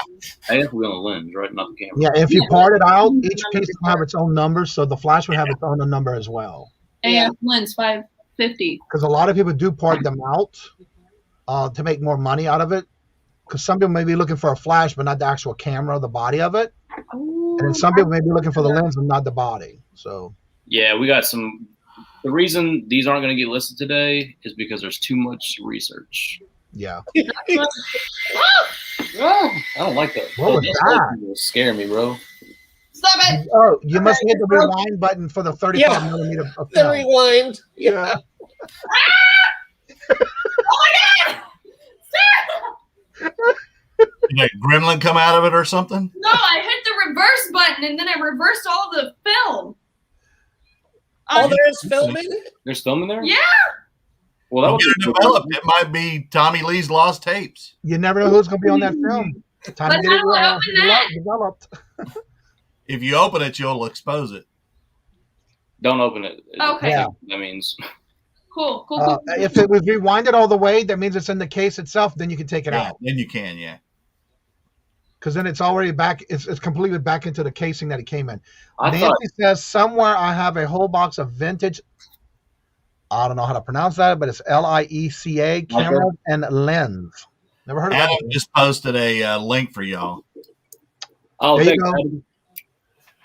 AF will be on the lens, right? Not the camera. Yeah, if you part it out, each piece will have its own number, so the flash will have its own number as well. Yeah. AF lens 550. Because a lot of people do part them out to make more money out of it. Because some people may be looking for a flash, but not the actual camera, the body of it. Oh, And then some people may be looking for the lens and not the body. So Yeah, we got some. The reason these aren't going to get listed today is because there's too much research. yeah. Oh, I don't like that. What was that? Will scare me, bro. Stop it! Oh, you must hit the rewind button for the 35 Yeah. millimeter of The film. rewind. Yeah. Did a gremlin come out of it or something? No, I hit the reverse button and then I reversed all the film. Oh, there's film in it? There's film in there? Yeah. Well, that Don't was get it developed. It might be Tommy Lee's lost tapes. You never know who's going to be on that film. Time But to get it how do I open that? developed. If you open it, you'll expose it. Don't open it. Okay. Yeah. That means Cool. Cool. If it was rewinded all the way, that means it's in the case itself. Then you can take it Yeah, out. then you can, yeah. Because then it's already back. It's completely back into the casing that it came in. I Nancy thought says somewhere I have a whole box of vintage. I don't know how to pronounce that, but it's LIECA cameras and lens. Never heard of Adam that. just posted a link for y'all. Oh, There you thanks, go. Adam.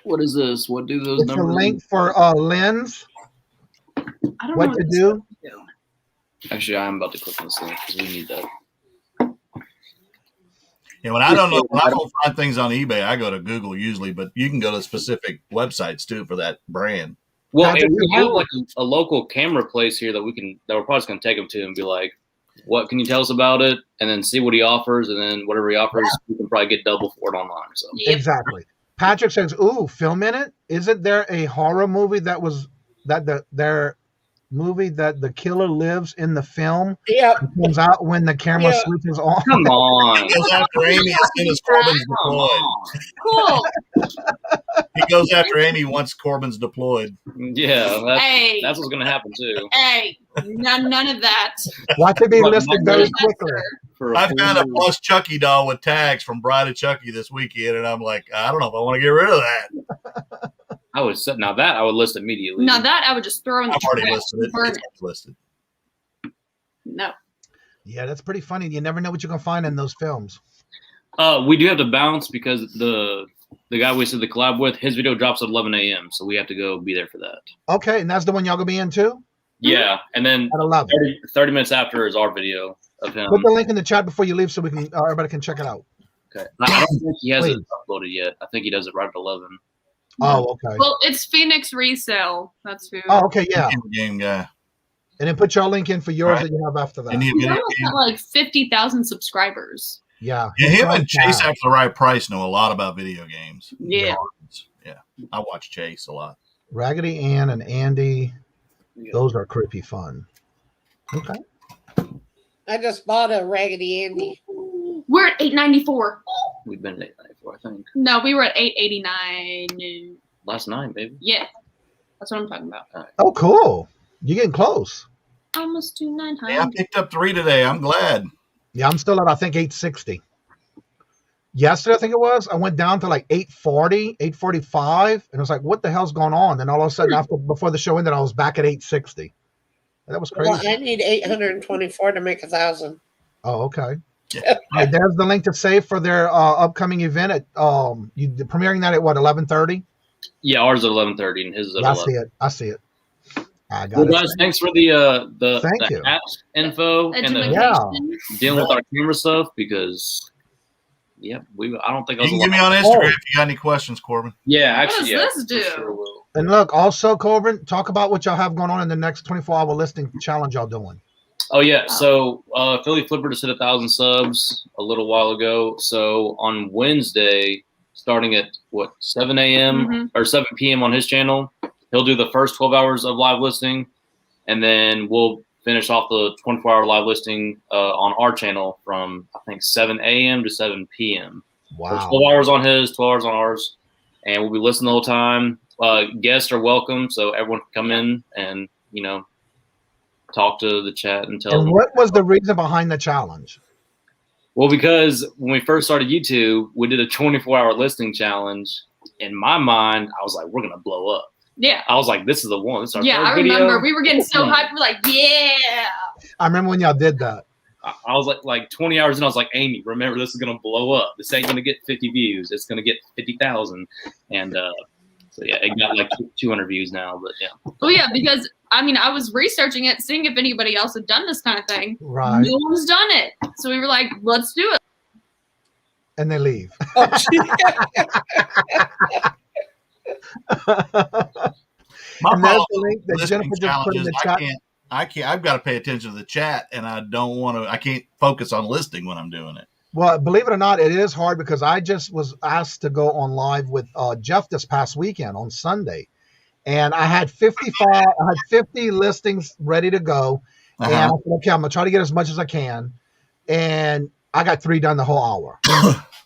What is this? What do those It's a numbers? link for lens. I don't What know to this do? is. Actually, I'm about to click on this link because we need that. Yeah, when I don't find things on eBay, I go to Google usually, but you can go to specific websites too for that brand. Well, That's and we cool. have like a local camera place here that we're probably just gonna take him to and be like, "What can you tell us about it?" And then see what he offers, and then whatever he offers, we can probably get double for it online. So Yep. Exactly. Patrick says, "Ooh, film in it. Isn't there a horror movie that the killer lives in the film? Yep. It comes out when the camera Yeah. switches on." come on, He goes after Amy as soon as Corbin's come deployed. on. Cool. He goes after Amy once Corbin's deployed. Yeah, Hey. that's what's gonna happen too. Hey. None of that. Watch it be What, listed my very name? quickly. For I found a full- plus Chucky doll with tags from Bride of Chucky this weekend, and I'm like, I don't know if I want to get rid of that. I would set now that I would list immediately. Now that I would just throw in the I've already trash listed and it. burn It's it. listed. No. Yeah, that's pretty funny. You never know what you're gonna find in those films. We do have to bounce because the guy we did the collab with, his video drops at 11 a.m. So we have to go be there for that. Okay, and that's the one y'all gonna be in too Yeah, and then at 11. 30 minutes after is our video of him. Put the link in the chat before you leave, so we can everybody can check it out. Okay. I don't think he has it Please. uploaded yet. I think he does it right at 11. Oh, okay. Well, it's Phoenix Resale. That's who. Oh, okay, yeah. Game guy. And then put your link in for yours Right. that you have after They that. need a He's video almost game. got like 50,000 subscribers. Yeah. Yeah, him and He's Chase fast. after the right price know a lot about video games. Yeah. Yeah. I watch Chase a lot. Raggedy Ann and Andy, those are creepy fun. Okay. I just bought a Raggedy Andy. We're at 894. We've been at 894, I think. No, we were at 889. Last night, baby. Yeah. That's what I'm talking about. Oh, cool. You're getting close. Almost to 900. Yeah, I picked up 3 today. I'm glad. Yeah, I'm still at, I think, 860. Yesterday, I think it was, I went down to like 840, 845, and it was like, what the hell's going on? And all of a sudden, before the show ended, I was back at 860. That was crazy. Well, I need 824 to make 1,000. Oh, okay. Yeah. All right, there's the link to save for their upcoming event at premiering that at what, 11:30? Yeah, ours is at 11:30 and his is at I 11. see it. I see it. I got Well, it. guys, thanks for the Thank you. app info and the Education. dealing with our camera stuff because I don't think I You was can get me on Instagram if you got any questions, Corbin. Yeah, What actually, does yeah, this do? for sure will. And look, also, Corbin, talk about what y'all have going on in the next 24-hour listing challenge y'all doing. Oh yeah, so Philly Flipper just hit 1,000 subs a little while ago. So on Wednesday, starting at 7 a.m. or 7 p.m. on his channel, he'll do the first 12 hours of live listing, and then we'll finish off the 24-hour live listing on our channel from I think 7 a.m. to 7 p.m. So Wow. 12 hours on his, 12 hours on ours, and we'll be listening the whole time. guests are welcome, so everyone can come in and talk to the chat and tell And them. what was the reason behind the challenge? Well, because when we first started YouTube, we did a 24-hour listing challenge. In my mind, I was like, we're gonna blow up. Yeah. I was like, this is the one. This is our I first remember video. we were getting so hyped. We're like, yeah. I remember when y'all did that. I was like 20 hours in, I was like, Amy, remember, this is gonna blow up. This ain't gonna get 50 views. It's gonna get 50,000. And so yeah, it got like 200 views now. But yeah. Oh yeah, because I was researching it, seeing if anybody else had done this kind of thing. Right. No one's done it, so we were like, let's do it. And they leave. My And that's problem the link that with Jennifer listing just put in the chat. I can't. I've got to pay attention to the chat, and I don't want to. I can't focus on listing when I'm doing it. Well, believe it or not, it is hard because I just was asked to go on live with Jeff this past weekend on Sunday, and I had 50 listings ready to go, and I said, okay, I'm gonna try to get as much as I can, and I got 3 done the whole hour.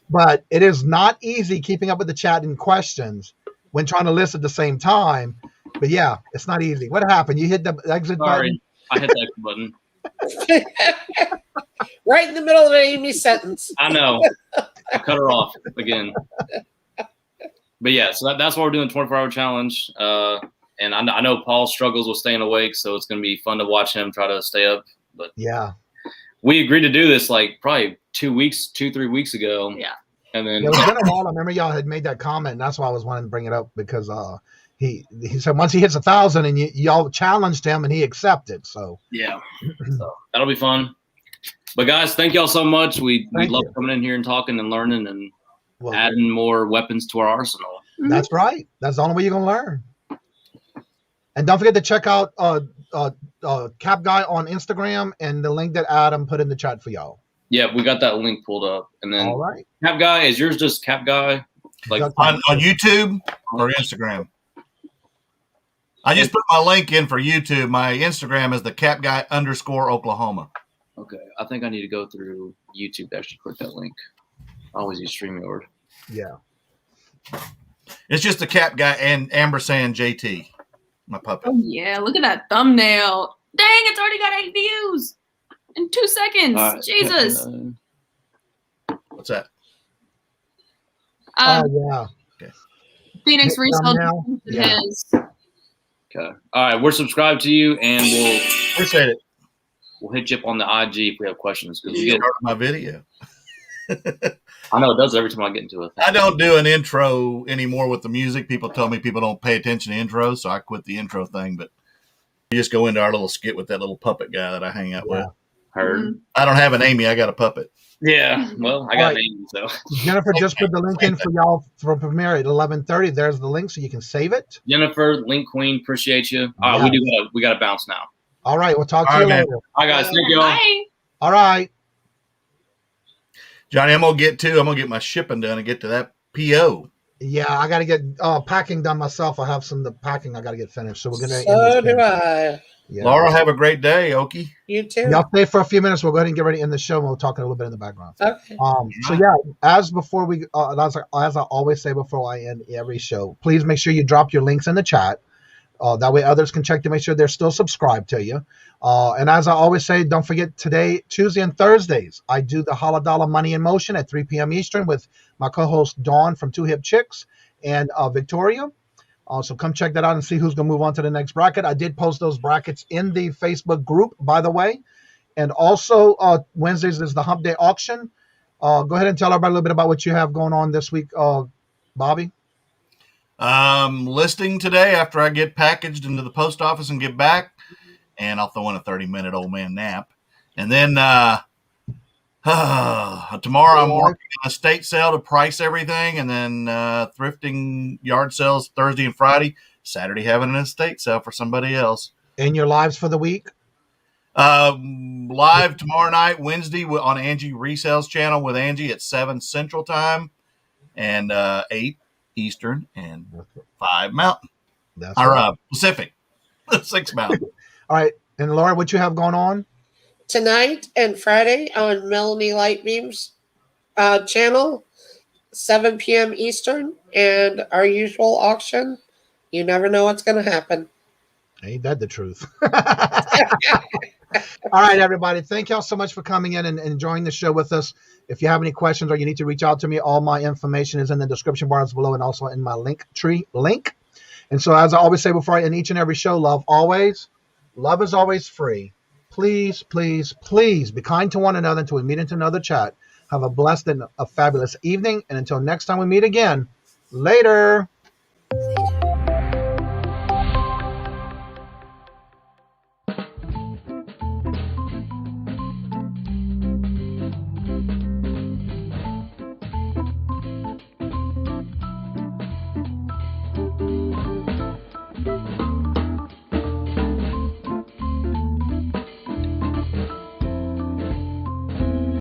But it is not easy keeping up with the chat and questions when trying to list at the same time. But yeah, it's not easy. What happened? You hit the exit button? I hit the exit button. Right in the middle of an Amy sentence. I know. I cut her off again. But yeah, so that's why we're doing 24-hour challenge. And I know Paul struggles with staying awake, so it's going to be fun to watch him try to stay up. But yeah, we agreed to do this like probably 3 weeks ago. Yeah. And then it was been a while. I remember y'all had made that comment, and that's why I was wanting to bring it up because he said once he hits 1,000, and y'all challenged him, and he accepted. So yeah, so that'll be fun. But guys, thank y'all so much. We love coming in here and talking and learning and adding more weapons to our arsenal. That's right. That's the only way you're gonna learn. And don't forget to check out Cap Guy on Instagram and the link that Adam put in the chat for y'all. Yeah, we got that link pulled up. And then all right. Cap Guy, is yours just Cap Guy? Like on YouTube or Instagram? I just put my link in for YouTube. My Instagram is the Cap Guy _Oklahoma. Okay, I think I need to go through YouTube to actually click that link. I always use StreamYard. Yeah. It's just the Cap Guy and ampersand JT, my puppet. Oh yeah, look at that thumbnail. Dang, it's already got 8 views in 2 seconds. Right. Jesus. What's that? Yeah. Okay. Phoenix Resale Yeah. his. Okay. All right, we're subscribed to you, and we'll Appreciate it. We'll hit you up on the IG if we have questions. Because we You get start my video. I know it does every time I get into it. I don't do an intro anymore with the music. People tell me people don't pay attention to intros, so I quit the intro thing. But we just go into our little skit with that little puppet guy that I hang out with. Heard. I don't have an Amy. I got a puppet. Yeah, well, I got an Amy, so. Jennifer just put the link in for y'all for premiere at 11:30. There's the link, so you can save it. Jennifer, Link Queen, appreciate you. We got to bounce now. All right, we'll talk to you later. All right, guys, thank you all. Bye. All right. Johnny, I'm gonna get my shipping done and get to that PO. Yeah, I got to get packing done myself. I have some of the packing I got to get finished. So we're gonna. So do I. Yeah. Laura, have a great day, Okie. You too. Y'all stay for a few minutes. We'll go ahead and get ready to end the show. And we'll talk a little bit in the background. Okay. So yeah, as before we, as I always say before I end every show, please make sure you drop your links in the chat. That way others can check to make sure they're still subscribed to you. And as I always say, don't forget today, Tuesday and Thursdays, I do the Holla Dollar Money in Motion at 3 p.m. Eastern with my co-host Dawn from Two Hip Chicks and Victoria. So come check that out and see who's going to move on to the next bracket. I did post those brackets in the Facebook group, by the way. And also Wednesdays is the Hump Day auction. Go ahead and tell everybody a little bit about what you have going on this week, Bobby. Listing today after I get packaged into the post office and get back. And I'll throw in a 30-minute old man nap. And then tomorrow I'm working on a estate sale to price everything. And then thrifting yard sales Thursday and Friday. Saturday having an estate sale for somebody else. And your lives for the week? Live tomorrow night, Wednesday on Angie Resale's channel with Angie at 7 Central Time and 8 Eastern and 5 Mountain. That's or right. Pacific. 6 Mountain. All right. And Laura, what you have going on? Tonight and Friday on Melanie Lightbeam's channel, 7 p.m. Eastern, and our usual auction You never know what's going to happen. Ain't that the truth? All right, everybody. Thank y'all so much for coming in and enjoying the show with us. If you have any questions or you need to reach out to me, all my information is in the description bars below and also in my link tree link. And so, as I always say before I end each and every show, love always. Love is always free. Please, please, please be kind to one another until we meet into another chat. Have a blessed and a fabulous evening. And until next time we meet again, later.